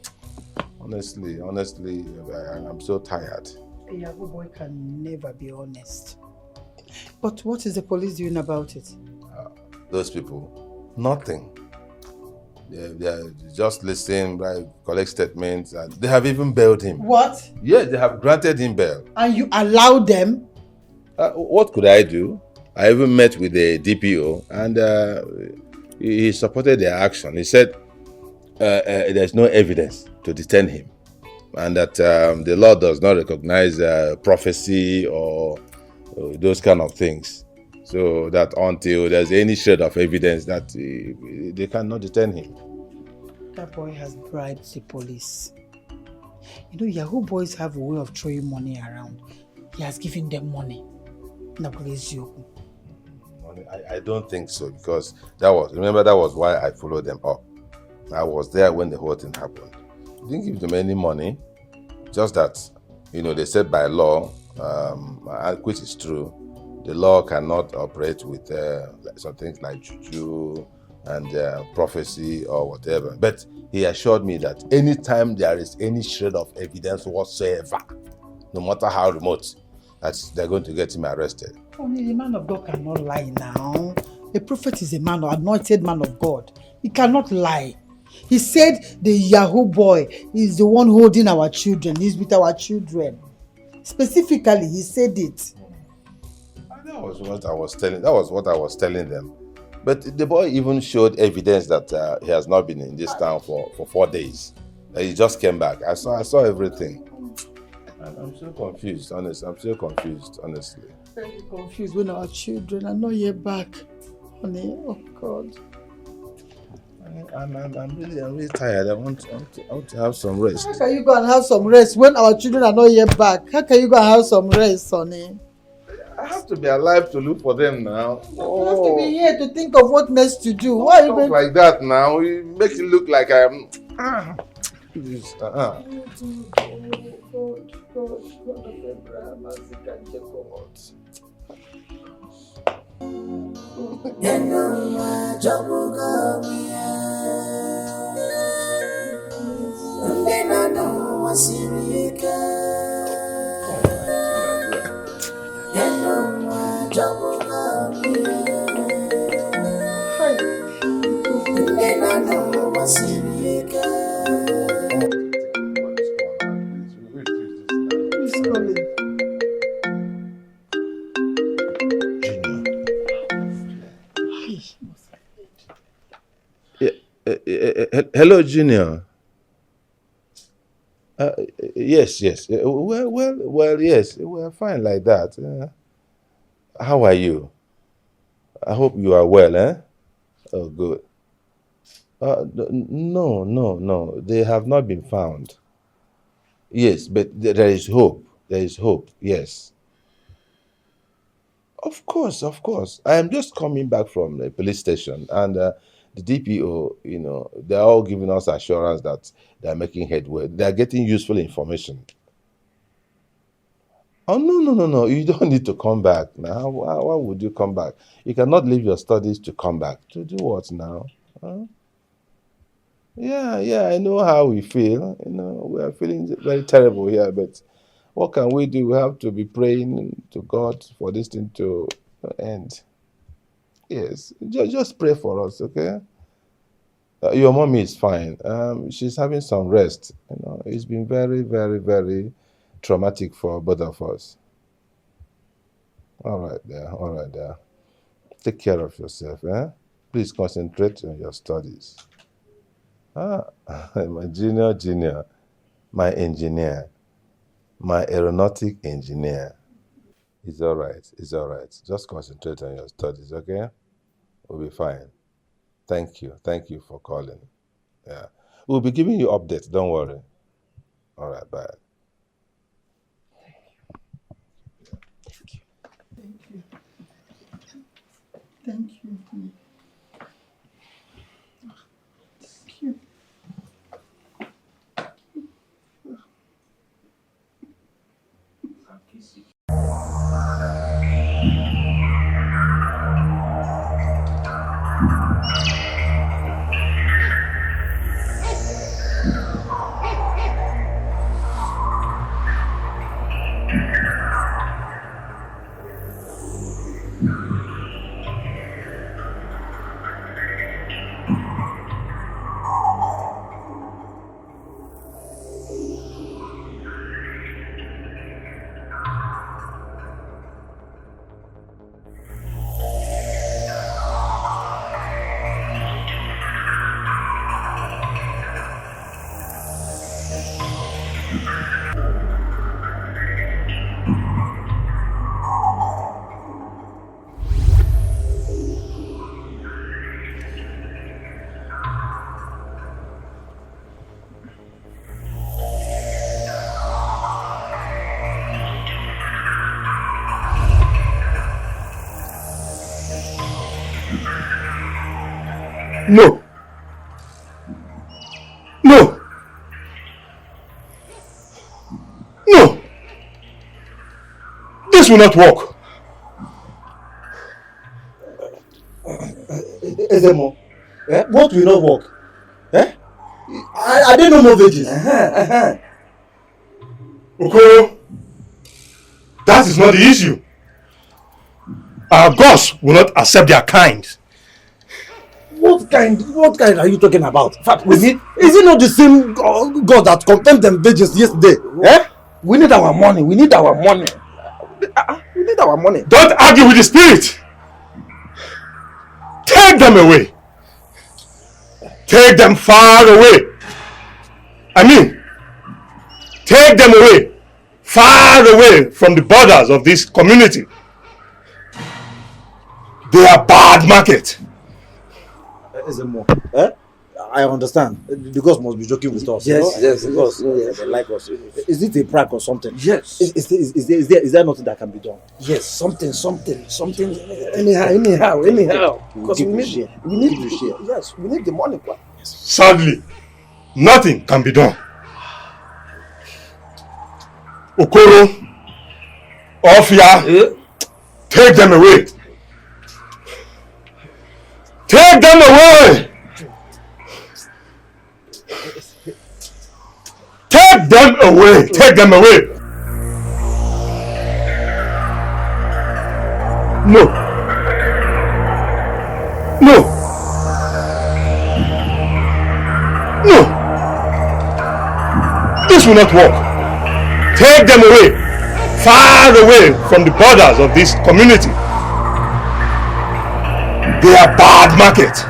honestly, I'm so tired. A Yahoo boy can never be honest. But what is the police doing about it? Those people, nothing. They just listen, right, collect statements, and they have even bailed him. What? Yes, they have granted him bail. And you allowed them? What could I do? I even met with the DPO, and he supported their action. He said there's no evidence to detain him, and that the law does not recognize prophecy or those kind of things. So that until there's any shred of evidence that they cannot detain him. That boy has bribed the police. You know, Yahoo boys have a way of throwing money around. He has given them money. I don't think so, because that was why I followed them up. I was there when the whole thing happened. Didn't give them any money, just that, they said by law, which is true, the law cannot operate with some things like juju and prophecy or whatever. But he assured me that anytime there is any shred of evidence whatsoever, no matter how remote, that they're going to get him arrested. Only the man of God cannot lie now. A prophet is a man, or anointed man of God. He cannot lie. He said the Yahoo boy is the one holding our children. He's with our children. Specifically, he said it. That was what I was telling them. But the boy even showed evidence that he has not been in this town for 4 days. He just came back. I saw everything. And I'm so confused, honestly. Very confused when our children are not yet back. Honey, oh God. I'm really tired. I want to have some rest. How can you go and have some rest when our children are not yet back? How can you go and have some rest, honey? I have to be alive to look for them now. You have to be here to think of what next to do. Why are you going like that now? It makes it look like I'm... God of Abraham, Isaac, and Jacob. Hello, Junior. Yes. Well, yes. We're fine like that. How are you? I hope you are well, eh? Oh, good. No. They have not been found. Yes, but there is hope. There is hope, yes. Of course. I am just coming back from the police station, and the DPO, they're all giving us assurance that they're making headway. They're getting useful information. Oh, no. You don't need to come back now. Why would you come back? You cannot leave your studies to come back. To do what now? Huh? Yeah, I know how we feel. We are feeling very terrible here, but what can we do? We have to be praying to God for this thing to end. Yes, just pray for us, okay? Your mommy is fine. She's having some rest. It's been very, very, very traumatic for both of us. All right there. Take care of yourself, eh? Please concentrate on your studies. My junior, my engineer, my aeronautic engineer. It's all right. Just concentrate on your studies, okay? We'll be fine. Thank you for calling. Yeah. We'll be giving you updates, don't worry. All right, bye. Thank you. No. No. No. This will not work. Ezemo, what will not work? I didn't know virgins. Okoro, that is not the issue. Our gods will not accept their kind. What kind are you talking about? In fact, is it not the same God that confirmed them virgins yesterday? We need our money. We need our money. We need our money. Don't argue with the spirit. Take them away. Take them far away. I mean, take them away. Far away from the borders of this community. They are bad market. Ezemo, I understand. The gods must be joking with us. Yes, yes, because yes. they like us. Is it a prank or something? Yes. Is there nothing that can be done? Yes, something. Anyhow. Because we need to share. Yes, we need the money. Sadly, nothing can be done. Okoro, Ofia, take them away. Take them away. Take them away. Take them away. No. No. No. This will not work. Take them away. Far away from the borders of this community. They are bad market.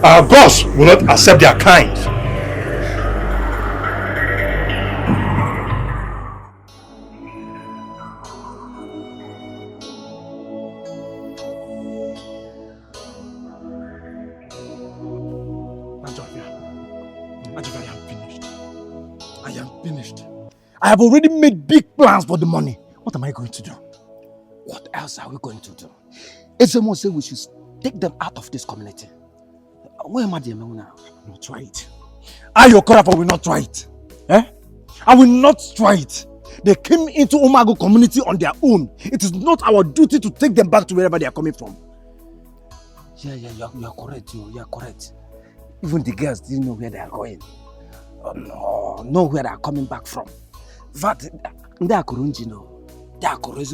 Our gods will not accept their kind. I have already made big plans for the money. What am I going to do? What else are we going to do? Ezemo said we should take them out of this community. Where am I now? Not try it. I, Okorafor, will not try it. I will not try it. They came into Umago community on their own. It is not our duty to take them back to wherever they are coming from. Yeah, you are correct. You are correct. Even the girls didn't know where they are going. Know where they are coming back from. But they are correct, they are correct.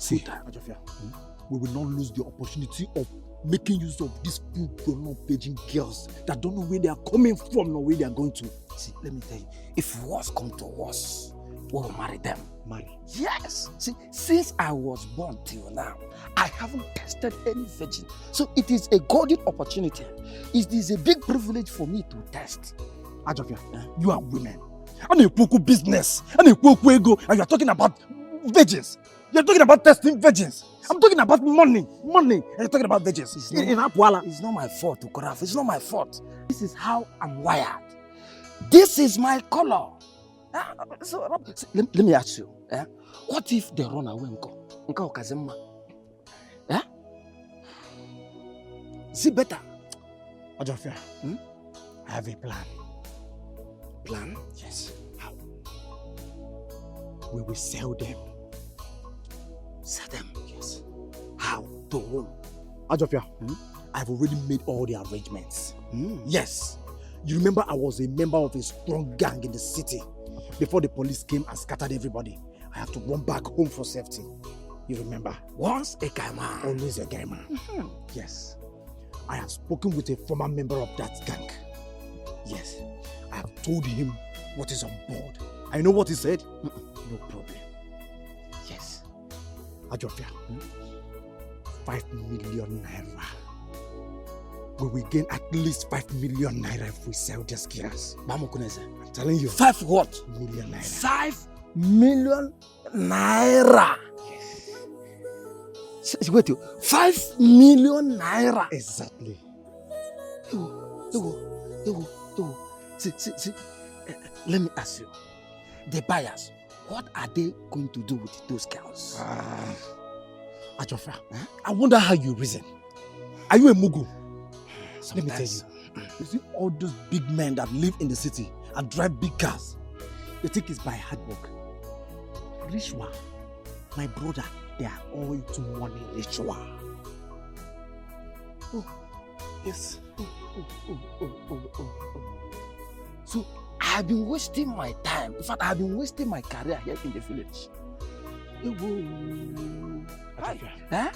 See, Ajofia, we will not lose the opportunity of making use of these full-grown paging girls that don't know where they are coming from or where they are going to. See, let me tell you, if worse come to worse, we will marry them. Marry? Yes. See, since I was born till now, I haven't tested any virgin. So it is a golden opportunity. It is a big privilege for me to test. Ajofia, you are women. And a poku business. And a poku ego. And you are talking about virgins. You are talking about testing virgins. I'm talking about money. And you're talking about virgins. It's not my fault, Ukoraf. It's not my fault. This is how I'm wired. This is my color. So, let me ask you. What if they run away? See better. Ajofia, I have a plan. Plan? Yes. How? We will sell them. Sell them? Yes. How? To whom? Ajofia, I've already made all the arrangements. Yes. You remember I was a member of a strong gang in the city. Before the police came and scattered everybody, I have to run back home for safety. You remember? Once a guy man. Always a guy man. Yes. I have spoken with a former member of that gang. Yes. I have told him what is on board. I know what he said. No problem. Yes. Ajofia, 5 million naira. We will gain at least 5 million naira if we sell these girls. I'm telling you. 5 what? Million naira. 5 million naira. Yes. Wait, 5 million naira. Exactly. See, let me ask you. The buyers, what are they going to do with those girls? Ajofia, I wonder how you reason. Are you a Mugu? Let me tell you, you see all those big men that live in the city and drive big cars, they think it's by hard work. Ritual, my brother, they are all into money ritual. Oh, yes. So I have been wasting my time. In fact, I have been wasting my career here in the village. Huh?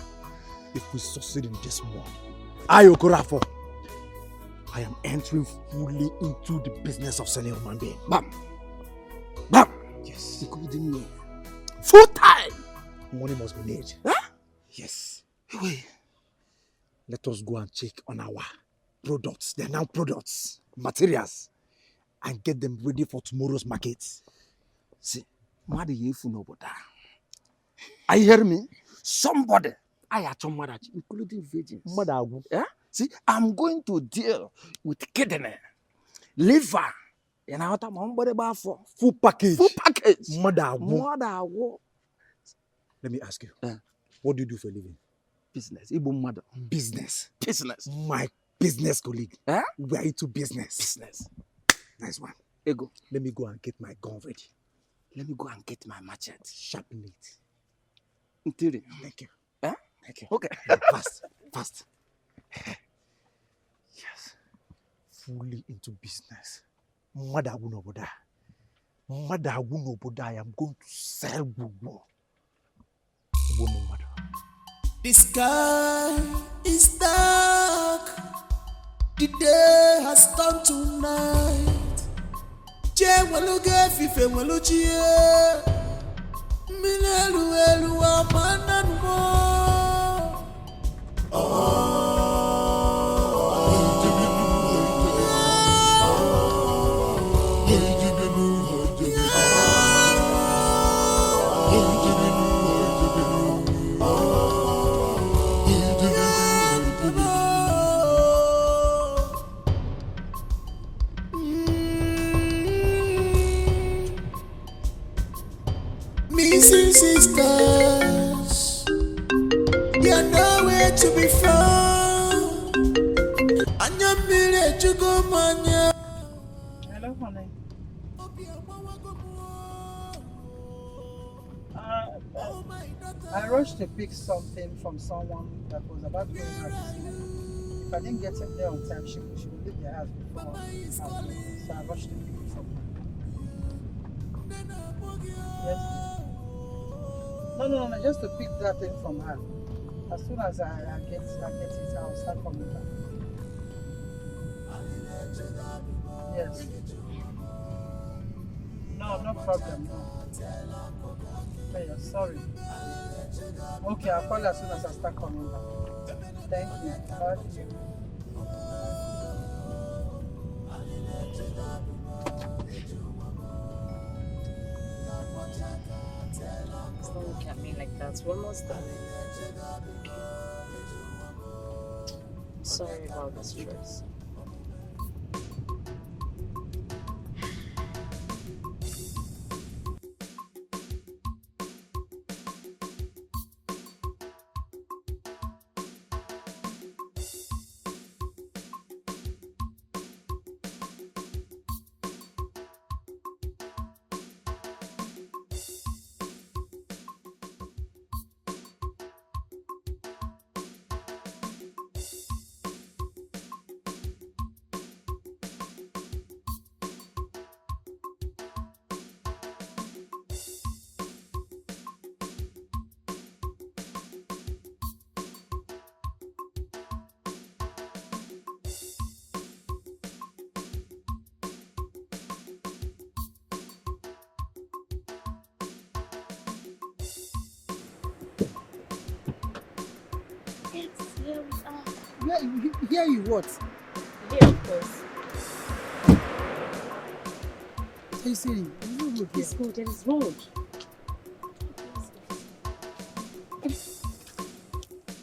If we succeed in this one, I am entering fully into the business of selling human being. Bam! Bam! Yes. Including me. Full time! Money must be made. Huh? Yes. Wait. Let us go and check on our products. They're now products, materials, and get them ready for tomorrow's market. See, are you hearing me? Somebody, including virgins. Yeah? See, I'm going to deal with kidney, liver, and full package. Full package. Let me ask you, what do you do for a living? Business. Business. Business. My business colleague. We are into business. Business. Nice one. Ego. Let me go and get my gun ready. Let me go and get my machete. Sharpen it. Thank you. Thank you. Okay. Fast. Fast. Yes. Fully into business. I am going to sell Gugu. The sky is dark. The day has turned to night. Je waluge fife waluchie. Minelu elu amananmo. Missing sisters, they are nowhere to be found. Anyamire chugomanya. Hello, honey. I rushed to pick something from someone that was about going out to see. If I didn't get it there on time, she would leave the house before I leave. So I rushed to pick it from her. Yes. No, just to pick that thing from her. As soon as I get it, I'll start coming back. Yes. No problem. No. Hey, sorry. Okay, I'll call you as soon as I start coming back. Thank you. Bye. Don't look at me like that. We're almost done. Sorry about the stress. Here you what? Yeah, of course. Hey Siri, This road, there is road.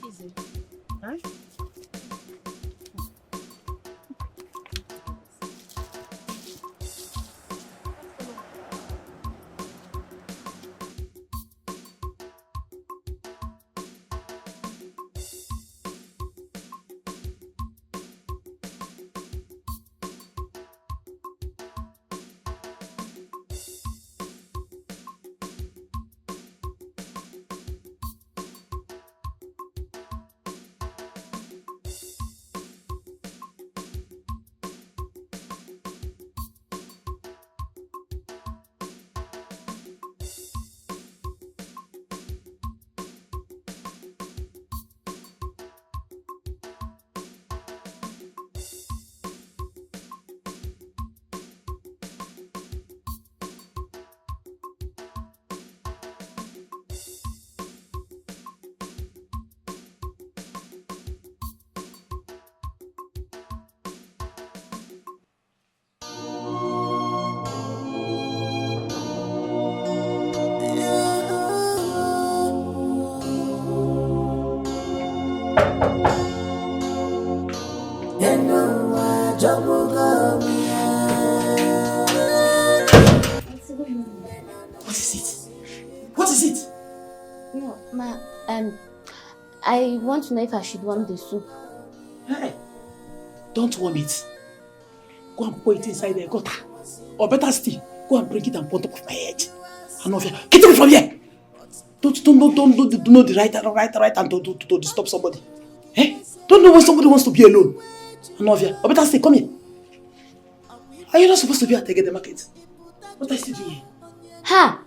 Easy. Huh? No, ma, I want to know if I should warm the soup. Hey, don't warm it. Go and pour it inside the gutter. Or better still, go and break it and put it on top of my head. Anofia, get away from here! Don't know the right time to disturb somebody. Eh? Don't know when somebody wants to be alone. Anofia, or better still, come here. Are you not supposed to be at the market? What are you doing here? Ha!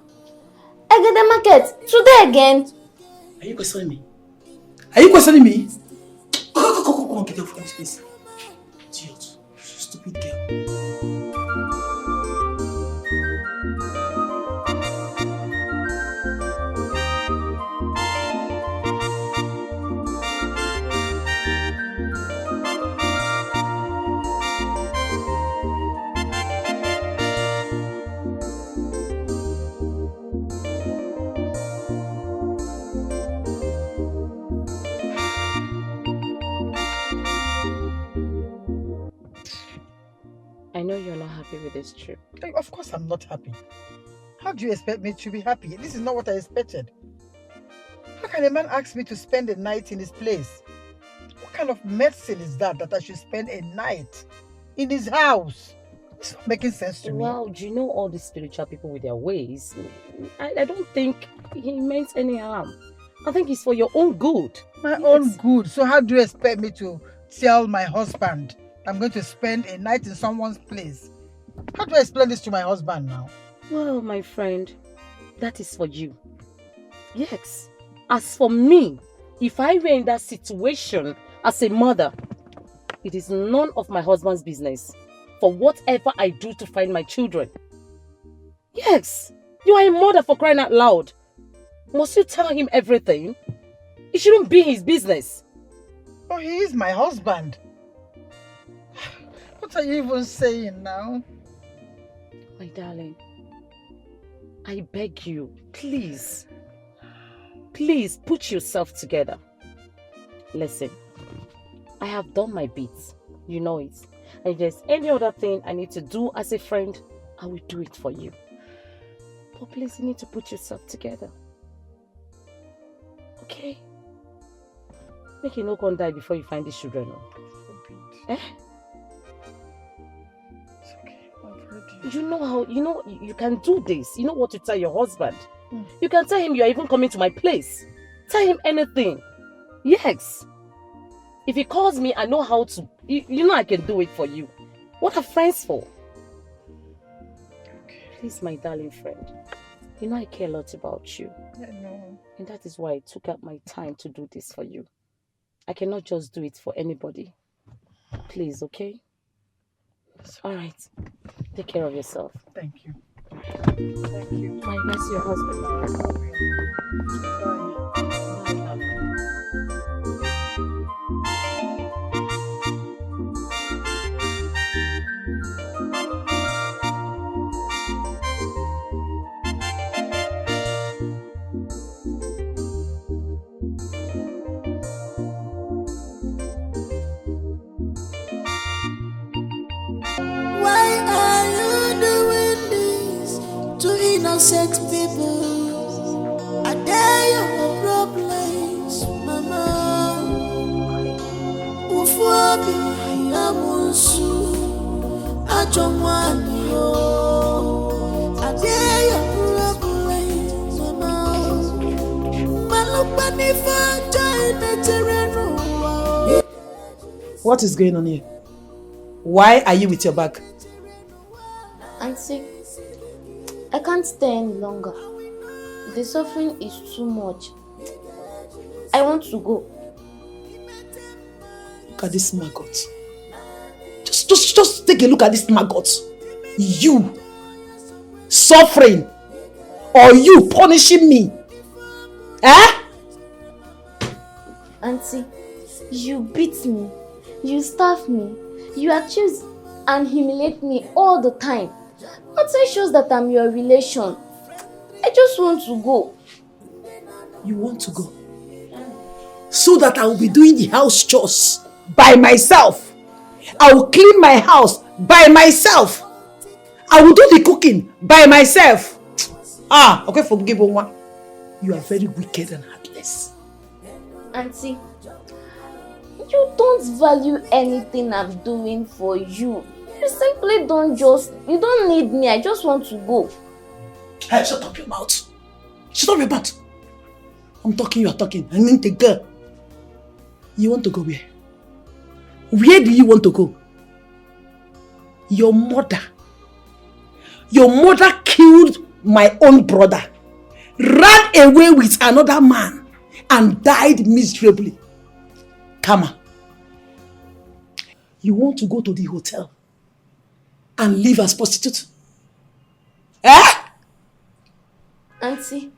Egede market! Today again! Are you questioning me? Are you questioning me? Go, get away from this place. Idiot. Stupid girl. I know you're not happy with this trip. Of course I'm not happy. How do you expect me to be happy? This is not what I expected. How can a man ask me to spend a night in his place? What kind of medicine is that I should spend a night in his house? It's not making sense to me. Well, do you know all these spiritual people with their ways? I don't think he meant any harm. I think it's for your own good. My own good? So how do you expect me to tell my husband I'm going to spend a night in someone's place? How do I explain this to my husband now? Well, my friend, that is for you. Yes. As for me, if I were in that situation as a mother, it is none of my husband's business for whatever I do to find my children. Yes. You are a mother, for crying out loud. Must you tell him everything? It shouldn't be his business. Oh, he is my husband. What are you even saying now? My darling, I beg you, please put yourself together. Listen, I have done my bit, you know it. And if there's any other thing I need to do as a friend, I will do it for you. But please, you need to put yourself together. Okay? Make you no come die before you find these children. Eh? It's okay, I've heard you. You know how, you can do this. You know what to tell your husband. You can tell him you are even coming to my place. Tell him anything. Yes. If he calls me, I know how to. You know I can do it for you. What are friends for? Okay. Please, my darling friend. You know I care a lot about you. I know. And that is why I took out my time to do this for you. I cannot just do it for anybody. Please, okay? Alright. Take care of yourself. Thank you. Thank you. My regards to your husband. Why are you doing this to innocent people? Are they your problems, Mama? Ufobi amunsu ajomwani yo. Are they your problems, Mama? Malupani fanja ineterenu. What is going on here? Why are you with your bag? Auntie, I can't stay any longer. The suffering is too much. I want to go. Look at this maggot. Just take a look at this maggot. You suffering or you punishing me? Eh? Auntie, you beat me. You starve me. You accuse and humiliate me all the time. That shows that I'm your relation. I just want to go. You want to go? So that I will be doing the house chores by myself. I will clean my house by myself. I will do the cooking by myself. Okay, forgive one. You are very wicked and heartless. Auntie, you don't value anything I'm doing for you. You simply you don't need me. I just want to go. Hey, shut up your mouth. Shut up your mouth. I'm talking, you are talking. I mean the girl. You want to go where? Where do you want to go? Your mother killed my own brother, ran away with another man, and died miserably. Kama, you want to go to the hotel and live as prostitute? Eh? Auntie,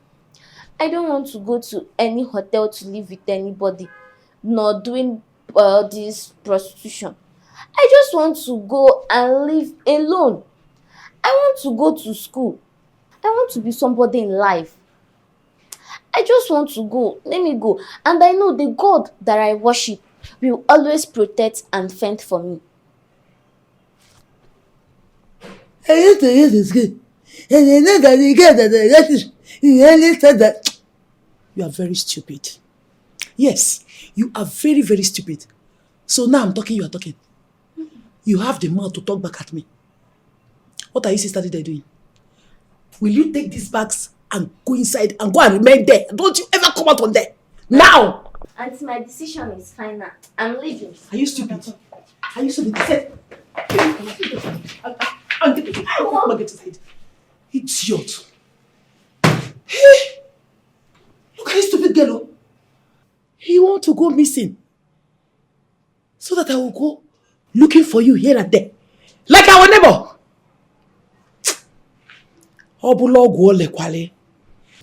I don't want to go to any hotel to live with anybody, nor doing this prostitution. I just want to go and live alone. I want to go to school. I want to be somebody in life. I just want to go. Let me go. And I know the God that I worship will always protect and fend for me. You are very stupid. Yes, you are very, very stupid. So now I'm talking, you are talking. You have the mouth to talk back at me. What are you started there doing? Will you take these bags and go inside and go and remain there? Don't you ever come out from there. Now! Auntie, my decision is final. I'm leaving. Are you stupid? Are you stupid? Get inside. Idiot. Hey! Look at this stupid girl. He want to go missing. So that I will go looking for you here and there. Like our neighbor.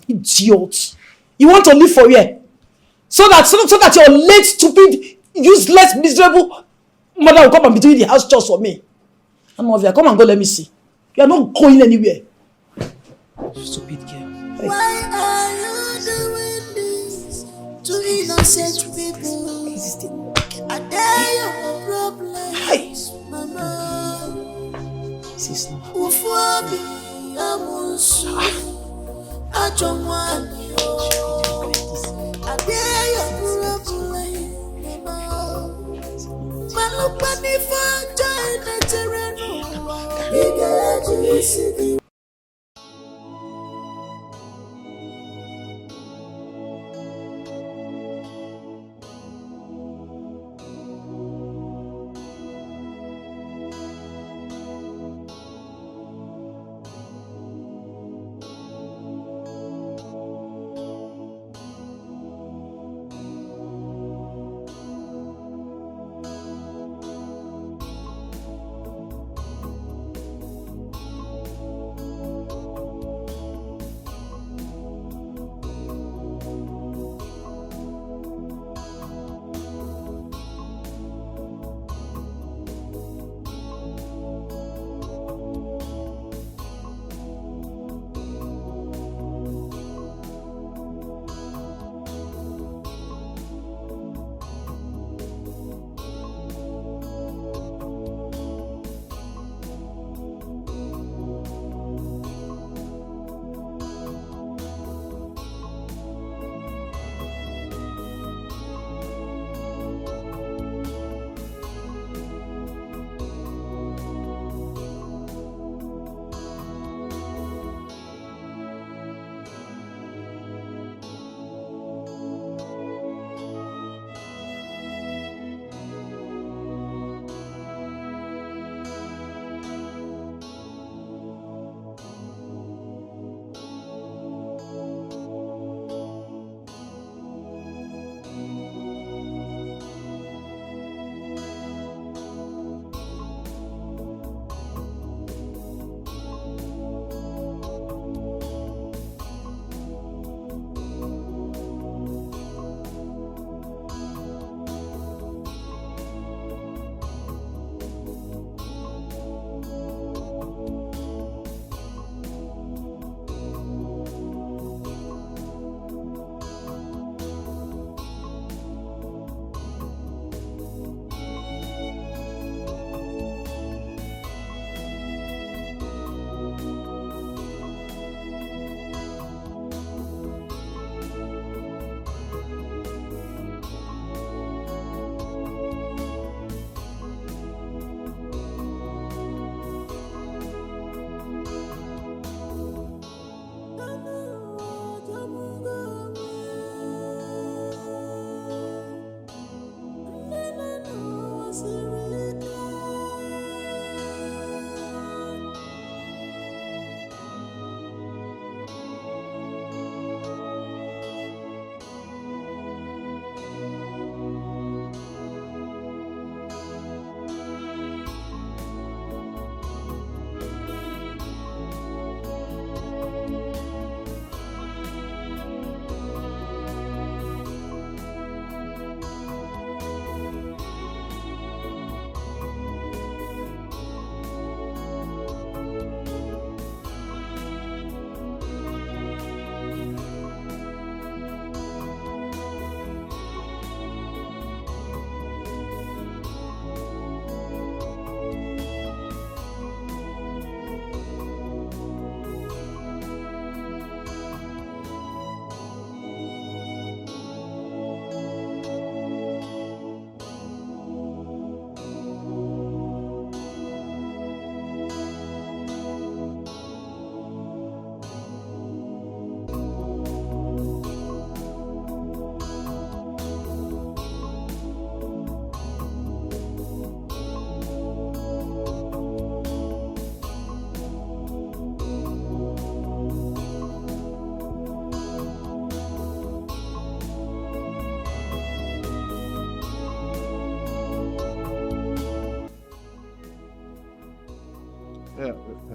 Idiot. You want to live for here? So that your late, stupid, useless, miserable mother will come and be doing the house chores for me. Amovia, come and go, let me see. You are not going anywhere. Stupid girl. Why are you doing this to innocent people? Are there your problems, Mama? Sister. Ufuabi, Amusu, Ajomwani, are there your problems, Mama? Malupani for China Terreno, Bigger City.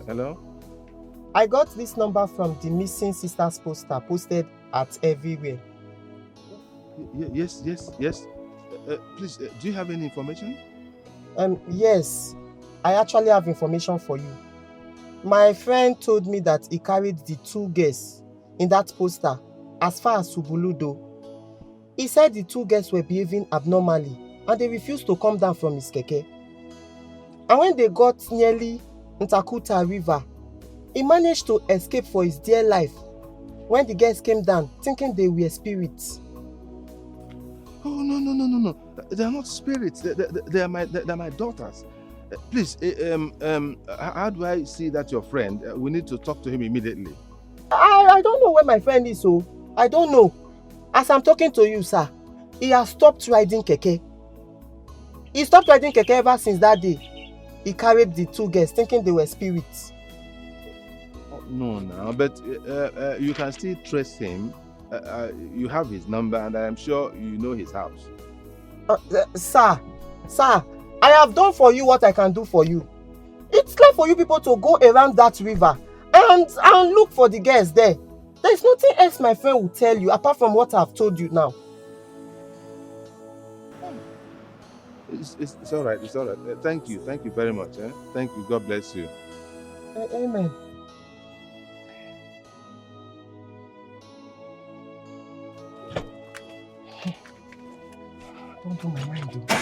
Hello? I got this number from the missing sisters poster posted at everywhere. Yes. Please, do you have any information? Yes. I actually have information for you. My friend told me that he carried the 2 girls in that poster as far as Subuludo. He said the 2 girls were behaving abnormally and they refused to come down from his keke. And when they got nearly Ntakuta River, he managed to escape for his dear life when the girls came down thinking they were spirits. Oh, no. They are not spirits. They are my daughters. Please, how do I see that your friend? We need to talk to him immediately. I don't know where my friend is, so I don't know. As I'm talking to you, sir, he has stopped riding keke. He stopped riding keke ever since that day. He carried the 2 girls thinking they were spirits. Oh, no, but you can still trace him. You have his number and I am sure you know his house. Sir, I have done for you what I can do for you. It's clear for you people to go around that river and look for the girls there. There's nothing else my friend will tell you apart from what I've told you now. It's all right. Thank you very much. Thank you. God bless you. Amen. Don't do my mind, though.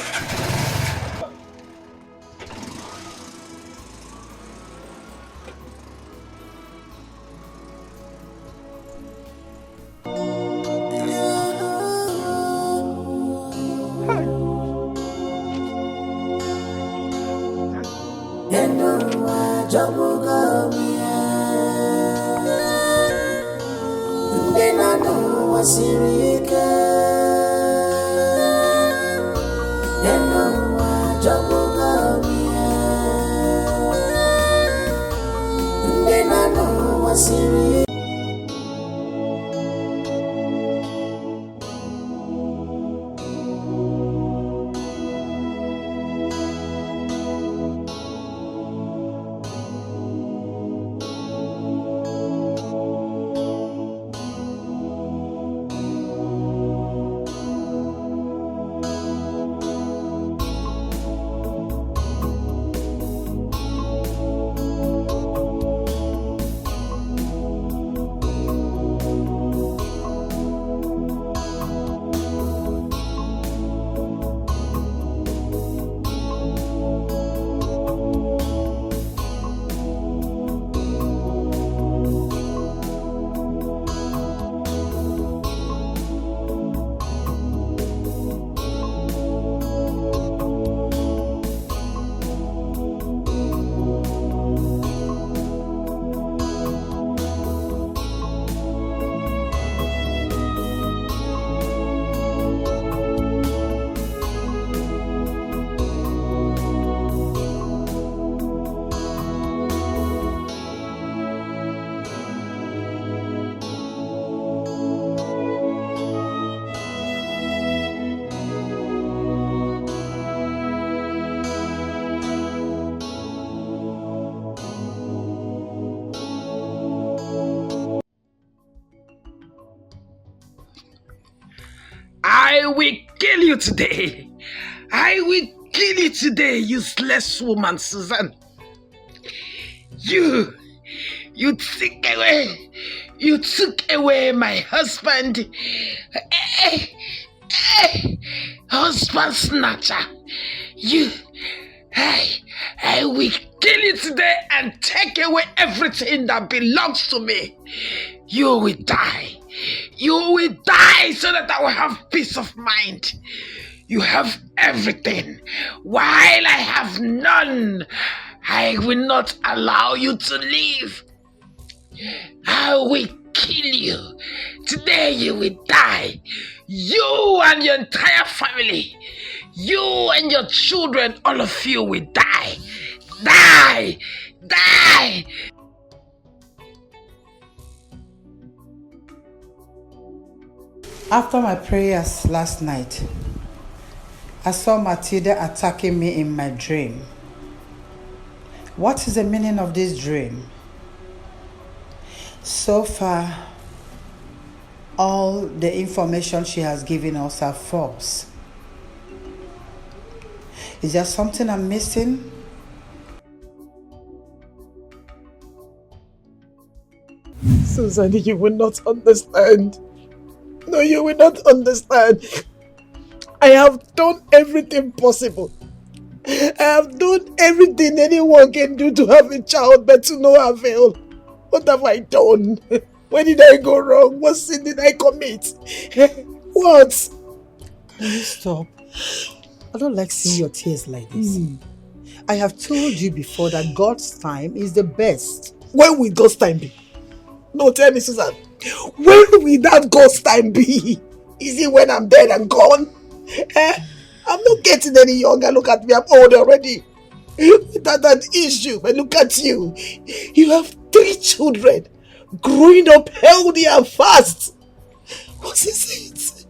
I will kill you today. I will kill you today, useless woman, Susan. You took away my husband. Husband snatcher. I will kill you today and take away everything that belongs to me. You will die. You will die so that I will have peace of mind. You have everything, while I have none. I will not allow you to live. I will kill you. Today you will die. You and your entire family. You and your children, all of you will die. Die! Die! After my prayers last night, I saw Matilda attacking me in my dream. What is the meaning of this dream? So far, all the information she has given us are false. Is there something I'm missing? Susan, you will not understand. No, you will not understand. I have done everything possible. I have done everything anyone can do to have a child, but to no avail. What have I done? Where did I go wrong? What sin did I commit? What? Can you stop? I don't like seeing your tears like this. I have told you before that God's time is the best. When will God's time be? No, tell me, Susan. When will that God's time be? Is it when I'm dead and gone? I'm not getting any younger. Look at me, I'm old already. Without that issue, but look at you. You have 3 children, growing up healthy and fast. What is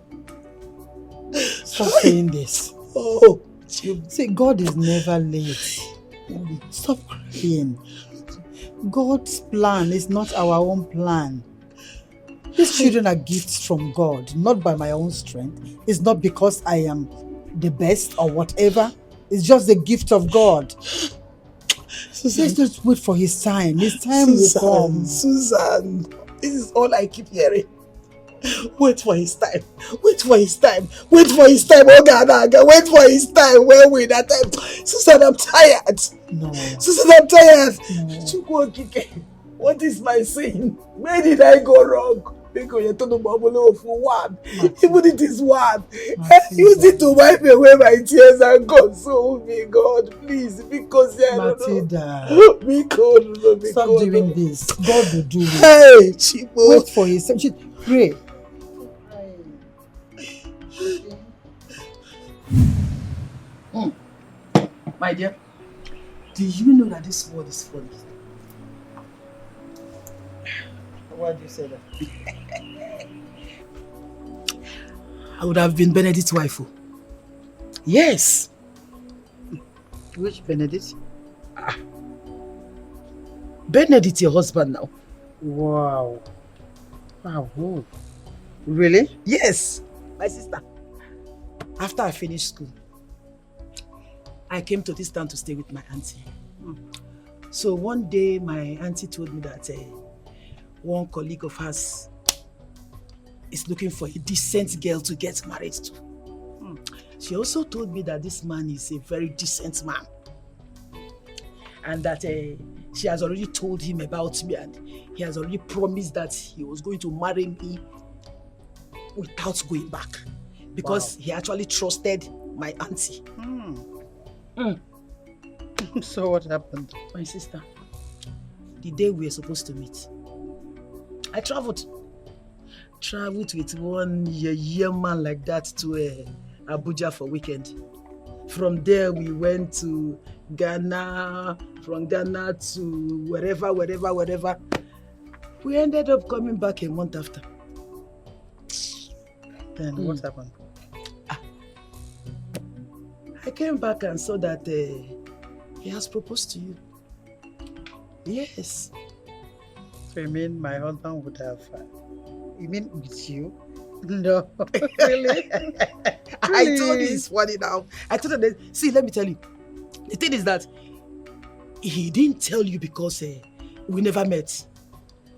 it? Stop saying this. Oh, see, God is never late. Stop crying. God's plan is not our own plan. These children are gifts from God, not by my own strength. It's not because I am the best or whatever. It's just the gift of God. Susan, let's just wait for His time. His time will come. Susan, this is all I keep hearing. Wait for His time. Wait for His time. Wait for His time. Oh God, wait for His time. Where will that time? Susan, I'm tired. No. Susan, I'm tired. No. What is my sin? Where did I go wrong? Because you're talking about for one. Even it is one. Use it to wipe away my tears and console me, God. Please, because Matilda. Because stop doing this. God will do it. Hey, Chibo. Wait for His time. Pray. My dear, do you know that this world is funny? Why do you say that? I would have been Benedict's wife. Yes. Which Benedict? Benedict, your husband now. Wow. Wow. Really? Yes. My sister. After I finished school, I came to this town to stay with my auntie. So one day my auntie told me that one colleague of hers is looking for a decent girl to get married to. She also told me that this man is a very decent man. And that she has already told him about me and he has already promised that he was going to marry me without going back. Because he actually trusted my auntie. So what happened? My sister, the day we were supposed to meet, I traveled with one year man like that to Abuja for weekend. From there we went to Ghana, from Ghana to wherever. We ended up coming back a month after. Then what happened? I came back and saw that he has proposed to you. Yes. So you mean my husband would have... you mean with you? No. Really? I told you it's funny now. I told her, see, let me tell you. The thing is that he didn't tell you because we never met.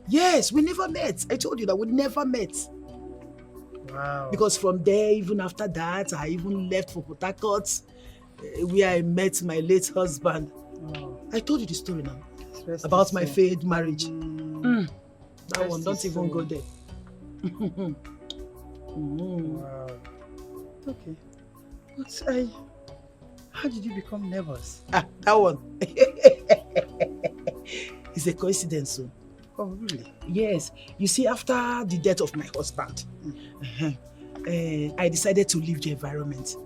Yes, we never met. I told you that we never met. Wow. Because from there, even after that, I even left for Port Harcourt, where I met my late husband. Oh. I told you the story now. About my failed marriage. That one, don't even go there. Wow. Okay. But how did you become nervous? That one. It's a coincidence. So. Oh, really? Yes. You see, after the death of my husband, I decided to leave the environment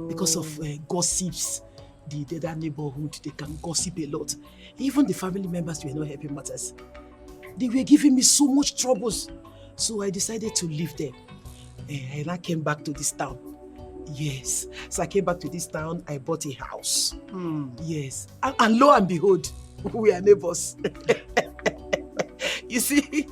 because of gossips. That neighborhood, they can gossip a lot. Even the family members were not helping matters. They were giving me so much troubles. So I decided to leave them. And I came back to this town. Yes. So I came back to this town, I bought a house. Yes. And lo and behold, We are neighbors. You see,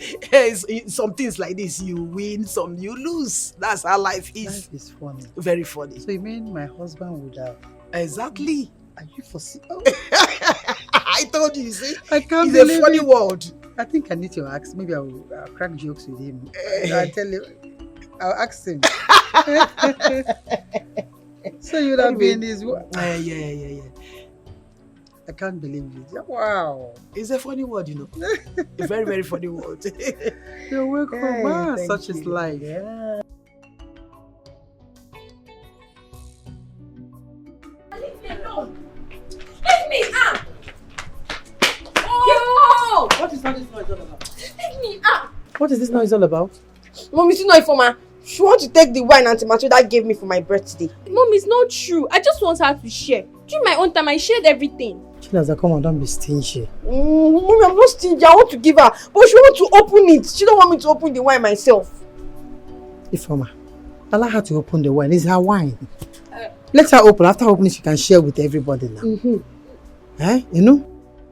some things like this, you win, some you lose. That's how life is. Life is funny. Very funny. So you mean my husband would have... Exactly. Are you foresee? Oh. I told you, see? I can't It's a funny world. I think I need to ask. Maybe I'll crack jokes with him. I'll tell you. I'll ask him. So you would have been his... Yeah. I can't believe it. Wow. It's a funny word, you know. A very, very funny word. You're welcome. Hey, Wow, thank such is you. life. Yeah. Leave me alone. Leave me up. Oh! What is all this noise all about? Leave me up. What is this noise all about? Mom, you know Ifeoma. She wants to take the wine Auntie Matilda gave me for my birthday. Mom, it's not true. I just want her to share. During my own time, I shared everything. Chinaza, come on, don't be stingy. Mommy, I'm not stingy. I want to give her, but she wants to open it. She don't want me to open the wine myself. Ifeoma, allow her to open the wine. It's her wine. Let her open. After opening, she can share with everybody now. Eh? You know?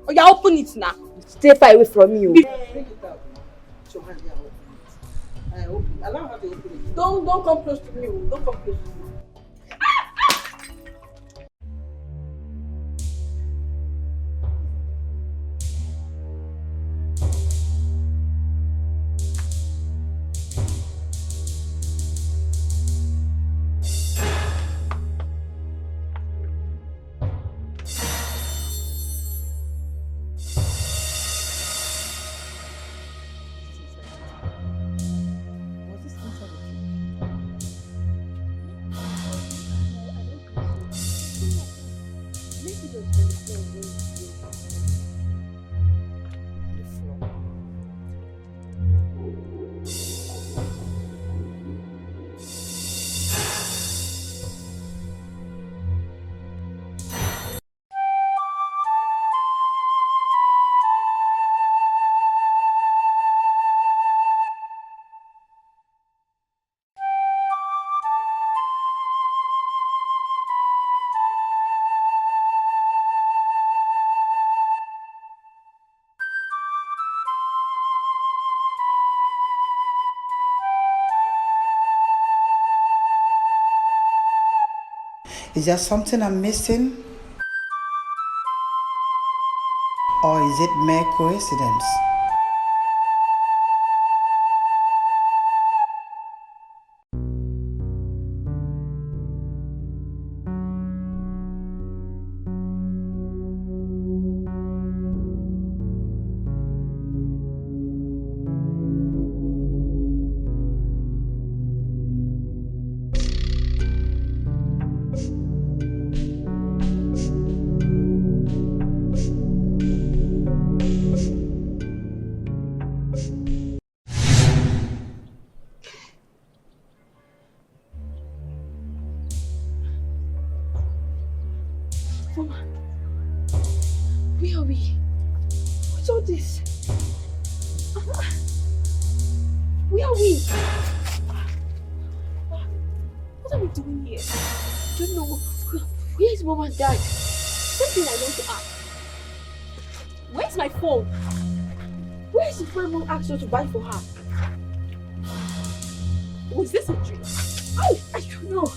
Oh, yeah, open it now. Stay far away from me. Bring it out. Show her here. Allow her to open it. Don't come close to me. Don't come close to me. Is there something I'm missing? Or is it mere coincidence? Mama, where are we? What's all this? Where are we? What are we doing here? I don't know. Where is Mom and Dad? Something I want to ask. Where's my phone? Where is the phone Mom asked her to buy for her? Was this a dream? Oh, I don't know.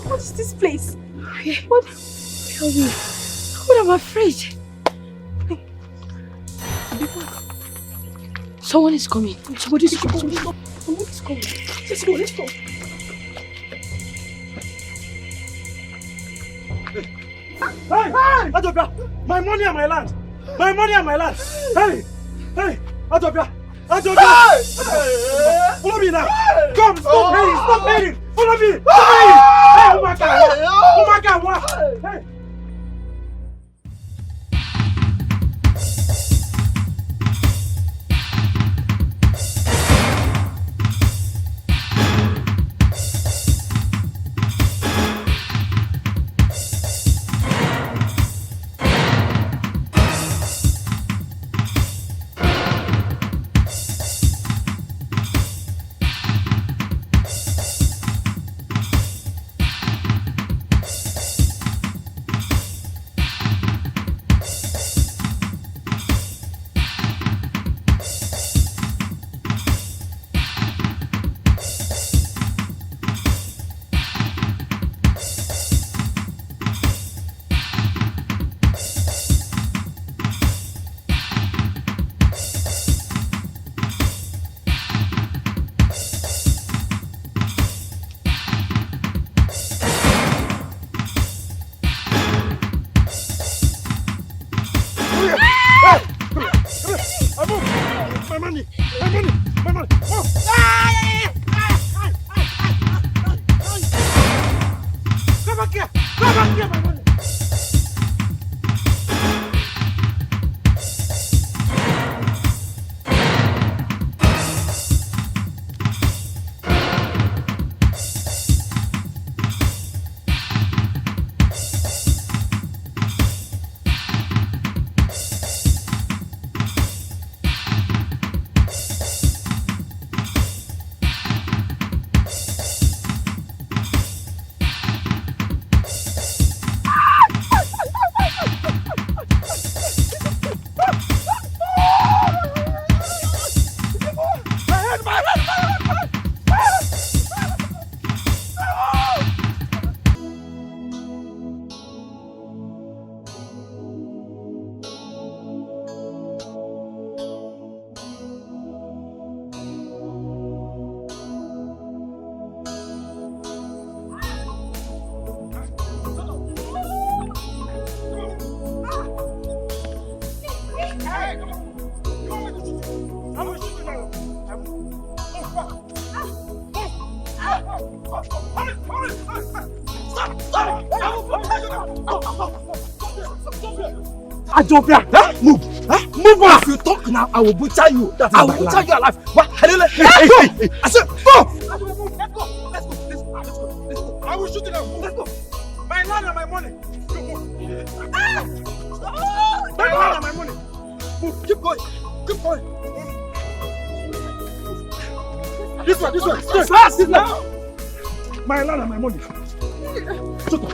What is this place? What are we? What am I afraid? Someone is coming. Somebody's coming. Somebody's coming. Let's go, let's go. Hey! Adobia! My money and my land! My money and my land! Hey! Hey! Adobia! Adobia! Hey! Follow me now! Come! Stop paying! Stop paying! Follow me! Stop paying! Hey! Oh my God! Oh my God! What? Hey! My money! My money! My money! Oh! Come back here! Come back here, my money! Ajopia, move! Move on! If you talk now, I will butcher you. I will butcher you alive. What? Hey! I said, go! Let's go! I will shoot you down. Let's go. My land and my money. My land and my money. Move. Keep going. Keep going. This way. Fast now. My land and my money. Shoot up.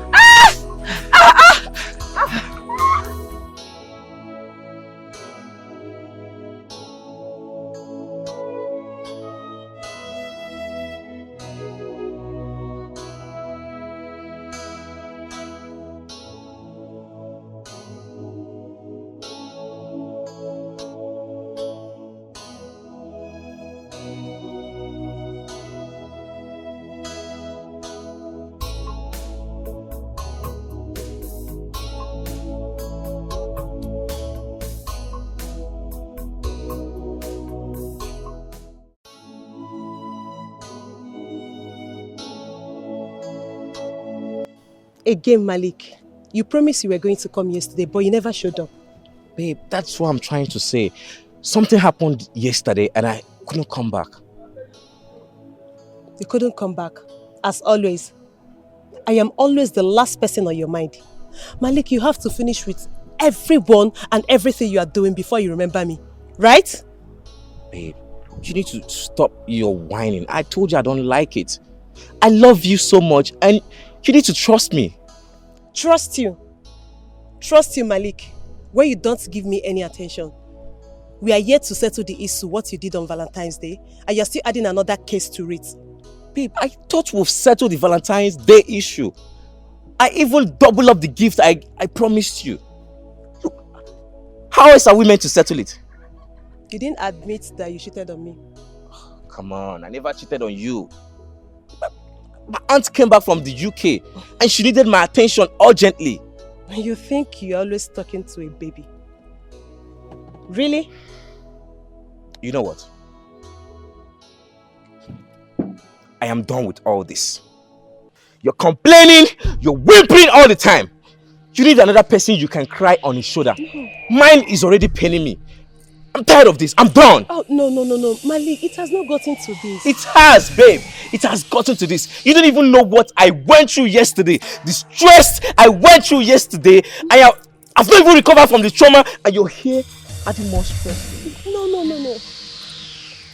Again, Malik, you promised you were going to come yesterday, but you never showed up. Babe, that's what I'm trying to say. Something happened yesterday and I couldn't come back. You couldn't come back, as always. I am always the last person on your mind. Malik, you have to finish with everyone and everything you are doing before you remember me, right? Babe, you need to stop your whining. I told you I don't like it. I love you so much and you need to trust me. Trust you? Trust you, Malik, when you don't give me any attention. We are yet to settle the issue, what you did on Valentine's Day, and you're still adding another case to it. Babe, I thought we've settled the Valentine's Day issue. I even doubled up the gift I promised you. Look, how else are we meant to settle it? You didn't admit that you cheated on me. Come on, I never cheated on you. My aunt came back from the UK and she needed my attention urgently. You think you're always talking to a baby? Really? You know what? I am done with all this. You're complaining, you're whimpering all the time. You need another person you can cry on his shoulder. Mine is already paining me. I'm tired of this. I'm done. Oh, no. Malik, it has not gotten to this. It has, babe. It has gotten to this. You don't even know what I went through yesterday. The stress I went through yesterday. I've not even recovered from the trauma. And you're here adding more stress. No.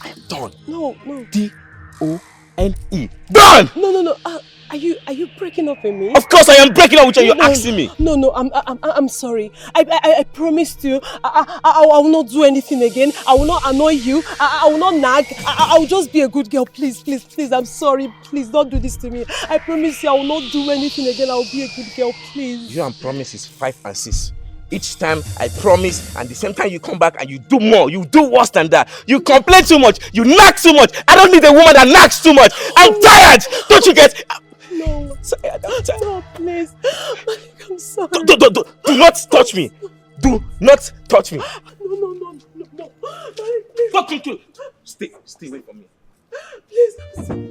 I am done. No. D-O-N-E. Done! No. Are you breaking up with me? Of course I am breaking up with you. You're asking me. No. I'm sorry. I promised you. I will not do anything again. I will not annoy you. I will not nag. I will just be a good girl. Please. I'm sorry. Please don't do this to me. I promise you I will not do anything again. I will be a good girl. Please. You and promise is 5 and 6. Each time I promise and the same time you come back and you do more. You do worse than that. You complain too much. You nag too much. I don't need a woman that nags too much. I'm tired. Don't you get... No, please. I'm sorry. Do not touch me. Do not touch me. No. you talking to? Stay away from me. Please, please.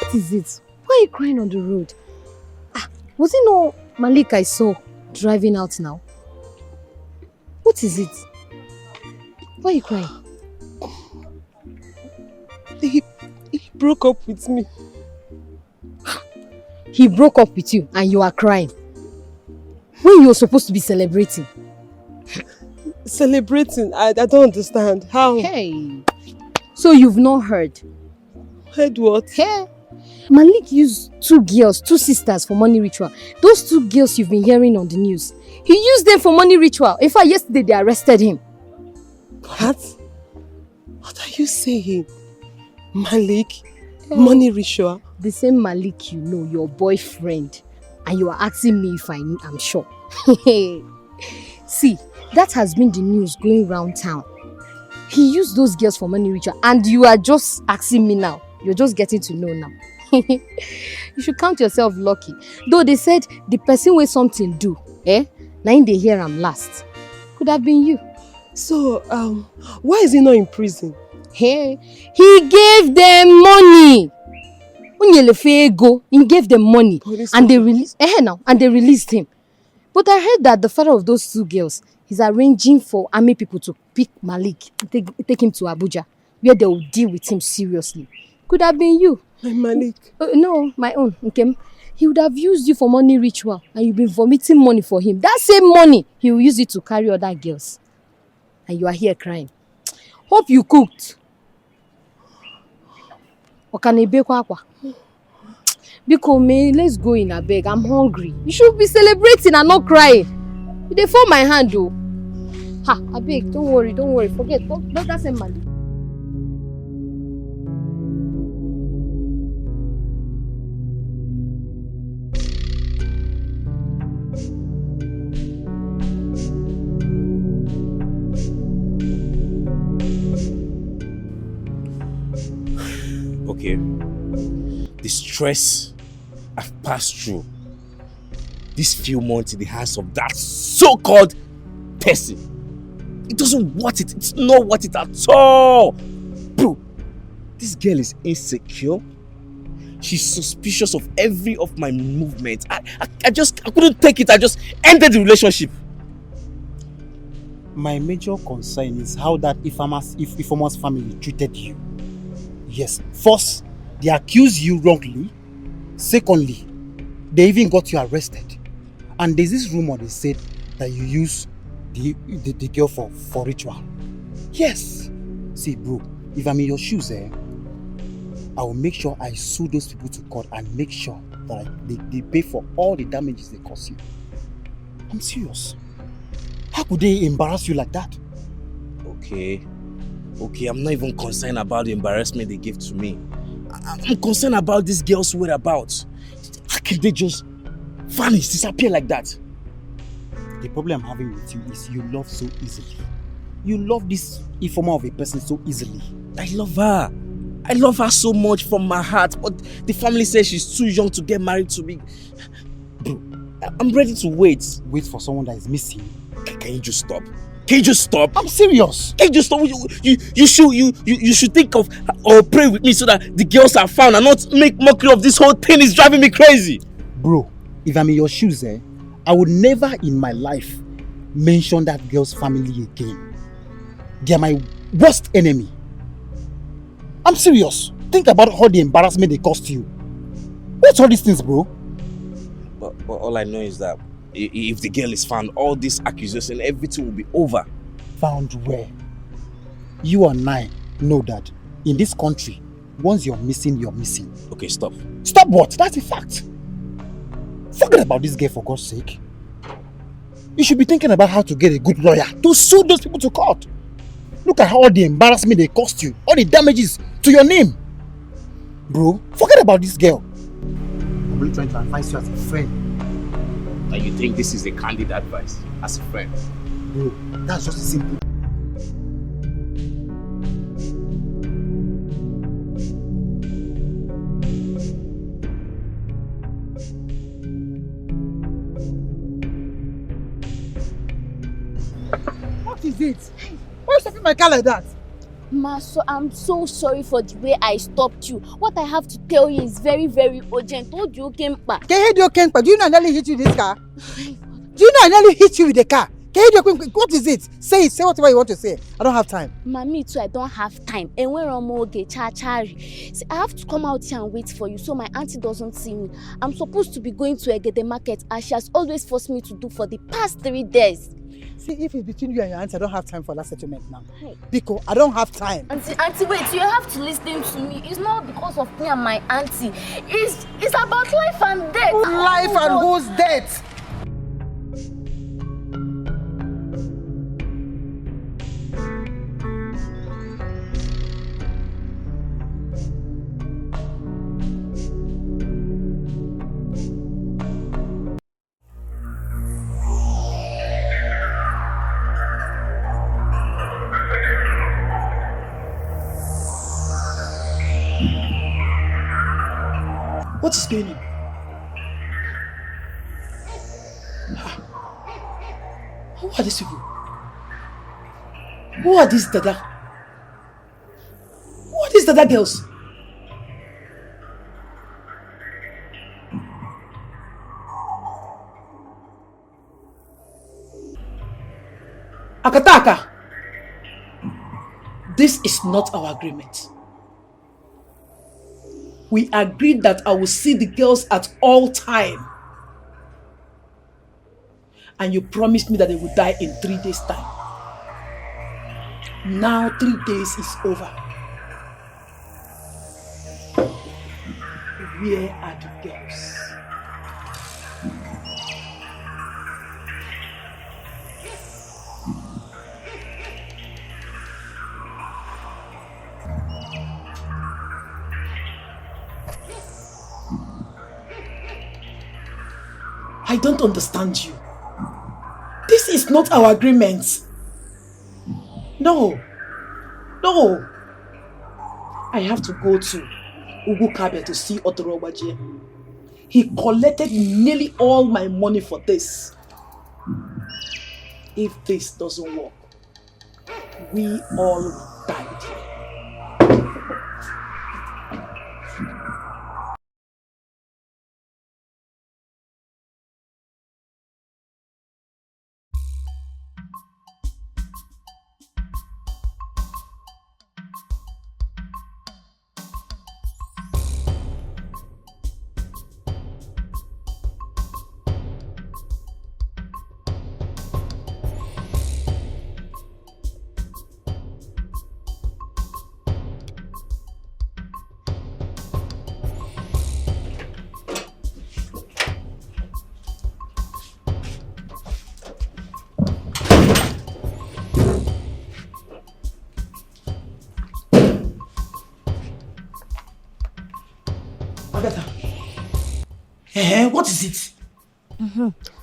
What is it? Why are you crying on the road? Was it not Malik I saw driving out now? What is it? Why are you crying? He broke up with me. He broke up with you and you are crying. When you were supposed to be celebrating. Celebrating? I don't understand. How? Hey. So you've not heard? Heard what? Hey. Malik used two sisters for money ritual. Those two girls you've been hearing on the news. He used them for money ritual. In fact, yesterday they arrested him. What? What are you saying? Malik? Money ritual? The same Malik you know, your boyfriend. And you are asking me if I'm sure. See, that has been the news going round town. He used those girls for money ritual. And you are just asking me now. You're just getting to know now. You should count yourself lucky. Though they said the person with something do, now they hear him last. Could have been you. So, why is he not in prison? Hey, he gave them money. He gave them money. And they released and they released him. But I heard that the father of those two girls is arranging for army people to pick Malik, take him to Abuja, where they will deal with him seriously. Could have been you. My Malik? No, my own. Okay. He would have used you for money ritual and you've been vomiting money for him. That same money, he will use it to carry other girls. And you are here crying. Hope you cooked. Because me, let's go in a beg. I'm hungry. You should be celebrating and not crying. They fall my hand though. Ha, I beg, don't worry. Forget. Don't that same Malik. Okay, the stress I've passed through these few months in the hands of that so-called person, it doesn't worth it. It's not worth it at all. Bro, this girl is insecure. She's suspicious of every of my movements. I couldn't take it. I just ended the relationship. My major concern is how that Ifoma's family treated you. Yes, first, they accused you wrongly. Secondly, they even got you arrested. And there's this rumor they said that you use the girl for ritual. Yes. See, bro, if I'm in your shoes, I will make sure I sue those people to court and make sure that they pay for all the damages they cause you. I'm serious. How could they embarrass you like that? Okay, I'm not even concerned about the embarrassment they gave to me. I'm concerned about these girls' whereabouts. How can they just vanish, disappear like that? The problem I'm having with you is you love so easily. You love this Ifoma of a person so easily. I love her. I love her so much from my heart, but the family says she's too young to get married to me. Bro, I'm ready to wait. Wait for someone that is missing. Can you just stop? Can you just stop? I'm serious. Can you just stop? You should think of or pray with me so that the girls are found and not make mockery of this whole thing. Is driving me crazy. Bro, if I'm in your shoes, I would never in my life mention that girl's family again. They are my worst enemy. I'm serious. Think about all the embarrassment they cost you. What's all these things, bro? But all I know is that if the girl is found, all this accusation, everything will be over. Found where? You and I know that in this country, once you're missing, you're missing. Okay, stop. Stop what? That's a fact. Forget about this girl for God's sake. You should be thinking about how to get a good lawyer to sue those people to court. Look at all the embarrassment they cost you, all the damages to your name. Bro, forget about this girl. I'm really trying to advise you as a friend. And you think this is a candid advice as a friend? Bro, that's just simple. What is it? Why are you stopping my car like that? Ma, so I'm so sorry for the way I stopped you. What I have to tell you is very, very urgent. What do you came back? Do you know I nearly hit you with this car? Do you know I nearly hit you with the car? What is it? Say it. Say whatever you want to say. I don't have time. Mommy too, I don't have time. And when Romoge chachari. See, I have to come out here and wait for you so my auntie doesn't see me. I'm supposed to be going to Egede market as she has always forced me to do for the past 3 days. See, if it's between you and your auntie, I don't have time for that settlement now. Hey. Because I don't have time. Auntie, wait, you have to listen to me. It's not because of me and my auntie. It's about life and death. Life and whose death? What is going on? Who are these people? Who are these Dada? Who are these Dada girls? Akataka! This is not our agreement. We agreed that I will see the girls at all time. And you promised me that they would die in 3 days' time. Now 3 days is over. Where are the girls? I don't understand you. This is not our agreement. No. No. I have to go to Ugukabe to see Otorobaje. He collected nearly all my money for this. If this doesn't work, we all will die here. What is it?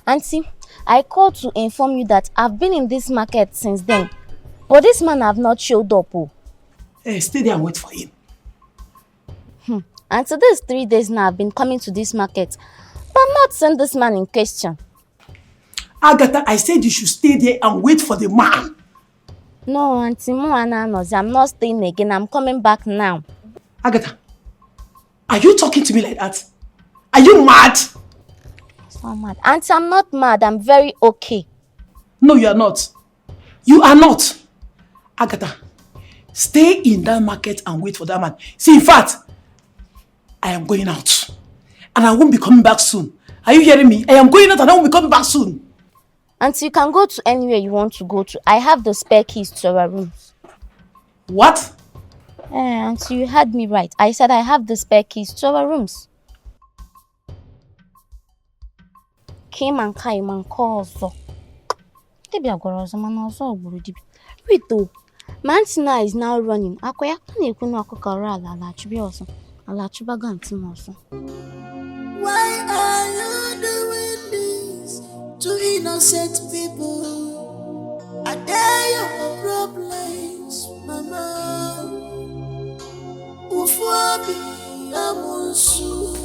Auntie, I called to inform you that I've been in this market since then. But this man have not showed up. Stay there and wait for him. Auntie, these 3 days now I've been coming to this market. But I'm not seeing this man in question. Agatha, I said you should stay there and wait for the man. No, Auntie, I'm not staying again. I'm coming back now. Agatha, are you talking to me like that? Are you mad? So mad. Auntie, I'm not mad. I'm very okay. No, you are not. You are not. Agatha, stay in that market and wait for that man. See, in fact, I am going out. And I won't be coming back soon. Are you hearing me? I am going out and I won't be coming back soon. Auntie, you can go to anywhere you want to go to. I have the spare keys to our rooms. What? Auntie, you heard me right. I said I have the spare keys to our rooms. Came and came and called. Wait though, Mantina is now running. Why are you doing this to innocent people? Are there your problems, Mama? Ufobi amusu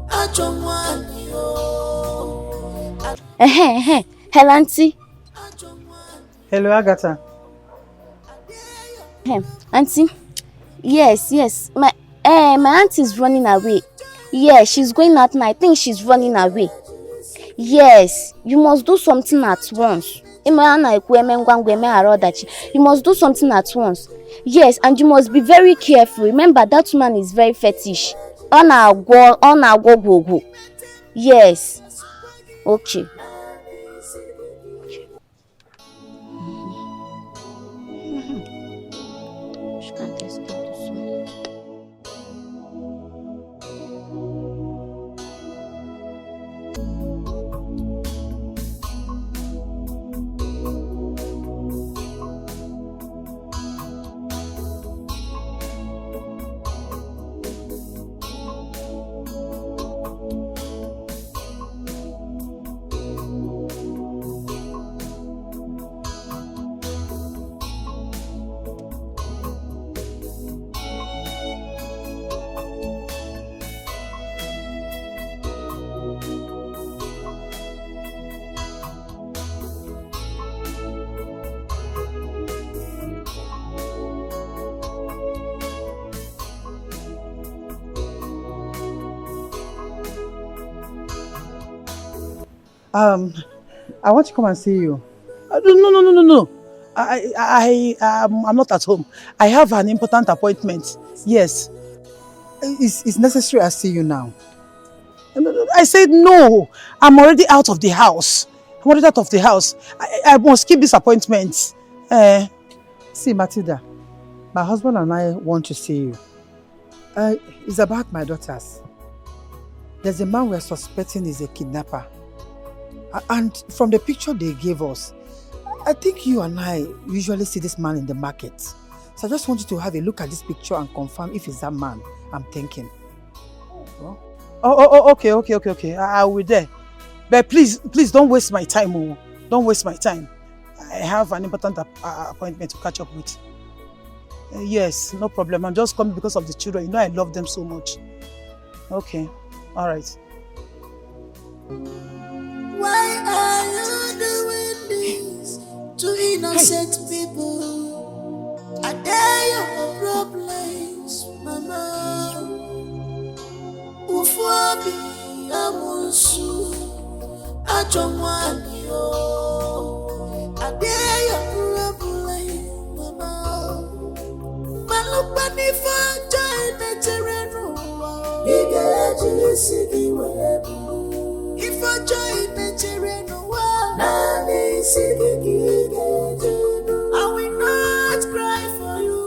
ajomwani yo. Hello, Auntie. Hello, Agatha. Auntie. Yes. My auntie is running away. Yeah, she's going out now. I think she's running away. Yes, you must do something at once. You must do something at once. Yes, and you must be very careful. Remember, that woman is very fetish. Go. Yes. Okay. I want to come and see you. No. I'm not at home. I have an important appointment. Yes. It's necessary I see you now. I said no. I'm already out of the house. I must keep this appointment. See, Matilda, my husband and I want to see you. It's about my daughters. There's a man we're suspecting is a kidnapper. And from the picture they gave us, I think you and I usually see this man in the market. So I just want you to have a look at this picture and confirm if it's that man I'm thinking. Oh, okay. I will be there. But please don't waste my time. Oh. Don't waste my time. I have an important appointment to catch up with. Yes, no problem. I'm just coming because of the children. You know I love them so much. Okay, all right. Why are you doing this to innocent people? Are there your problems, Mama? Ufobi amusu ajomwani yo. Are there your problems, Mama? Malupani fanja imeterenu wa. Igeji sigi webu. If I join the I will not cry for you.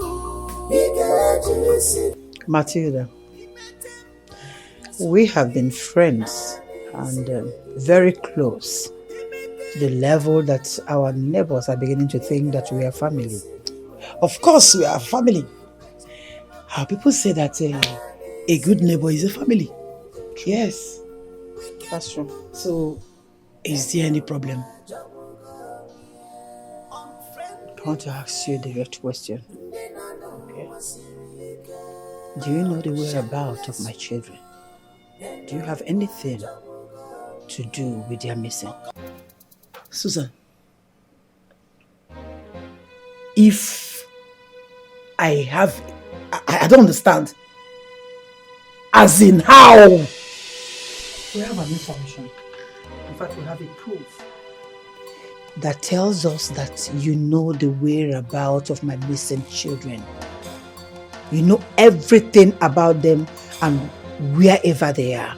Matilda, we have been friends and very close to the level that our neighbors are beginning to think that we are family. Of course we are family. How people say that a good neighbor is a family. Yes. That's true. So, is there any problem? I want to ask you a direct question. Okay. Do you know the whereabouts of my children? Do you have anything to do with their missing? Susan, if I don't understand. As in how? We have an information fact, we have a proof that tells us that you know the whereabouts of my missing children. You know everything about them and wherever they are.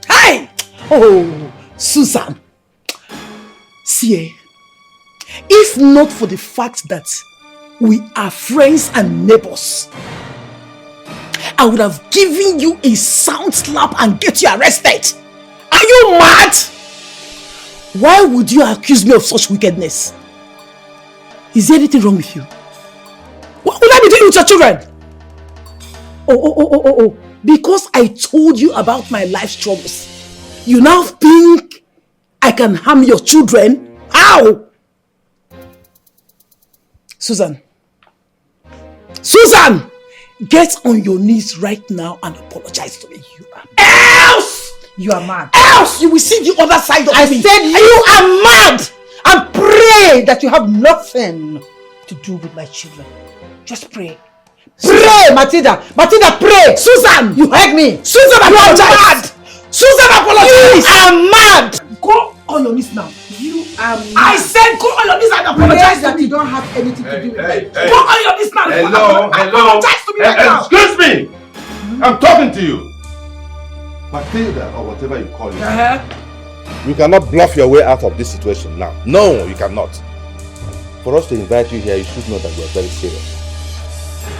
Hi! Oh, Susan. See, if not for the fact that we are friends and neighbors, I would have given you a sound slap and get you arrested. Are you mad? Why would you accuse me of such wickedness? Is there anything wrong with you? What would I be doing with your children? Oh. Because I told you about my life struggles, you now think I can harm your children? How? Susan! Susan! Get on your knees right now and apologize to me. Else! You are mad. Else you will see the other side of me. I said you are mad! And pray that you have nothing to do with my children. Just pray. Pray, Matilda! Matilda, pray! Susan! You heard me! Susan, apologize! Susan, apologize! You are mad! Go on your knees now. You are mad. I said go on your knees and apologize that you don't have anything to do with me. Go on your knees now. Hello. Apologize to me right now. Excuse me! I'm talking to you. Matilda, or whatever you call it. You cannot bluff your way out of this situation now. No, you cannot. For us to invite you here, you should know that we are very serious.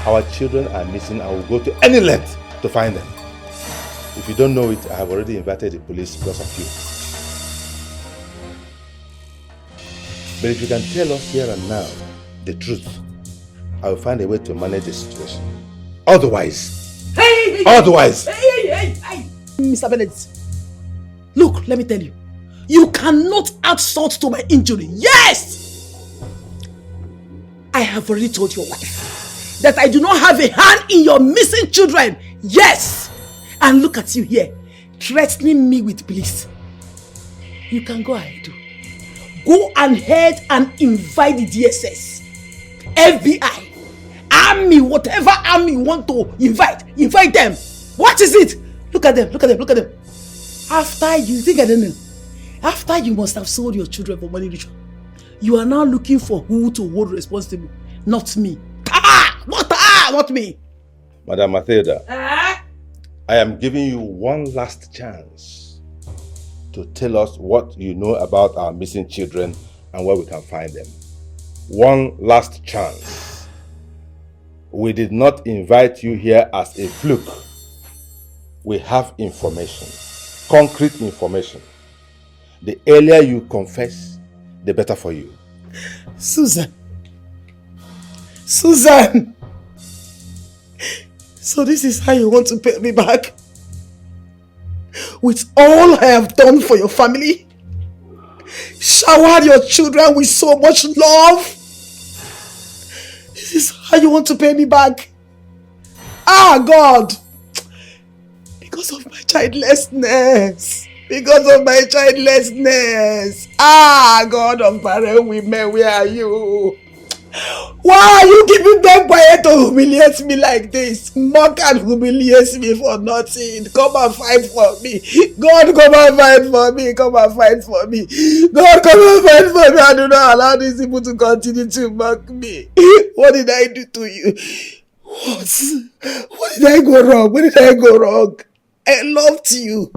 Our children are missing and will go to any length to find them. If you don't know it, I have already invited the police because of you. But if you can tell us here and now the truth, I will find a way to manage the situation. Otherwise, Hey! Mr. Bennett, look, let me tell you. You cannot add salt to my injury. Yes! I have already told your wife that I do not have a hand in your missing children. Yes! And look at you here, threatening me with police. You can go ahead. Go ahead and invite the DSS, FBI, army, whatever army you want to invite them. What is it? Look at them. After you think I don't know. After you must have sold your children for money ritual, you are now looking for who to hold responsible. Not me. Not me. Madam Matilda, I am giving you one last chance to tell us what you know about our missing children and where we can find them. One last chance. We did not invite you here as a fluke. We have information, concrete information. The earlier you confess, the better for you. Susan! So this is how you want to pay me back? With all I have done for your family? Showered your children with so much love? This is how you want to pay me back? Ah, God! Because of my childlessness. Ah, God of barren women, where are you? Why are you giving them quiet to humiliate me like this? Mock and humiliate me for nothing. Come and fight for me. God, come and fight for me. God, come and fight for me. I do not allow these people to continue to mock me. What did I do to you? What did I go wrong? I loved you.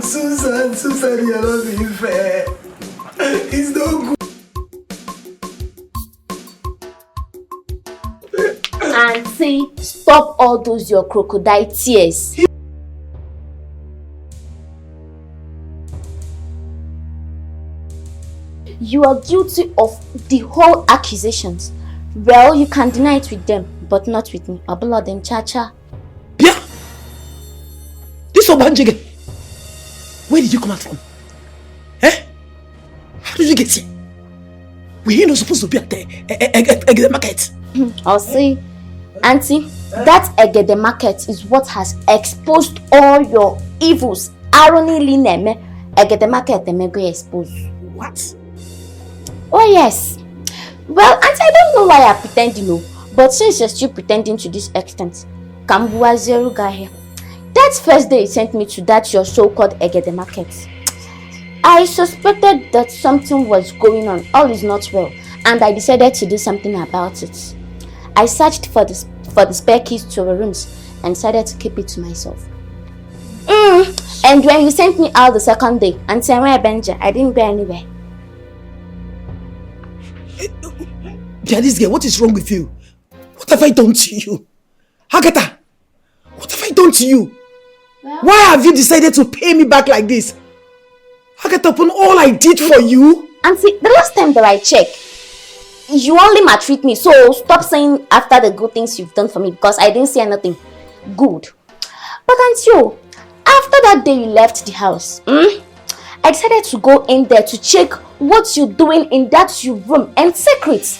Susan, you're not being fair. It's no good. Auntie, stop all those your crocodile tears. You are guilty of the whole accusations. Well, you can deny it with them, but not with me. I'll blow them, cha-cha. Yeah! This Obanjige! Where did you come out from? How did you get here? Were you not supposed to be at the market? I'll see. Auntie, that Egede market is what has exposed all your evils. Aroni Lineme, Egede market go expose. What? Oh yes. Well, Auntie, I don't know why I pretend, but since you're still pretending to this extent, Kambua Zero guy here. That first day he sent me to that your so-called Egede market, I suspected that something was going on. All is not well, and I decided to do something about it. I searched for the spare keys to our rooms and decided to keep it to myself. And when you sent me out the second day and said, "Where Benja?" I didn't go anywhere. Yeah, this girl, what is wrong with you? What have I done to you? Agatha, what have I done to you? Well, why have you decided to pay me back like this? Agatha, upon all I did for you? Auntie, the last time that I checked, you only maltreat me, so stop saying after the good things you've done for me because I didn't see anything good. But Auntie, after that day you left the house, I decided to go in there to check what you're doing in that your room and secrets.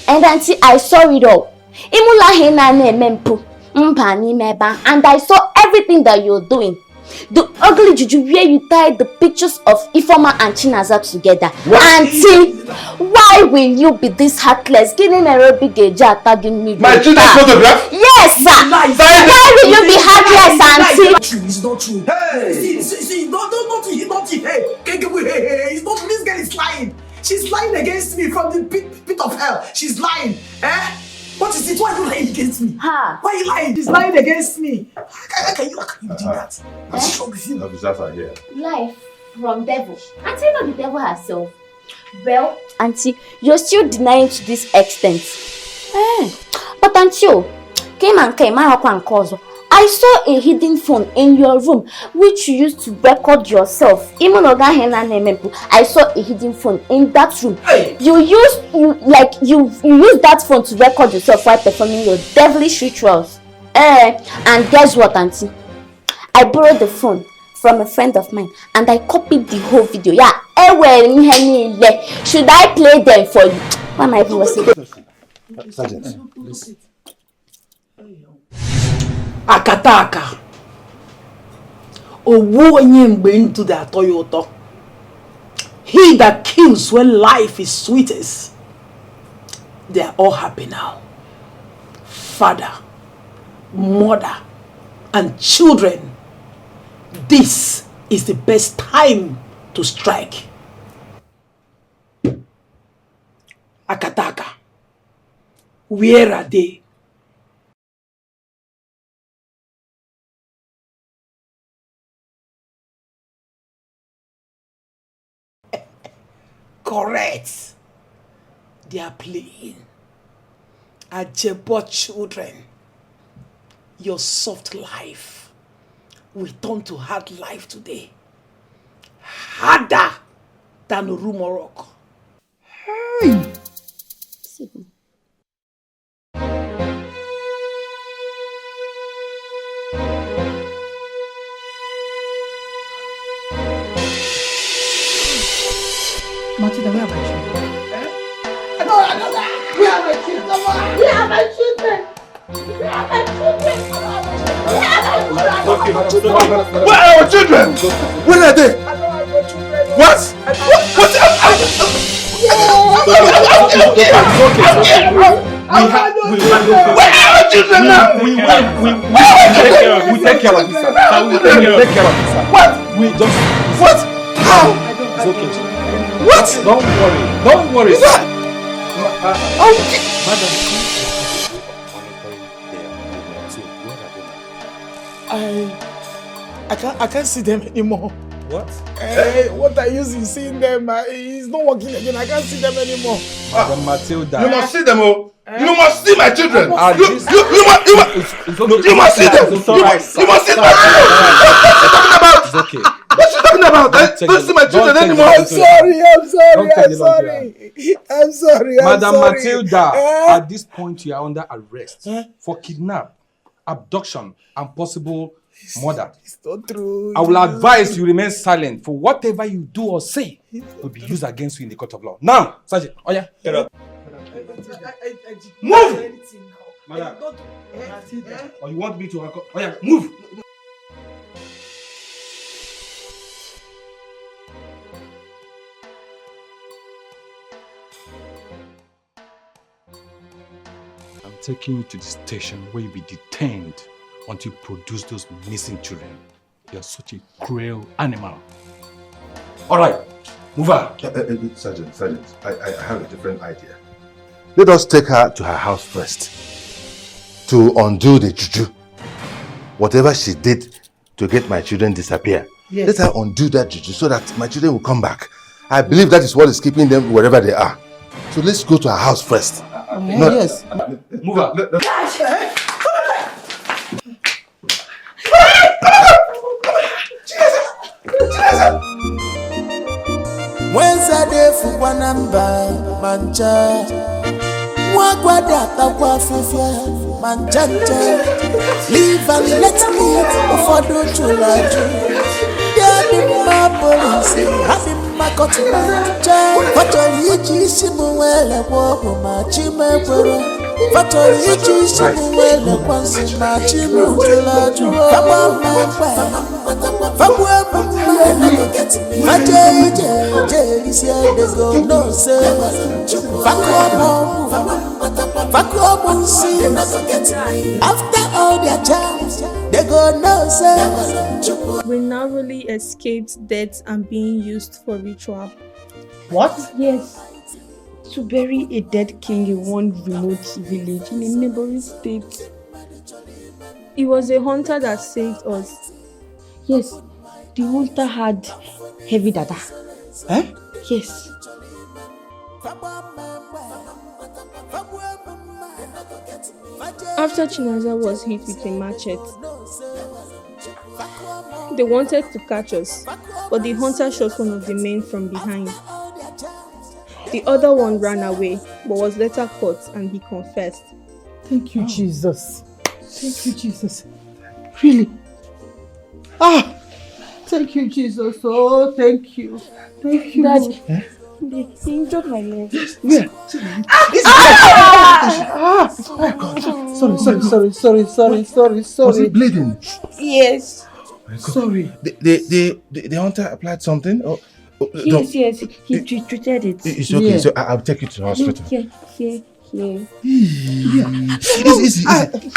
And Auntie, I saw it all. And I saw everything that you're doing. The ugly juju where you tied the pictures of Ifoma and Chinaza together. Auntie, why will you be this heartless? Getting a big tagging me. My children's photograph? Yes, sir. Why will you be heartless, Auntie? It's not true. Hey! See, not hey, it's not true. This girl is lying. She's lying against me from the pit of hell. She's lying. What is it? Why are you lying against me? Why are you lying? She's lying against me. How can you do that? What's wrong with you? Officers are here. Life from devil. Auntie, not the devil herself. Well, Auntie, you're still denying to this extent. But Auntie, I saw a hidden phone in your room which you used to record yourself. I saw a hidden phone in that room. You used that phone to record yourself while performing your devilish rituals. And guess what, Auntie? I borrowed the phone from a friend of mine and I copied the whole video. Should I play them for you? What am I even saying? Sergeant, listen. Akataka. Owo onye mgbe ndụ dị atọ ya ụtọ. He that kills when life is sweetest. They are all happy now. Father, mother, and children. This is the best time to strike. Akataka. Where are they? Correct. They are playing. Ajebo children. Your soft life will turn to hard life today. Harder than Rumo Rock. Hey. Matilda, where are my children? We are my children. We are my children. We are my children. Where are our children? Where are they? What? Where are our children now? We take care of this. What? We just. What? How? It's okay. What? Don't worry. I can't see them anymore. What? What I used in seeing them is not working again. I can't see them anymore. Madam Matilda. You must see them, oh. You must see my children. You must see them. You must see my children. It's okay. What's she talking about? I don't see my children anymore. I'm sorry. Madam Matilda, at this point you are under arrest for kidnap, abduction, and possible murder. It's not true. I will advise you remain silent, for whatever you do or say will be used against you in the court of law. Now, Sergeant, get up. Move! Madam. Or you want me to move! I'm taking you to the station where you'll be detained until you produce those missing children. You're such a cruel animal. Alright, move on. Sergeant, I have a different idea. Let us take her to her house first to undo the juju. Whatever she did to get my children disappear. Yes. Let her undo that juju so that my children will come back. I believe that is what is keeping them wherever they are. So let's go to her house first. Yes. Move on. Wednesday for one number, mancha. Wagwada takwa fifia, manjanja. Live and let live, ufodo chulaju. Yabi ma police, habi ma kotimanja. Fatoli ichi simuwele wobo ma chimeboro. Fatoli ichi simuwele kwansi ma chimujulaju. Fama mwe, famwe mwe. Faje is here, they go no say. After all their jobs, they go no say. We narrowly escaped death and being used for ritual. What? Yes. To bury a dead king in one remote village in a neighboring state. It was a hunter that saved us. Yes, the hunter had heavy data. Eh? Yes. After Chinaza was hit with a machete, they wanted to catch us, but the hunter shot one of the men from behind. The other one ran away, but was later caught and he confessed. Thank you, Jesus. Thank you, Jesus. Really? Ah! Thank you, Jesus. Oh, thank you. Thank you. Daddy, he injured my leg. Yeah. Oh my God. Sorry. Was it bleeding? Yes. Sorry. The hunter applied something? Yes. He treated it. It's okay. Yeah. So I'll take you to the hospital. Here. Easy.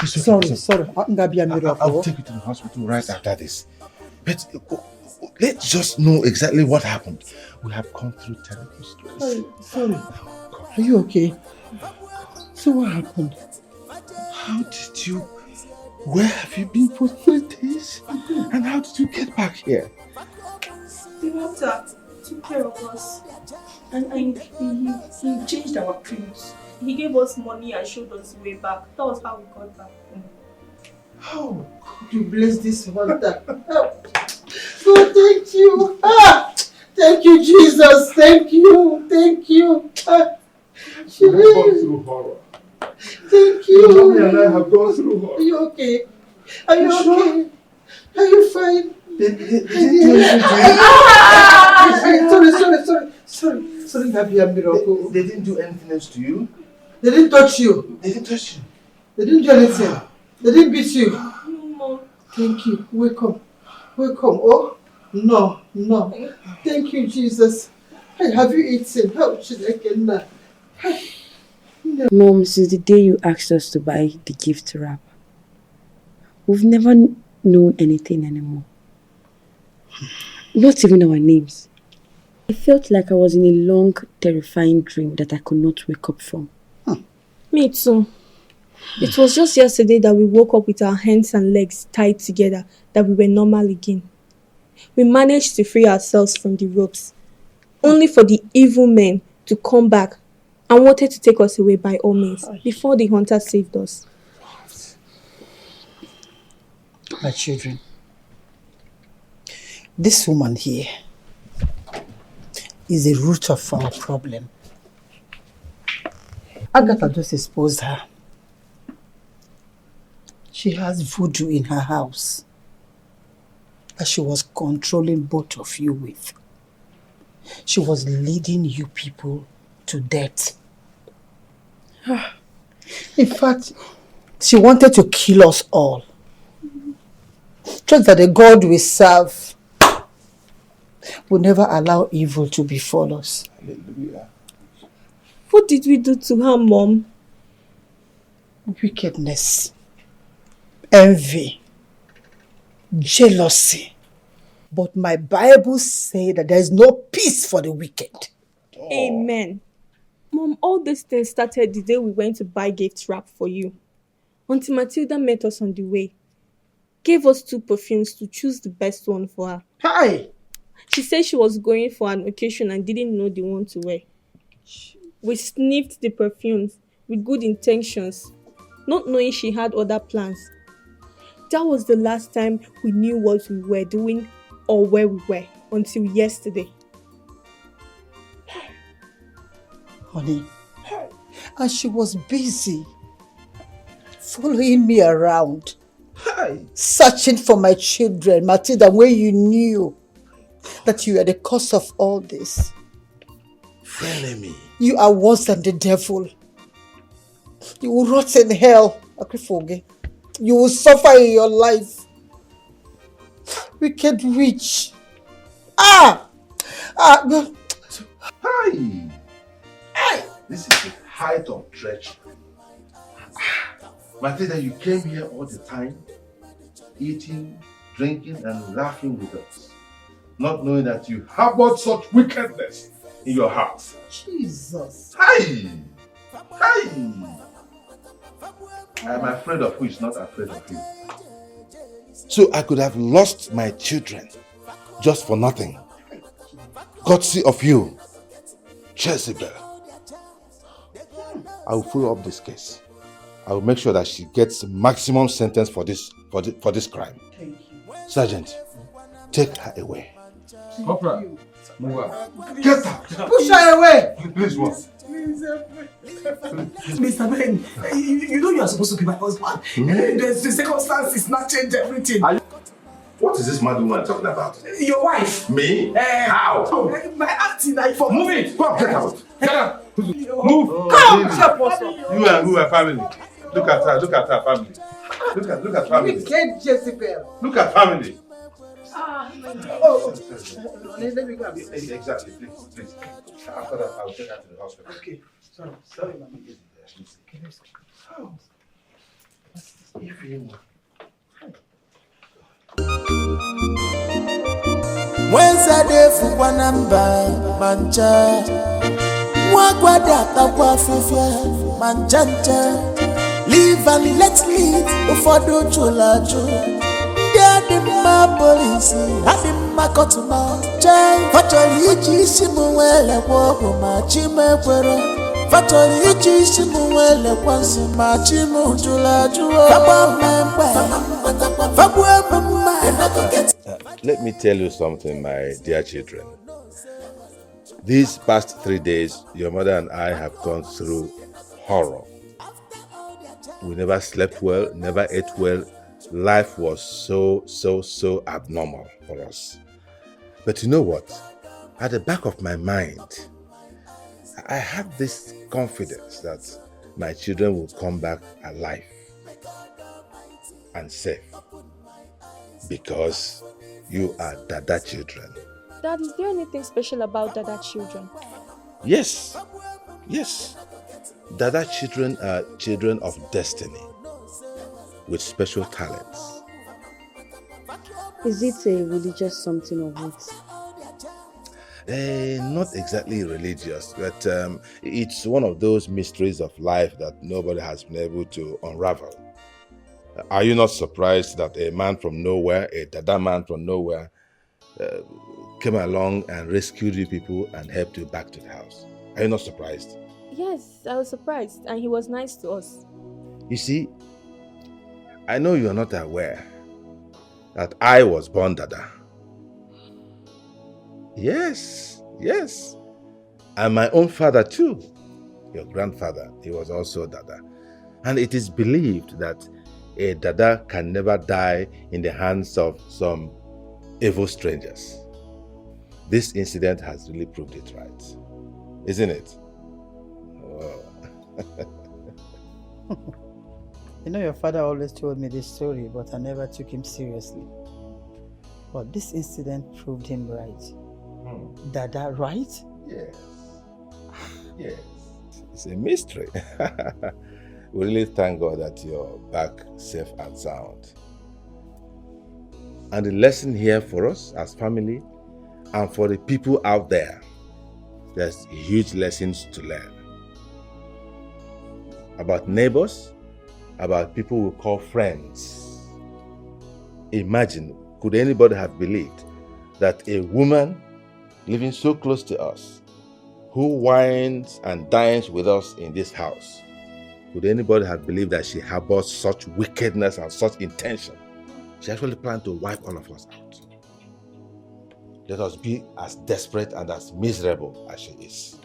Sorry. I'll take you to the hospital right after this. But let's just know exactly what happened. We have gone through terrible stress. Sorry. Are you okay? So what happened? How did you... Where have you been for 3 days? And how did you get back here? The hunter took care of us. And he changed our clothes. He gave us money and showed us the way back. That was how we got back home. How could you bless this hunter? Oh, thank you. Thank you, Jesus. Thank you. We've gone through horror. Thank you. Mommy and I have gone through horror. Are you okay? Are you okay? Are you fine? They didn't do anything to you. Sorry, Happy Miracle. They didn't do anything else to you? They didn't touch you. They didn't touch you. They didn't do anything. They didn't beat you. No. Thank you. Wake up. Oh, no. Thank you, Jesus. Hey, have you eaten? How should I get now? Mom, since the day you asked us to buy the gift wrap, we've never known anything anymore. Not even our names. I felt like I was in a long, terrifying dream that I could not wake up from. Me too. It was just yesterday that we woke up with our hands and legs tied together that we were normal again. We managed to free ourselves from the ropes, only for the evil men to come back and wanted to take us away by all means before the hunter saved us. My children, this woman here is the root of our problem. Agatha just exposed her. She has voodoo in her house that she was controlling both of you with. She was leading you people to death. In fact, she wanted to kill us all. Just that the God we serve will never allow evil to befall us. Hallelujah. What did we do to her, Mom? wickedness, envy, jealousy. But my Bible says that there is no peace for the wicked. Amen. Mom, all these things started the day we went to buy gift wrap for you. Auntie Matilda met us on the way. Gave us 2 perfumes to choose the best one for her. Hi! She said she was going for an occasion and didn't know the one to wear. We sniffed the perfumes with good intentions, not knowing she had other plans. That was the last time we knew what we were doing or where we were until yesterday. Honey, and she was busy following me around, searching for my children, Matilda, when you knew that you are the cause of all this. Enemy. You are worse than the devil. You will rot in hell. You will suffer in your life. Wicked witch. Hi! This is the height of treachery. Matilda, you came here all the time, eating, drinking, and laughing with us, not knowing that you harbored such wickedness in your heart. Jesus. Hi! I'm afraid of who is not afraid of you. So I could have lost my children just for nothing. Courtesy of you, Jezebel. I will follow up this case. I will make sure that she gets maximum sentence for this crime. Sergeant, take her away. Opera, move her. Get her! Push her away! Please, what? Mr. Ben, you know you are supposed to be my husband. The circumstances not change everything. What is this mad woman talking about? Your wife. Me? How? My auntie, I forgot. Move it! Come, get out! Get out! Move! Come! You and who are family? Look at her family. Look at family. Wicked Jezebel. Look at family. Let me go. Exactly, please. After that, I will take her to the hospital. Okay. Sorry, Mama. Wednesday fukwa namba mancha Mwagwada takwa fifia manchanja Live and let lead ufodo chulachu Ndiyadima polisi Adima kotuma Chai Fatoli ichi isimu wele wogo machime kwero Fatoli ichi isimu wele kwansi machimu chulachu Fabwa membe Fabwa membe Let me tell you something, my dear children. These past 3 days, your mother and I have gone through horror. We never slept well, never ate well. Life was so abnormal for us. But you know what? At the back of my mind, I have this confidence that my children will come back alive and safe. Because you are Dada children. Dad, is there anything special about Dada children? Yes. Dada children are children of destiny with special talents. Is it a religious something or what? Not exactly religious, but it's one of those mysteries of life that nobody has been able to unravel. Are you not surprised that a man from nowhere, a Dada man from nowhere, came along and rescued you people and helped you back to the house? Are you not surprised? Yes, I was surprised, and he was nice to us. You see, I know you are not aware that I was born Dada. Yes. And my own father too, your grandfather, he was also Dada. And it is believed that a Dada can never die in the hands of some evil strangers. This incident has really proved it right, isn't it? Oh. You know, your father always told me this story, but I never took him seriously. But this incident proved him right. Dada, right? Yes. It's a mystery. We really thank God that you're back safe and sound. And the lesson here for us as family and for the people out there, there's huge lessons to learn. About neighbors, about people we call friends. Imagine, could anybody have believed that a woman living so close to us, who wines and dines with us in this house, could anybody have believed that she harbors such wickedness and such intention? She actually planned to wipe all of us out. Let us be as desperate and as miserable as she is.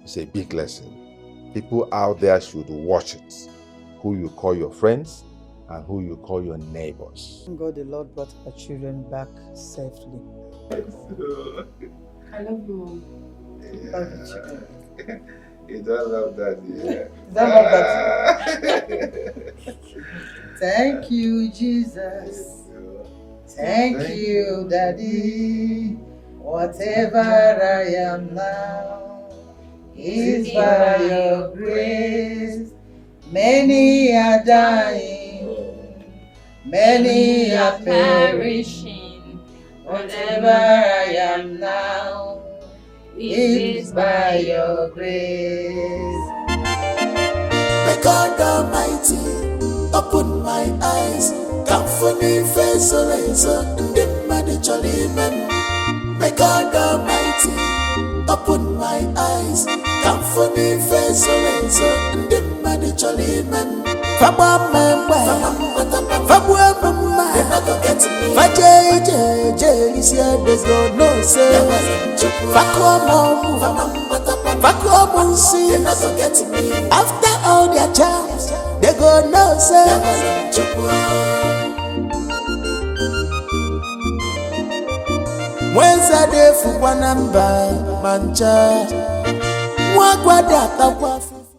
It's a big lesson. People out there should watch it. Who you call your friends and who you call your neighbors. Thank God the Lord brought our children back safely. I love you, Mom. Love you, children. You don't love that, yeah. Don't love that. Thank you, Jesus. Thank you, Daddy. Whatever I am now is by your grace. Many are dying, many are perishing. Whatever I am now is by your grace. May God Almighty open my eyes. Come for me, face or razor, and dim my jolly man. May God Almighty open my eyes. Come for me, face or razor, and dim my jolly man. Fabwa mamba, fabwa mamba. They're not gonna get me. Faje, is here. There's no say. Fakwa see. They're not gonna get me. After all their charms, they go no say. Mwenza defu kwa namba mancha. Mwagwada takwafu.